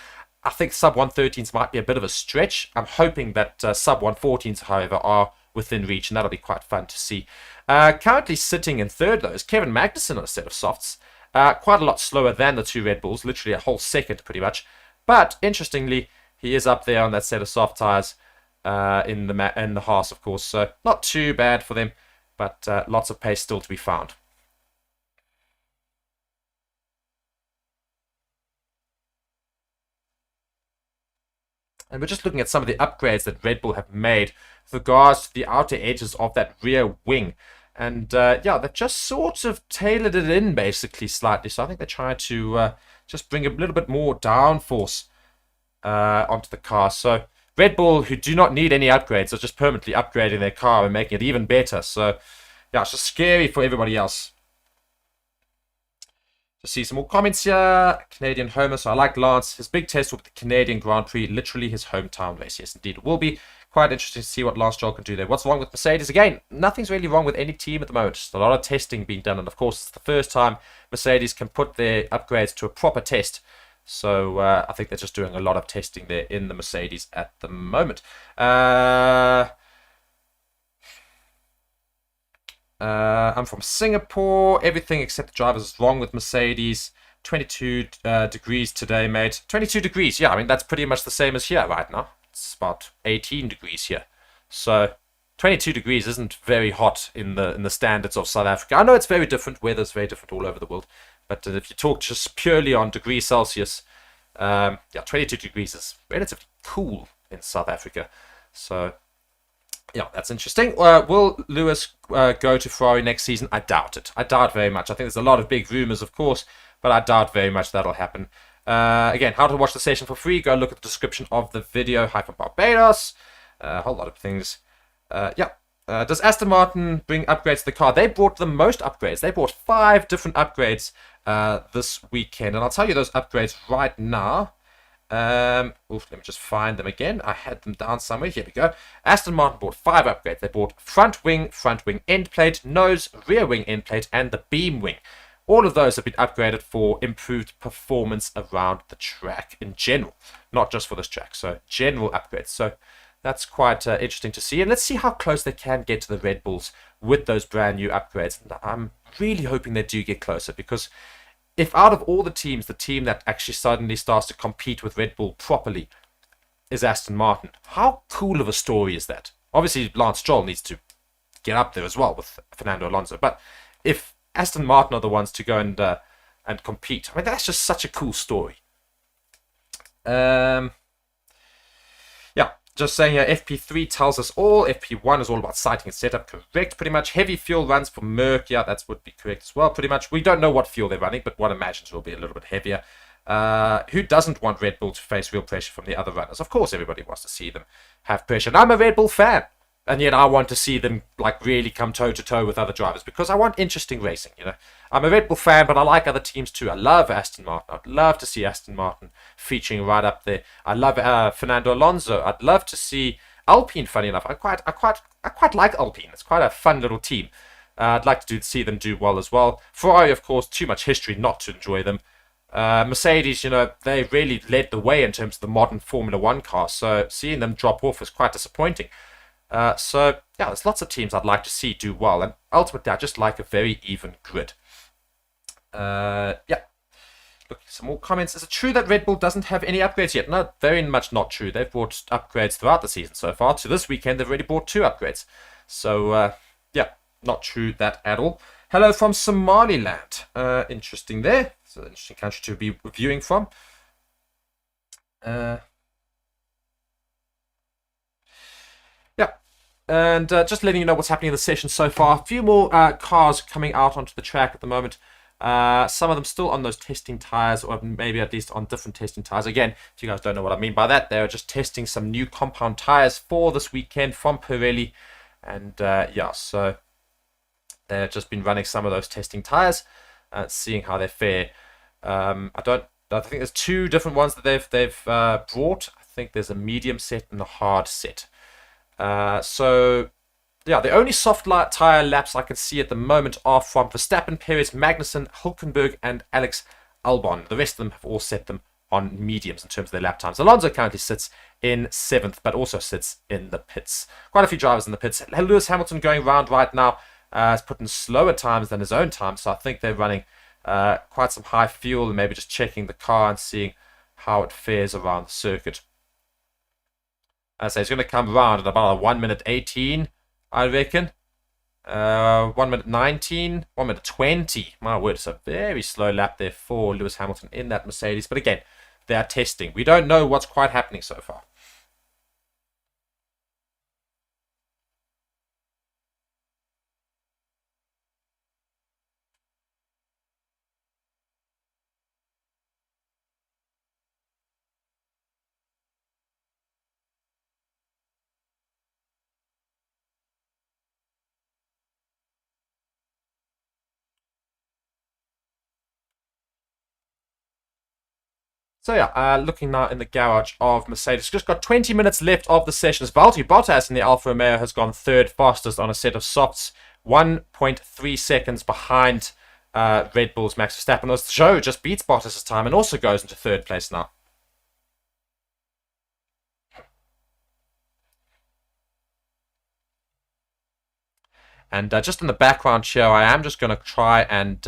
Speaker 2: I think sub 113s might be a bit of a stretch. I'm hoping that sub 114s, however, are within reach, and that'll be quite fun to see. Currently sitting in third, though, is Kevin Magnussen on a set of softs. Quite a lot slower than the 2 Red Bulls, literally a whole second pretty much. But interestingly, he is up there on that set of soft tyres in the Haas, of course. So not too bad for them, but lots of pace still to be found. And we're just looking at some of the upgrades that Red Bull have made with regards to the outer edges of that rear wing. And yeah, they've just sort of tailored it in basically slightly. So I think they're trying to just bring a little bit more downforce onto the car. So Red Bull, who do not need any upgrades, are just permanently upgrading their car and making it even better. So yeah, it's just scary for everybody else. To see some more comments here. Canadian Homer. So I like Lance. His big test will be the Canadian Grand Prix, literally his hometown race. Yes, indeed, it will be. Quite interesting to see what Lance Stroll can do there. What's wrong with Mercedes? Again, nothing's really wrong with any team at the moment. Just a lot of testing being done. And of course, it's the first time Mercedes can put their upgrades to a proper test. So I think they're just doing a lot of testing there in the Mercedes at the moment. I'm from Singapore. Everything except the drivers is wrong with Mercedes. 22 degrees today, mate. 22 degrees. Yeah, I mean, that's pretty much the same as here right now. It's about 18 degrees here. So 22 degrees isn't very hot in the standards of South Africa. I know it's very different. Weather's very different all over the world. But if you talk just purely on degrees Celsius, yeah, 22 degrees is relatively cool in South Africa. So yeah, that's interesting. Will Lewis go to Ferrari next season? I doubt it. I doubt very much. I think there's a lot of big rumors, of course, but I doubt very much that'll happen. Again, how to watch the session for free? Go look at the description of the video. Hi from Barbados. A whole lot of things. Yeah. Does Aston Martin bring upgrades to the car? They brought the most upgrades. They brought 5 different upgrades this weekend. And I'll tell you those upgrades right now. Let me just find them again. I had them down somewhere. Here we go. Aston Martin bought 5 upgrades. They bought front wing end plate, nose, rear wing end plate, and the beam wing. All of those have been upgraded for improved performance around the track in general, not just for this track. So general upgrades. So that's quite interesting to see. And let's see how close they can get to the Red Bulls with those brand new upgrades. And I'm really hoping they do get closer, because if out of all the teams, the team that actually suddenly starts to compete with Red Bull properly is Aston Martin, how cool of a story is that? Obviously, Lance Stroll needs to get up there as well with Fernando Alonso. But if Aston Martin are the ones to go and compete, I mean, that's just such a cool story. Yeah, just saying here, FP3 tells us all. FP1 is all about sighting and setup. Correct, pretty much. Heavy fuel runs for Merc. Yeah, that would be correct as well, pretty much. We don't know what fuel they're running, but one imagines will be a little bit heavier. Who doesn't want Red Bull to face real pressure from the other runners? Of course, everybody wants to see them have pressure. And I'm a Red Bull fan. And yet I want to see them like really come toe-to-toe with other drivers, because I want interesting racing, you know. I'm a Red Bull fan, but I like other teams too. I love Aston Martin. I'd love to see Aston Martin featuring right up there. I love Fernando Alonso. I'd love to see Alpine, funny enough. I quite like Alpine. It's quite a fun little team. I'd like to see them do well as well. Ferrari, of course, too much history not to enjoy them. Mercedes, you know, they really led the way in terms of the modern Formula One car, so seeing them drop off is quite disappointing. So, yeah, there's lots of teams I'd like to see do well, and ultimately I just like a very even grid. Yeah. Look, some more comments. Is it true that Red Bull doesn't have any upgrades yet? No, very much not true. They've brought upgrades throughout the season so far. To this weekend, they've already brought 2 upgrades. So, yeah, not true that at all. Hello from Somaliland. Interesting there. It's an interesting country to be viewing from. Yeah, and just letting you know what's happening in the session so far. A few more cars coming out onto the track at the moment. Some of them still on those testing tires, or maybe at least on different testing tires. Again, if you guys don't know what I mean by that, they're just testing some new compound tires for this weekend from Pirelli. And yeah, so they've just been running some of those testing tires, seeing how they fare. I think there's 2 different ones that they've brought. I think there's a medium set and a hard set. So yeah, the only soft tire laps I can see at the moment are from Verstappen, Perez, Magnussen, Hülkenberg, and Alex Albon. The rest of them have all set them on mediums in terms of their lap times. Alonso currently sits in 7th, but also sits in the pits. Quite a few drivers in the pits. Lewis Hamilton going around right now has put in slower times than his own time, so I think they're running quite some high fuel and maybe just checking the car and seeing how it fares around the circuit. So he's going to come around at about a 1 minute 18, I reckon. 1 minute 19, 1 minute 20. My word, it's a very slow lap there for Lewis Hamilton in that Mercedes. But again, they are testing. We don't know what's quite happening so far. So yeah, looking now in the garage of Mercedes. Just got 20 minutes left of the session. As Valtteri Bottas in the Alfa Romeo has gone third fastest on a set of softs. 1.3 seconds behind Red Bull's Max Verstappen. As Zhou just beats Bottas' time and also goes into third place now. And just in the background here, I am just going to try and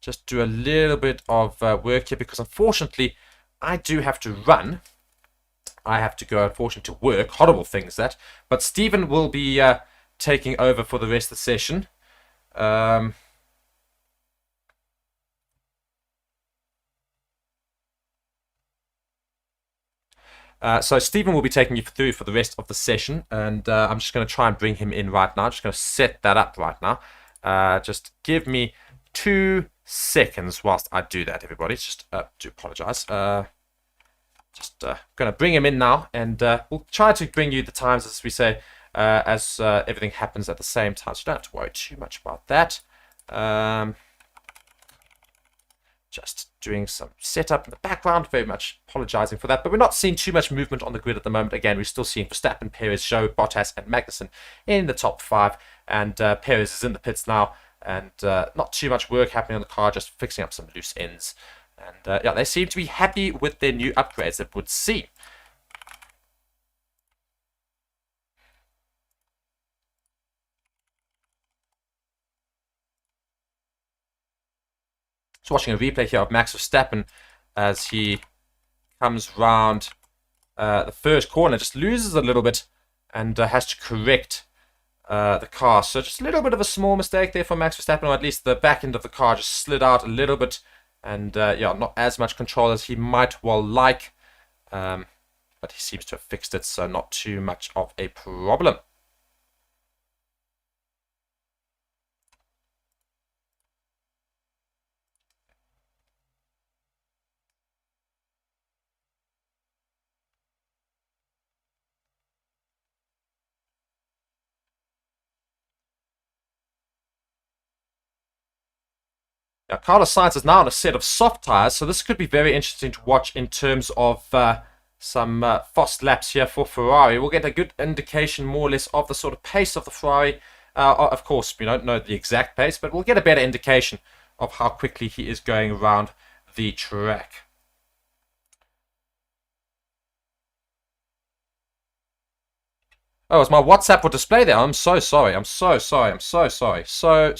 Speaker 2: just do a little bit of work here, because unfortunately I do have to run. I have to go, unfortunately, to work. Horrible things, that. But Stephen will be taking over for the rest of the session. So Stephen will be taking you through for the rest of the session, and I'm just going to try and bring him in right now. I'm just going to set that up right now. Just give me 2 seconds whilst I do that, everybody. Just do apologize. Just going to bring him in now, and we'll try to bring you the times, as we say, as everything happens at the same time. So you don't have to worry too much about that. Just doing some setup in the background. Very much apologizing for that. But we're not seeing too much movement on the grid at the moment. Again, we're still seeing Verstappen, Perez, Zhou, Bottas, and Magnussen in the top 5. And Perez is in the pits now. And not too much work happening on the car, just fixing up some loose ends. And yeah, they seem to be happy with their new upgrades, it would seem. So watching a replay here of Max Verstappen as he comes round the first corner, just loses a little bit and has to correct the car. So just a little bit of a small mistake there for Max Verstappen, or at least the back end of the car just slid out a little bit, and yeah, not as much control as he might well like, but he seems to have fixed it, so not too much of a problem. Now, Carlos Sainz is now on a set of soft tyres, so this could be very interesting to watch in terms of some fast laps here for Ferrari. We'll get a good indication, more or less, of the sort of pace of the Ferrari. Of course, we don't know the exact pace, but we'll get a better indication of how quickly he is going around the track. Oh, is my WhatsApp will display there? I'm so sorry. I'm so sorry. I'm so sorry. So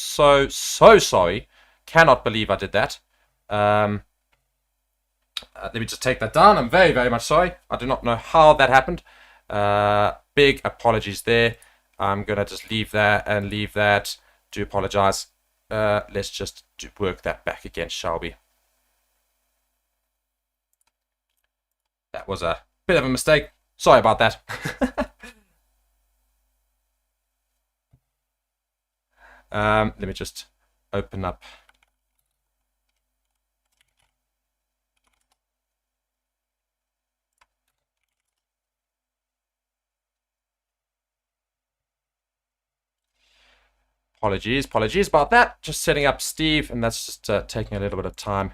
Speaker 2: sorry. Cannot believe I did that. Let me just take that down. I'm very, very much sorry. I do not know how that happened. Big apologies there. I'm going to just leave that and leave that. Do apologize. Let's just work that back again, shall we? That was a bit of a mistake. Sorry about that. Let me just open up. Apologies about that. Just setting up Steve, and that's just taking a little bit of time.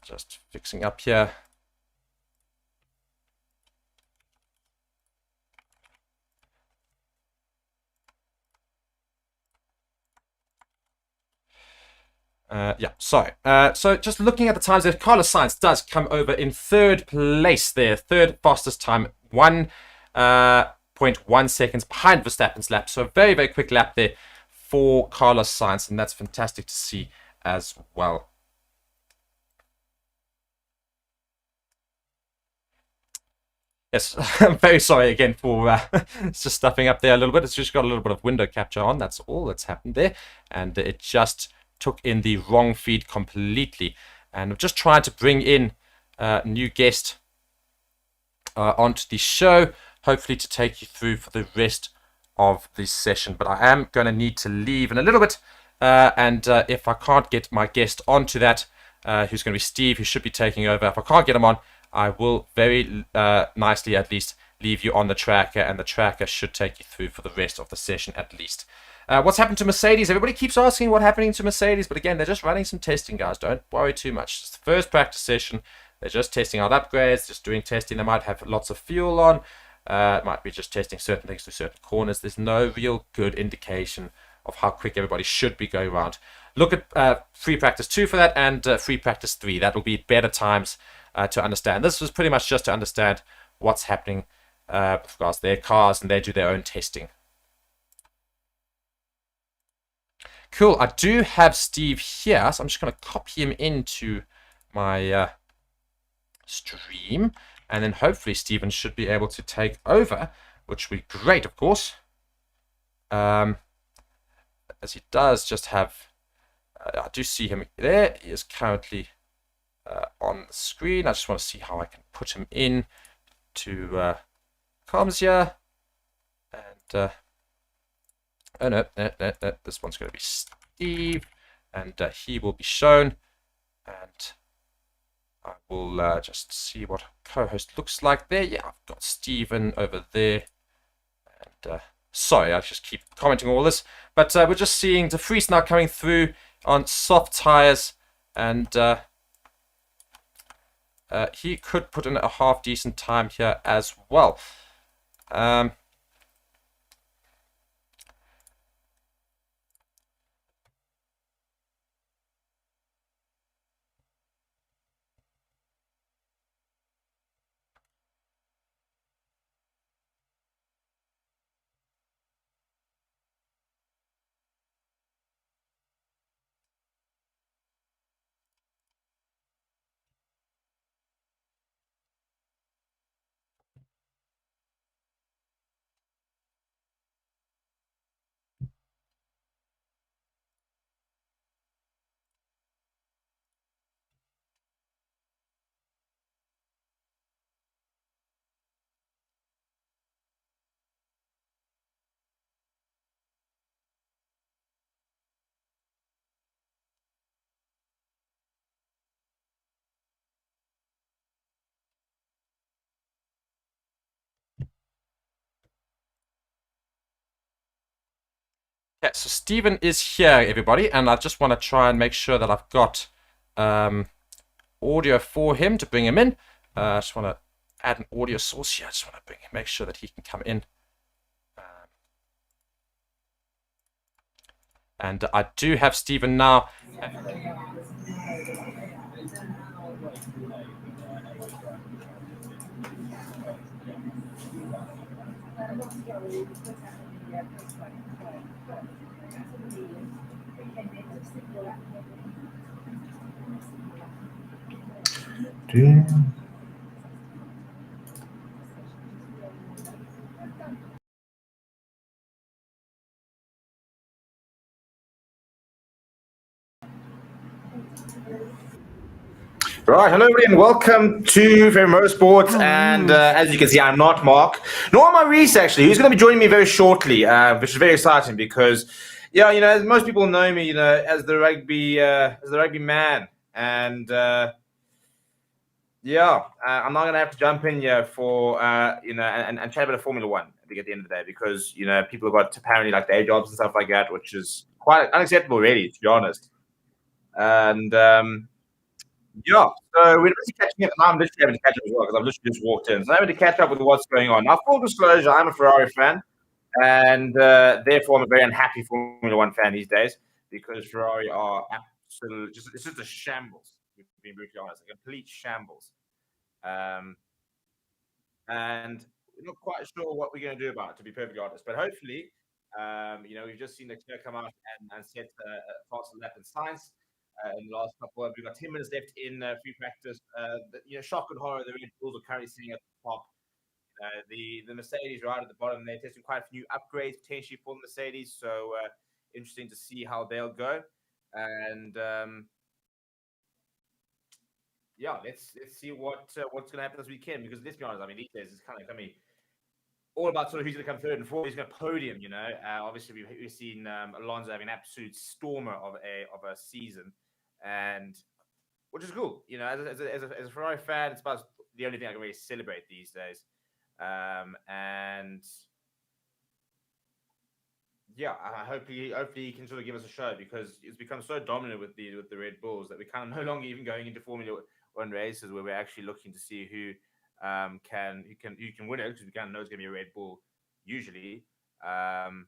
Speaker 2: Just fixing up here. Yeah, sorry. So just looking at the times there, Carlos Sainz does come over in third place there. Third fastest time, 1.1 seconds behind Verstappen's lap. So a very, very quick lap there for Carlos Sainz, and that's fantastic to see as well. Yes, I'm very sorry again for just stuffing up there a little bit. It's just got a little bit of window capture on. That's all that's happened there. And it just took in the wrong feed completely, and I'm just trying to bring in a new guest onto the show, hopefully to take you through for the rest of this session. But I am going to need to leave in a little bit, and if I can't get my guest onto that, who's going to be Steve, who should be taking over, if I can't get him on, I will very nicely at least leave you on the tracker, and the tracker should take you through for the rest of the session at least. What's happened to Mercedes? Everybody keeps asking what happening to Mercedes, but again, they're just running some testing, guys. Don't worry too much. It's the first practice session. They're just testing out upgrades, just doing testing. They might have lots of fuel on. It might be just testing certain things through certain corners. There's no real good indication of how quick everybody should be going around. Look at free practice 2 for that, and free practice 3. That will be better times to understand. This was pretty much just to understand what's happening with regards to their cars, and they do their own testing. Cool. I do have Steve here, so I'm just going to copy him into my stream, and then hopefully Steven should be able to take over, which would be great, of course. As he does just have, I do see him there. He is currently on the screen. I just want to see how I can put him in to comms here, and oh no, this one's going to be Steve, and he will be shown, and I will just see what co-host looks like there. Yeah, I've got Steven over there, and sorry, I just keep commenting all this, but we're just seeing De Vries now coming through on soft tires, and he could put in a half decent time here as well. Yeah, so Steven is here, everybody, and I just want to try and make sure that I've got audio for him to bring him in. I just want to add an audio source here. I just want to make sure that he can come in. And I do have Steven now.
Speaker 1: Right, hello everybody and welcome to Fair Motorsport. And as you can see, I'm not Mark, nor am I Reese actually, who's going to be joining me very shortly, which is very exciting because, yeah, you know, as most people know me, you know, as the rugby man, and yeah, I'm not going to have to jump in here for you know, and chat about a Formula One at the end of the day because, you know, people have got apparently like day jobs and stuff like that, which is quite unacceptable, really, to be honest. And yeah, so we're busy catching up. I'm literally having to catch up as well because I've literally just walked in. So I'm having to catch up with what's going on. Now, full disclosure, I'm a Ferrari fan, and therefore I'm a very unhappy Formula One fan these days because Ferrari are absolutely it's just a shambles. Being brutally honest, a complete shambles. And we're not quite sure what we're going to do about it, to be perfectly honest. But hopefully, you know, we've just seen the clear come out and set a faster lap in science. In the last couple we've got 10 minutes left in free practice. You know, shock and horror, the Red Bulls are currently sitting at the top. The Mercedes right at the bottom. They're testing quite a few upgrades potentially for the Mercedes. So interesting to see how they'll go. And yeah, let's see what's going to happen this weekend. Because let's be honest, I mean, these days it's kind of coming all about sort of who's going to come third and fourth, who's going to podium. You know, obviously we've seen Alonso having an absolute stormer of a season, and which is cool. You know, as a Ferrari fan, it's about the only thing I can really celebrate these days. And yeah, hopefully he can sort of give us a show, because it's become so dominant with the Red Bulls that we kind of no longer even going into Formula One races where we're actually looking to see who can win it, because we kind of know it's going to be a Red Bull usually. Um,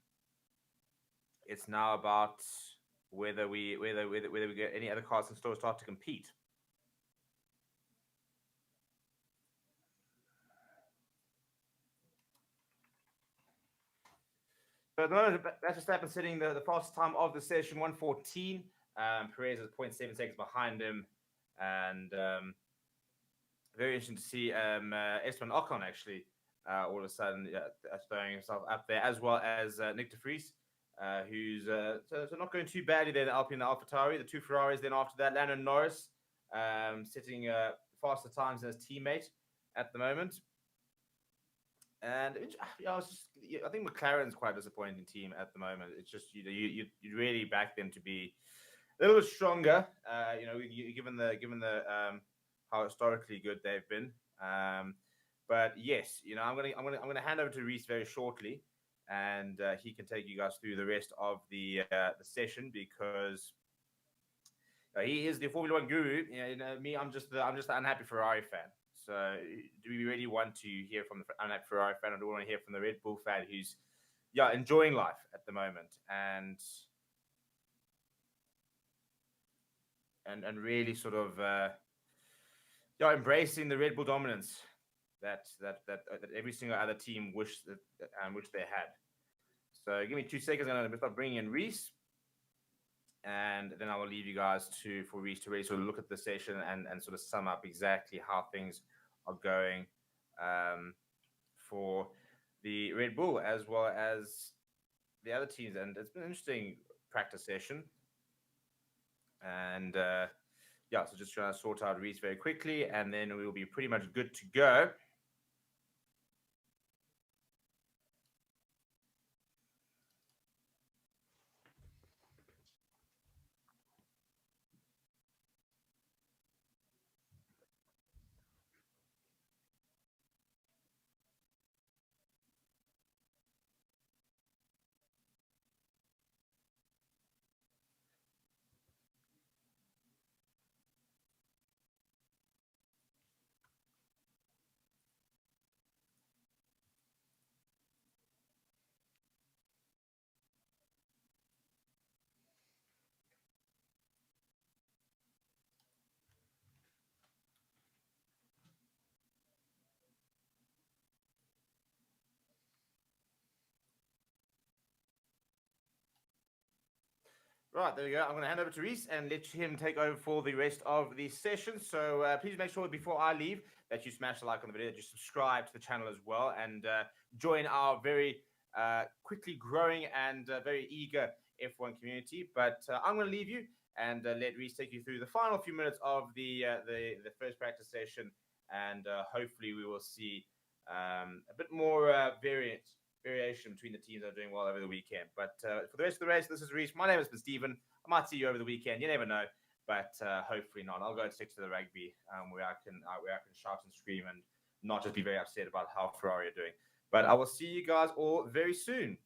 Speaker 1: it's now about whether we get any other cars and start to compete. So at the moment, that's Verstappen sitting the fastest time of the session, 1:14. Perez is 0.7 seconds behind him, and very interesting to see Esteban Ocon actually all of a sudden throwing himself up there, as well as Nick de Vries, who's so not going too badly there in Alpine and AlphaTauri. The two Ferraris then after that, Lando Norris sitting faster times than his teammate at the moment. And I think McLaren's quite a disappointing team at the moment. It's just you really back them to be a little bit stronger. Given the how historically good they've been. But yes, I'm gonna hand over to Reese very shortly, and he can take you guys through the rest of the session, because he is the Formula One guru. Me, I'm just the unhappy Ferrari fan. So, do we really want to hear from the unhappy Ferrari fan, or do we want to hear from the Red Bull fan who's enjoying life at the moment and really sort of embracing the Red Bull dominance that every single other team wish they had. So give me 2 seconds. I'm going to start bringing in Reese, and then I will leave you guys for Reese to really sort of look at the session and sort of sum up exactly how things are going for the Red Bull as well as the other teams. And it's been an interesting practice session. And so just trying to sort out Reese very quickly, and then we will be pretty much good to go. Right, there we go. I'm going to hand over to Reese and let him take over for the rest of the session. So please make sure before I leave that you smash the like on the video, that you subscribe to the channel as well, and join our very quickly growing and very eager F1 community. But I'm going to leave you and let Reese take you through the final few minutes of the first practice session, and hopefully we will see a bit more variation between the teams that are doing well over the weekend. But for the rest of the race, this is Reese. My name has been Stephen. I might see you over the weekend. You never know, but hopefully not. I'll go and stick to the rugby where I can shout and scream and not just be very upset about how Ferrari are doing. But I will see you guys all very soon.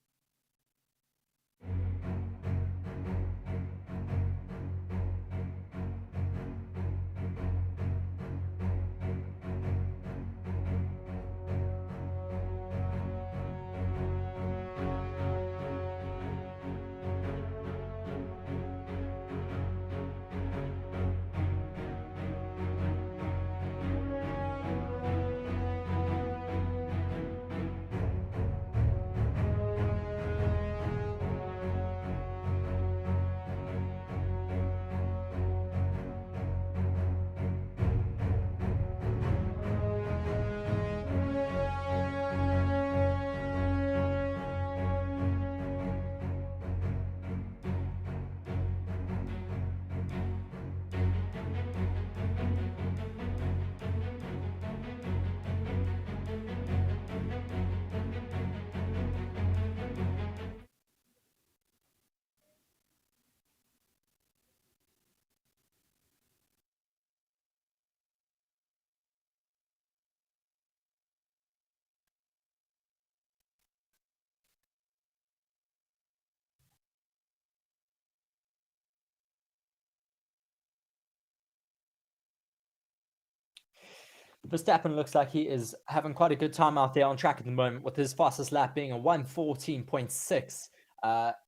Speaker 3: Verstappen looks like he is having quite a good time out there on track at the moment, with his fastest lap being a 1:14.6,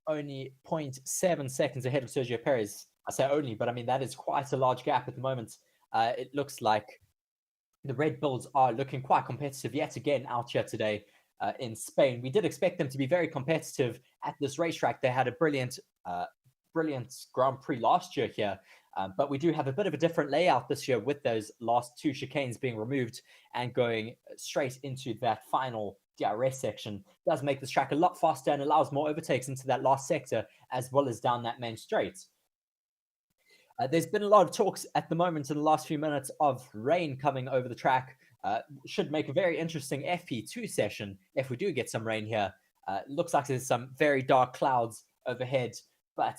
Speaker 3: only 0.7 seconds ahead of Sergio Perez. I say only, but I mean, that is quite a large gap at the moment. It looks like the Red Bulls are looking quite competitive yet again out here today in Spain. We did expect them to be very competitive at this racetrack. They had a brilliant Grand Prix last year here, but we do have a bit of a different layout this year, with those last two chicanes being removed and going straight into that final DRS section. It does make this track a lot faster and allows more overtakes into that last sector, as well as down that main straight. There's been a lot of talks at the moment in the last few minutes of rain coming over the track. Should make a very interesting FP2 session if we do get some rain here. It looks like there's some very dark clouds overhead, but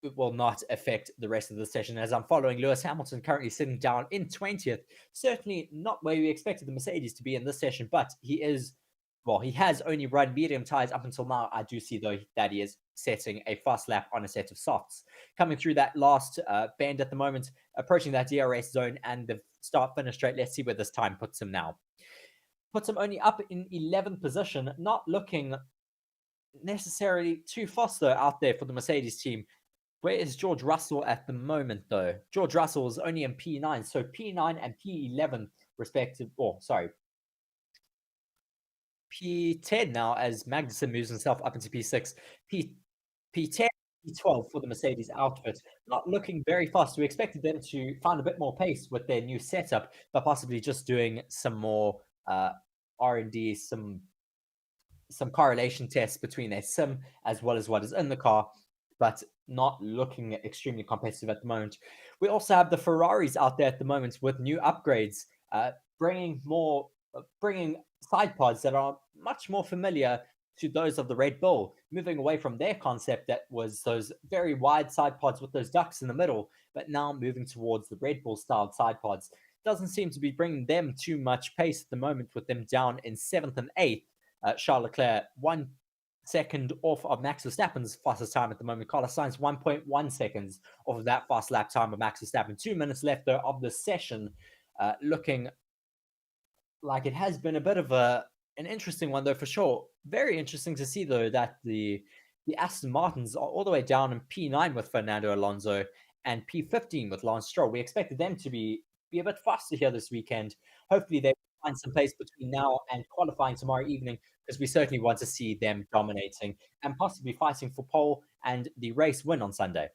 Speaker 3: it will not affect the rest of the session, as I'm following Lewis Hamilton currently sitting down in 20th. Certainly not where we expected the Mercedes to be in this session, but he has only run medium tyres up until now. I do see, though, that he is setting a fast lap on a set of softs. Coming through that last bend at the moment, approaching that DRS zone and the start-finish straight. Let's see where this time puts him now. Puts him only up in 11th position, not looking necessarily too fast, though, out there for the Mercedes team. Where is George Russell at the moment, though? George Russell is only in P9, so P9 and P11 respective, P10 now, as Magnussen moves himself up into P6. P10, P12 for the Mercedes outfit. Not looking very fast. We expected them to find a bit more pace with their new setup, but possibly just doing some more R&D, some correlation tests between their sim as well as what is in the car, but not looking extremely competitive at the moment. We also have the Ferraris out there at the moment with new upgrades, bringing side pods that are much more familiar to those of the Red Bull, moving away from their concept that was those very wide side pods with those ducts in the middle, but now moving towards the Red Bull styled side pods. Doesn't seem to be bringing them too much pace at the moment, with them down in 7th and 8th. Charles Leclerc 1 second off of Max Verstappen's fastest time at the moment. Carlos Sainz 1.1 seconds off of that fast lap time of Max Verstappen. 2 minutes left, though, of the session. Looking like it has been a bit of an interesting one, though, for sure. Very interesting to see, though, that the Aston Martins are all the way down in P9 with Fernando Alonso and P15 with Lance Stroll. We expected them to be a bit faster here this weekend. Hopefully they find some pace between now and qualifying tomorrow evening, because we certainly want to see them dominating and possibly fighting for pole and the race win on Sunday.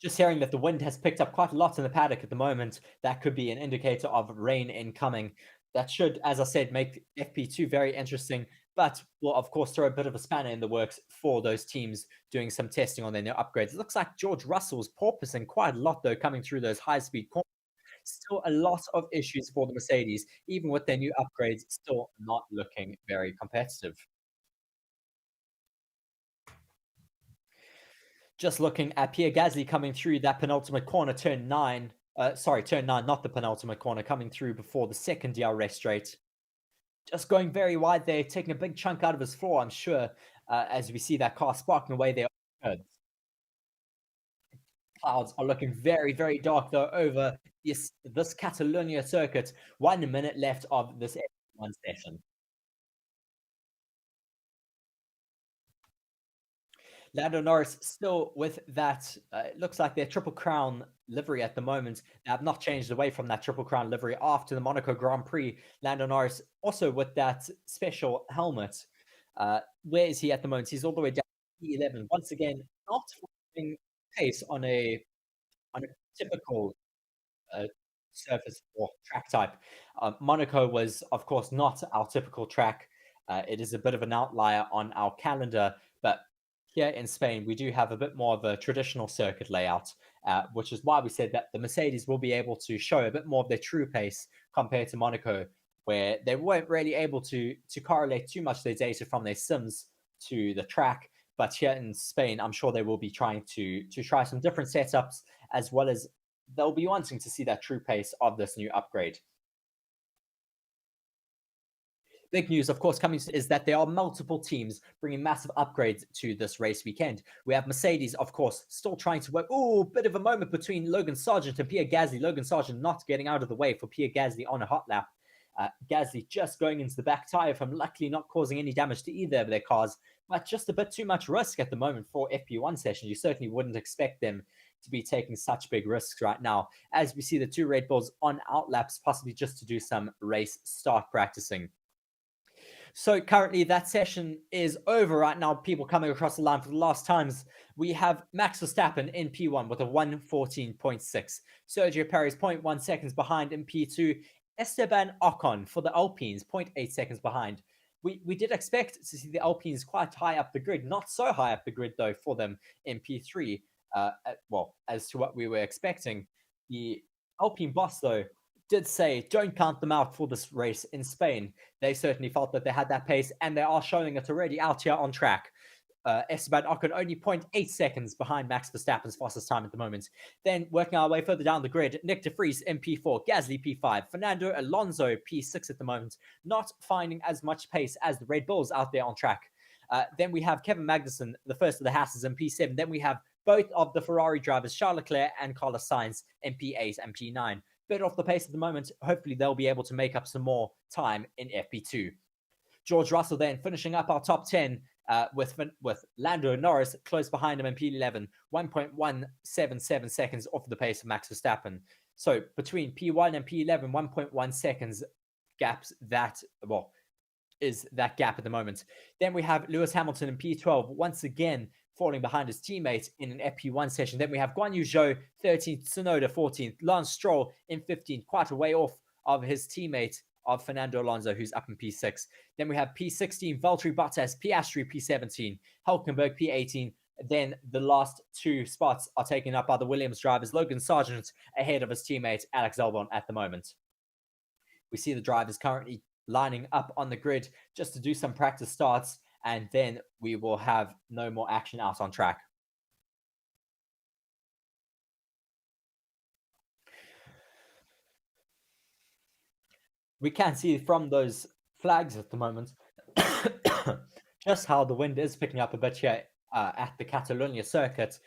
Speaker 3: Just hearing that the wind has picked up quite a lot in the paddock at the moment, that could be an indicator of rain incoming. That should, as I said, make FP2 very interesting, but will, of course, throw a bit of a spanner in the works for those teams doing some testing on their new upgrades. It looks like George Russell's porpoising quite a lot, though, coming through those high-speed corners. Still a lot of issues for the Mercedes, even with their new upgrades, still not looking very competitive. Just looking at Pierre Gasly coming through that penultimate corner, turn 9, not the penultimate corner, coming through before the second DRS straight. Just going very wide there, taking a big chunk out of his floor, I'm sure, as we see that car sparking away there. Clouds are looking very, very dark, though, over this Catalonia circuit. 1 minute left of this F1 session. Lando Norris still with that, it looks like their Triple Crown livery at the moment. They have not changed away from that Triple Crown livery after the Monaco Grand Prix. Lando Norris also with that special helmet. Where is he at the moment? He's all the way down to P11. Once again, not finding pace on a typical surface or track type. Monaco was, of course, not our typical track. It is a bit of an outlier on our calendar, but here in Spain, we do have a bit more of a traditional circuit layout, which is why we said that the Mercedes will be able to show a bit more of their true pace compared to Monaco, where they weren't really able to correlate too much their data from their sims to the track. But here in Spain, I'm sure they will be trying to try some different setups, as well as they'll be wanting to see that true pace of this new upgrade. Big news, of course, coming is that there are multiple teams bringing massive upgrades to this race weekend. We have Mercedes, of course, still trying to work. Oh, bit of a moment between Logan Sargent and Pierre Gasly. Logan Sargent not getting out of the way for Pierre Gasly on a hot lap. Gasly just going into the back tire from luckily not causing any damage to either of their cars, but just a bit too much risk at the moment for FP1 sessions. You certainly wouldn't expect them to be taking such big risks right now, as we see the two Red Bulls on outlaps, possibly just to do some race start practicing. So currently that session is over right now. People coming across the line for the last times. We have Max Verstappen in P1 with a 1:14.6. Sergio Perez 0.1 seconds behind in P2. Esteban Ocon for the Alpines 0.8 seconds behind. We did expect to see the Alpines quite high up the grid. Not so high up the grid though for them in P3. Well, as to what we were expecting. The Alpine boss though did say don't count them out for this race in Spain. They certainly felt that they had that pace, and they are showing it already out here on track. Esteban Ocon only 0.8 seconds behind Max Verstappen's fastest time at the moment. Then working our way further down the grid, Nick de Vries in P4, Gasly P5, Fernando Alonso P6 at the moment, not finding as much pace as the Red Bulls out there on track. Then we have Kevin Magnussen, the first of the Hasses, in P7. Then we have both of the Ferrari drivers, Charles Leclerc and Carlos Sainz, in P8 and P9. Bit off the pace at the moment. Hopefully they'll be able to make up some more time in FP2. George Russell then finishing up our top 10 with Lando Norris close behind him in P11, 1.177 seconds off the pace of Max Verstappen. So between P1 and P11, 1.1 seconds gaps, that, well, is that gap at the moment. Then we have Lewis Hamilton in P12, once again falling behind his teammate in an FP1 session. Then we have Guan Yu Zhou, 13th, Tsunoda, 14th, Lance Stroll in 15th, quite a way off of his teammate of Fernando Alonso, who's up in P6. Then we have P16, Valtteri Bottas, Piastri, P17, Hülkenberg, P18. Then the last two spots are taken up by the Williams drivers, Logan Sargent ahead of his teammate, Alex Albon at the moment. We see the drivers currently lining up on the grid just to do some practice starts, and then we will have no more action out on track. We can see from those flags at the moment just how the wind is picking up a bit here at the Catalonia circuit.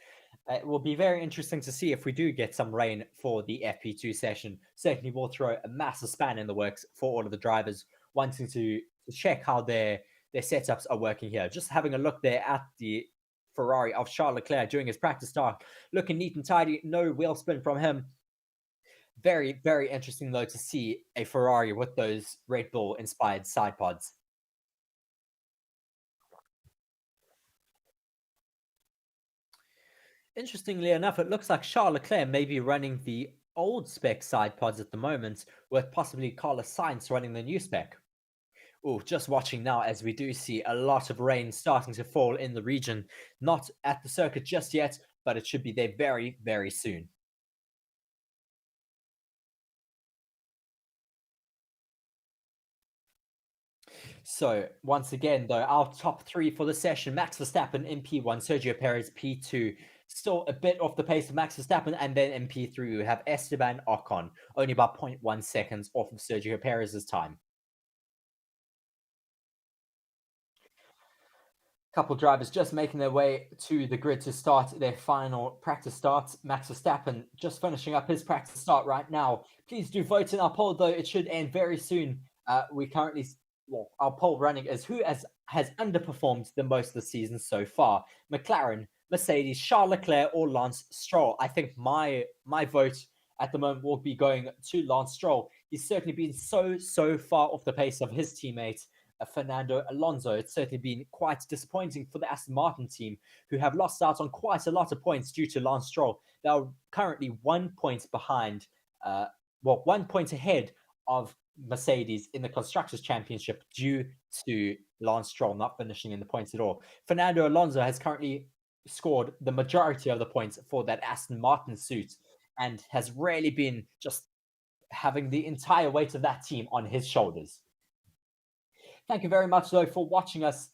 Speaker 3: It will be very interesting to see if we do get some rain for the FP2 session. Certainly will throw a massive span in the works for all of the drivers wanting to check how their setups are working here. Just having a look there at the Ferrari of Charles Leclerc during his practice start, looking neat and tidy, no wheel spin from him. Very, very interesting though to see a Ferrari with those Red Bull inspired side pods. Interestingly enough, it looks like Charles Leclerc may be running the old spec side pods at the moment, with possibly Carlos Sainz running the new spec. Oh, just watching now as we do see a lot of rain starting to fall in the region. Not at the circuit just yet, but it should be there very, very soon. So once again, though, our top three for the session: Max Verstappen in P1, Sergio Perez P2, still a bit off the pace of Max Verstappen, and then in P3 we have Esteban Ocon, only about 0.1 seconds off of Sergio Perez's time. Couple drivers just making their way to the grid to start their final practice starts. Max Verstappen just finishing up his practice start right now. Please do vote in our poll, though. It should end very soon. We currently, well, our poll running is who has underperformed the most this season so far: McLaren, Mercedes, Charles Leclerc, or Lance Stroll. I think my vote at the moment will be going to Lance Stroll. He's certainly been so far off the pace of his teammate, Fernando Alonso. It's certainly been quite disappointing for the Aston Martin team, who have lost out on quite a lot of points due to Lance Stroll. They are currently 1 point behind, 1 point ahead of Mercedes in the Constructors' Championship due to Lance Stroll not finishing in the points at all. Fernando Alonso has currently scored the majority of the points for that Aston Martin suit and has really been just having the entire weight of that team on his shoulders. Thank you very much, though, for watching us.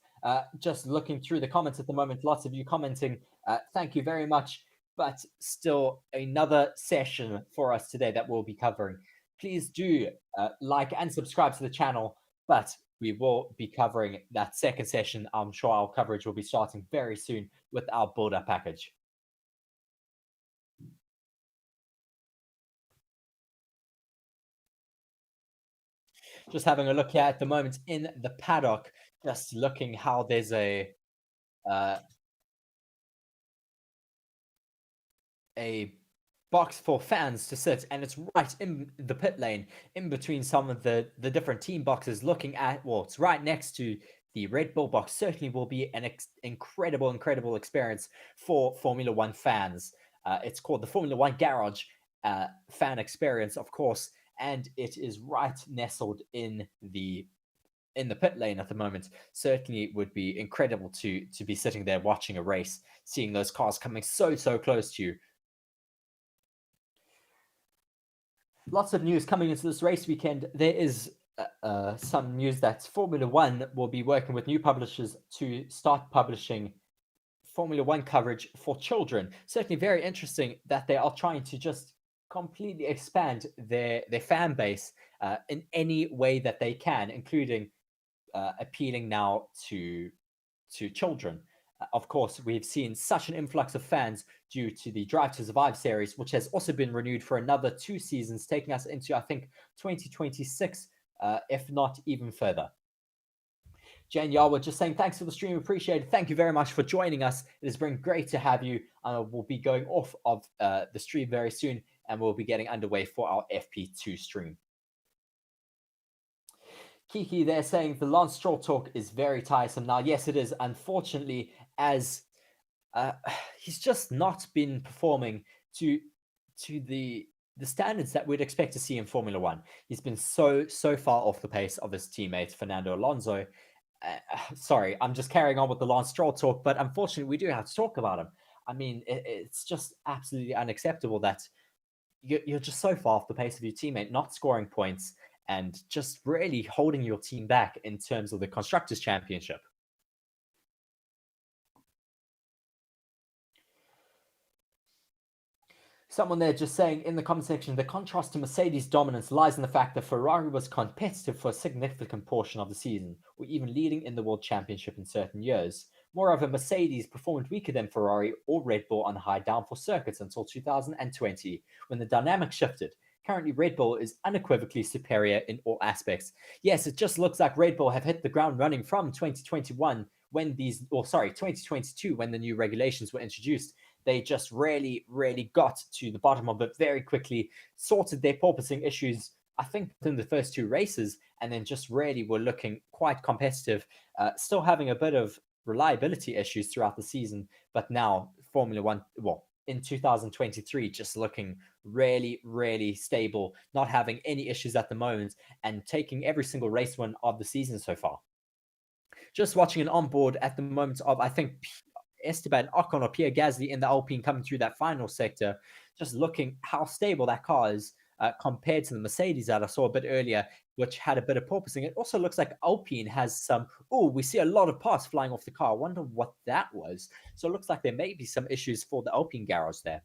Speaker 3: Just looking through the comments at the moment, lots of you commenting. Thank you very much. But still another session for us today that we'll be covering. Please do like and subscribe to the channel. But we will be covering that second session. I'm sure our coverage will be starting very soon with our build-up package. Just having a look here at the moment in the paddock, just looking how there's uh, a box for fans to sit, and it's right in the pit lane, in between some of the different team boxes. Looking at, well, it's right next to the Red Bull box. Certainly will be an incredible experience for Formula One fans. It's called the Formula One Garage fan experience, of course, and it is right nestled in the pit lane at the moment. Certainly it would be incredible to be sitting there watching a race, seeing those cars coming so close to you. Lots of news coming into this race weekend. There is some news that Formula One will be working with new publishers to start publishing Formula One coverage for children. Certainly very interesting that they are trying to just completely expand their fan base in any way that they can, including appealing now to children. Of course, we've seen such an influx of fans due to the Drive to Survive series, which has also been renewed for another 2 seasons, taking us into, I think, 2026, if not even further. Jan Yarwood just saying, thanks for the stream, appreciate it. Thank you very much for joining us. It has been great to have you. We'll be going off of the stream very soon, and we'll be getting underway for our FP2 stream. Kiki there saying the Lance Stroll talk is very tiresome. Now, yes, it is. Unfortunately, as he's just not been performing to the standards that we'd expect to see in Formula One. He's been so far off the pace of his teammate Fernando Alonso. Sorry, I'm just carrying on with the Lance Stroll talk, but unfortunately, we do have to talk about him. I mean, it's just absolutely unacceptable that you're just so far off the pace of your teammate, not scoring points, and just really holding your team back in terms of the Constructors' Championship. Someone there just saying in the comment section, the contrast to Mercedes' dominance lies in the fact that Ferrari was competitive for a significant portion of the season, or even leading in the World Championship in certain years. Moreover, Mercedes performed weaker than Ferrari or Red Bull on high downforce circuits until 2020, when the dynamic shifted. Currently, Red Bull is unequivocally superior in all aspects. Yes, it just looks like Red Bull have hit the ground running from 2021 when 2022 when the new regulations were introduced. They just really got to the bottom of it very quickly, sorted their porpoising issues, I think, within the first 2 races, and then just really were looking quite competitive, still having a bit of reliability issues throughout the season, but now Formula One, well, in 2023, just looking really stable, not having any issues at the moment, and taking every single race win of the season so far. Just watching an onboard at the moment of, I think, Esteban Ocon or Pierre Gasly in the Alpine coming through that final sector, just looking how stable that car is compared to the Mercedes that I saw a bit earlier, which had a bit of porpoising. It also looks like Alpine has some, we see a lot of parts flying off the car. I wonder what that was. So it looks like there may be some issues for the Alpine garage there.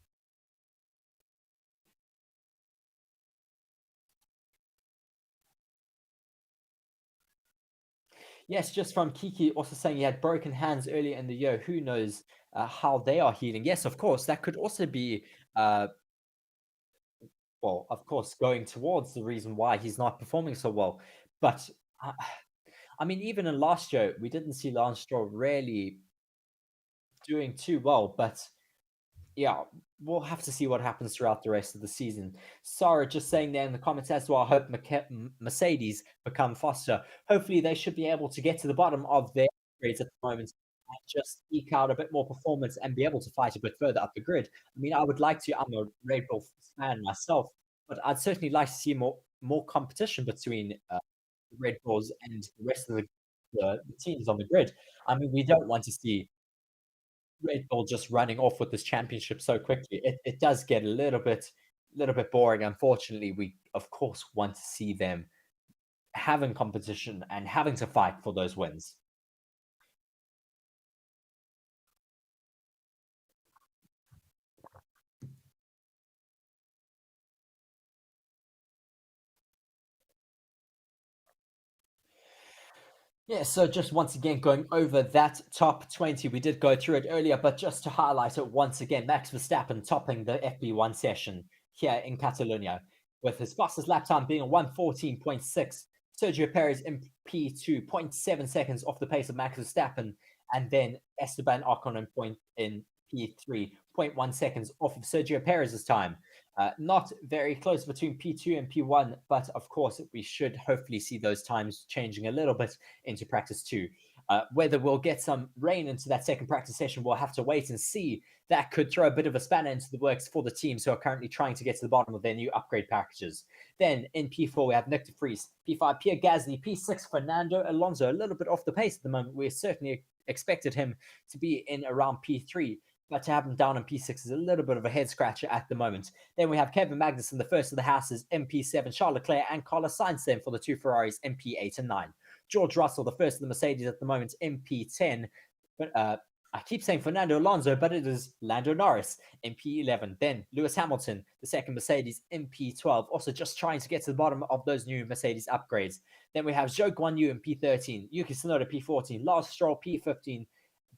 Speaker 3: Yes, just from Kiki also saying he had broken hands earlier in the year. Who knows how they are healing? Yes, of course. That could also be, well, of course, going towards the reason why he's not performing so well. But, I mean, even in last year, we didn't see Lance Stroll really doing too well. But, yeah, we'll have to see what happens throughout the rest of the season. Sarah just saying there in the comments as well, I hope Mercedes become faster. Hopefully they should be able to get to the bottom of their grades at the moment and just eke out a bit more performance and be able to fight a bit further up the grid. I mean, I would like to, I'm a Red Bull fan myself, but I'd certainly like to see more competition between Red Bulls and the rest of the teams on the grid. I mean, we don't want to see Red Bull just running off with this championship so quickly. It does get a little bit boring. Unfortunately, we of course want to see them having competition and having to fight for those wins. Yeah, so just once again going over that top 20, we did go through it earlier, but just to highlight it once again, Max Verstappen topping the FP1 session here in Catalonia, with his fastest lap time being a 1:14.6. Sergio Perez in P2, 0.7 seconds off the pace of Max Verstappen, and then Esteban Ocon in P3, 0.1 seconds off of Sergio Perez's time. Not very close between P2 and P1, but of course, we should hopefully see those times changing a little bit into practice 2. Whether we'll get some rain into that second practice session, we'll have to wait and see. That could throw a bit of a spanner into the works for the teams who are currently trying to get to the bottom of their new upgrade packages. Then in P4, we have Nick de Vries, P5, Pierre Gasly, P6, Fernando Alonso, a little bit off the pace at the moment. We certainly expected him to be in around P3, but to have him down in P6 is a little bit of a head scratcher at the moment. Then we have Kevin Magnussen, the first of the houses, in P7, Charles Leclerc and Carlos Sainz then for the two Ferraris in P8 and 9. George Russell, the first of the Mercedes at the moment, in P10. But I keep saying Fernando Alonso, but it is Lando Norris in P11. Then Lewis Hamilton, the second Mercedes, in P12, also just trying to get to the bottom of those new Mercedes upgrades. Then we have Zhou Guanyu in P13, Yuki Tsunoda P14, Lars Stroll P15,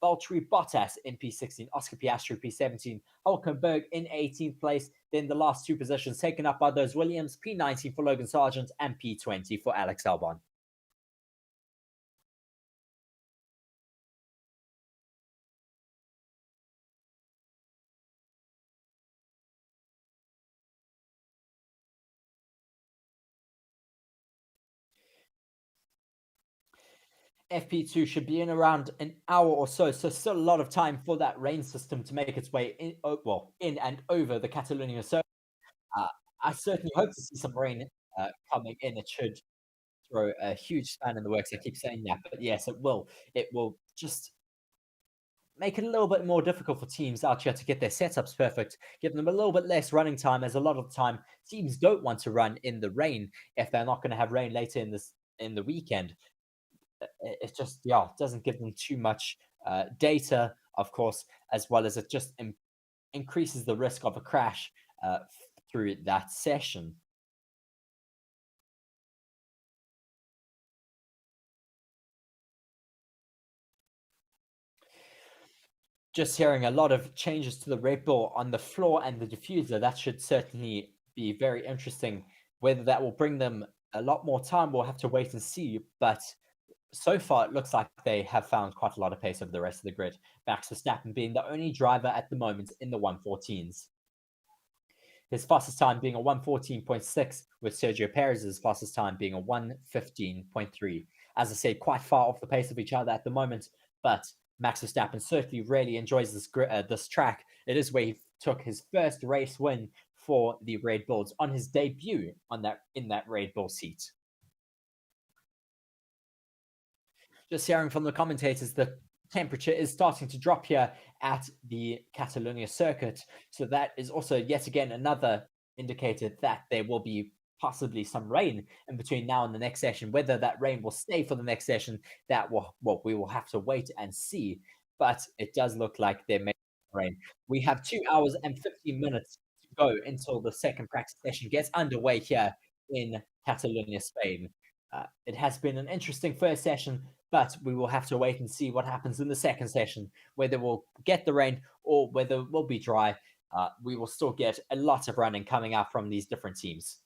Speaker 3: Valtteri Bottas in P16, Oscar Piastri P17, Hulkenberg in 18th place. Then the last two positions taken up by those Williams, P19 for Logan Sargent and P20 for Alex Albon. FP2 should be in around an hour or so still a lot of time for that rain system to make its way in and over the Catalonia circuit. I certainly hope to see some rain coming in. It should throw a huge span in the works. I keep saying that, but yes, it will. It will just make it a little bit more difficult for teams out here to get their setups perfect, give them a little bit less running time, as a lot of the time teams don't want to run in the rain if they're not going to have rain later in the weekend. It just doesn't give them too much data, of course, as well as it just increases the risk of a crash through that session. Just hearing a lot of changes to the Red Bull on the floor and the diffuser, that should certainly be very interesting. Whether that will bring them a lot more time, we'll have to wait and see. But so far, it looks like they have found quite a lot of pace over the rest of the grid. Max Verstappen being the only driver at the moment in the 114s. His fastest time being a 1:14.6, with Sergio Perez's fastest time being a 1:15.3. As I said, quite far off the pace of each other at the moment, but Max Verstappen certainly really enjoys this track. It is where he took his first race win for the Red Bulls on his debut in that Red Bull seat. Just hearing from the commentators, the temperature is starting to drop here at the Catalonia circuit. So that is also yet again another indicator that there will be possibly some rain in between now and the next session. Whether that rain will stay for the next session, we will have to wait and see. But it does look like there may be rain. We have 2 hours and 15 minutes to go until the second practice session gets underway here in Catalonia, Spain. It has been an interesting first session, but we will have to wait and see what happens in the second session, whether we'll get the rain or whether it will be dry. We will still get a lot of running coming out from these different teams.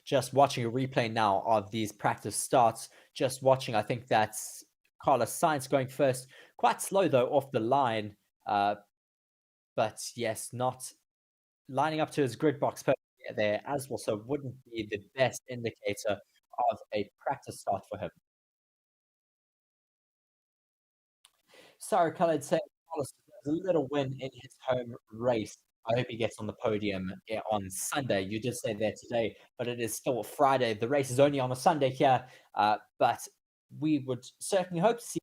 Speaker 3: Just watching a replay now of these practice starts, just watching, I think that's Carlos Sainz going first. Quite slow, though, off the line. But yes, not lining up to his grid box there as well, so wouldn't be the best indicator of a practice start for him. Sarah Khaled saying Carlos has a little win in his home race. I hope he gets on the podium on Sunday. You did say that today, but it is still Friday. The race is only on a Sunday here, but we would certainly hope to see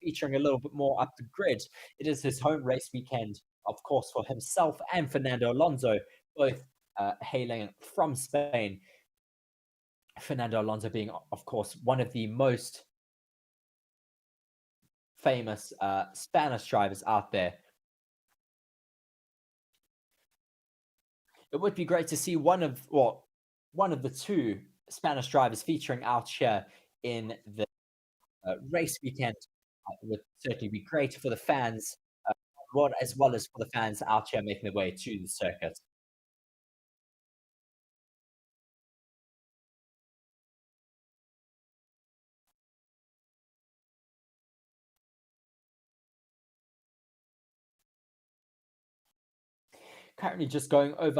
Speaker 3: featuring a little bit more up the grid. It is his home race weekend, of course, for himself and Fernando Alonso, both hailing from Spain. Fernando Alonso being, of course, one of the most famous Spanish drivers out there. it would be great to see one of the two Spanish drivers featuring out here in the race weekend. Would certainly be great for the fans, as well as for the fans out here making their way to the circuit. Currently just going over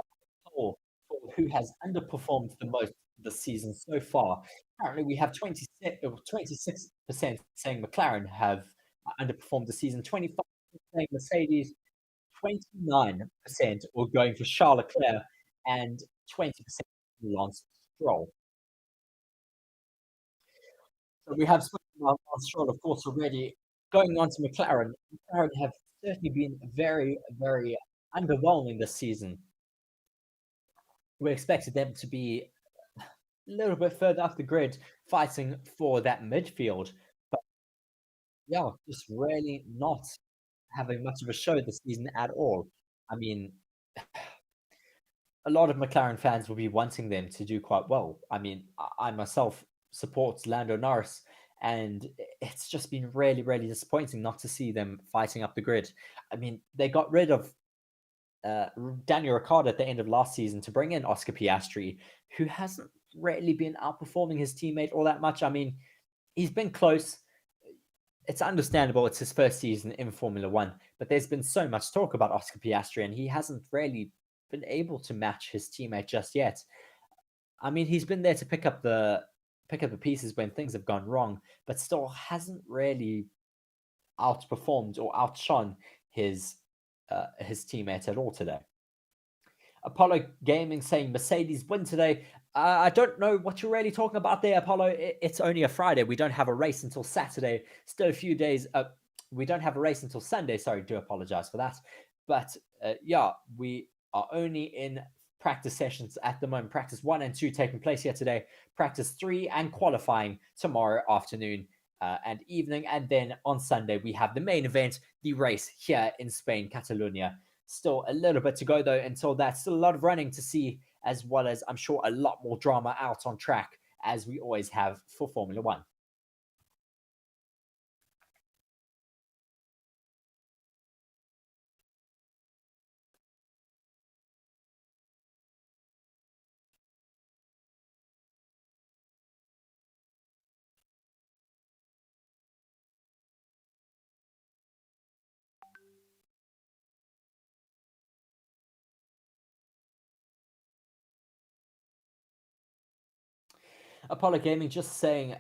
Speaker 3: for who has underperformed the most this season so far. Currently, we have 26% saying McLaren have underperformed the season, 25% saying Mercedes, 29% are going for Charles Leclerc, and 20% Lance Stroll. So we have spoken about Lance Stroll, of course, already. Going on to McLaren, McLaren have certainly been very, very underwhelming this season. We expected them to be a little bit further up the grid, fighting for that midfield. But yeah, just really not having much of a show this season at all. I mean, a lot of McLaren fans will be wanting them to do quite well. I mean, I myself support Lando Norris, and it's just been really, really disappointing not to see them fighting up the grid. I mean, they got rid of Daniel Ricciardo at the end of last season to bring in Oscar Piastri, who hasn't really been outperforming his teammate all that much. I mean, he's been close. It's understandable. It's his first season in Formula One, but there's been so much talk about Oscar Piastri, and he hasn't really been able to match his teammate just yet. I mean, he's been there to pick up the pieces when things have gone wrong, but still hasn't really outperformed or outshone his teammate at all today. Apollo Gaming saying Mercedes win today. I don't know what you're really talking about there, Apollo. It's only a Friday. We don't have a race until Saturday. Still a few days. We don't have a race until Sunday. Sorry, do apologize for that. But yeah, we are only in practice sessions at the moment. Practice 1 and 2 taking place here today. Practice 3 and qualifying tomorrow afternoon and evening. And then on Sunday, we have the main event, the race here in Spain, Catalonia. Still a little bit to go, though, until that. Still a lot of running to see, as well as, I'm sure, a lot more drama out on track, as we always have for Formula One. Apollo Gaming just saying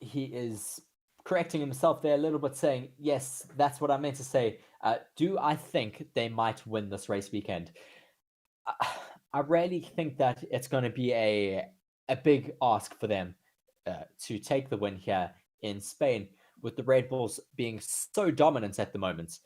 Speaker 3: he is correcting himself there a little bit, saying, yes, that's what I meant to say. Do I think they might win this race weekend? I really think that it's going to be a big ask for them to take the win here in Spain, with the Red Bulls being so dominant at the moment.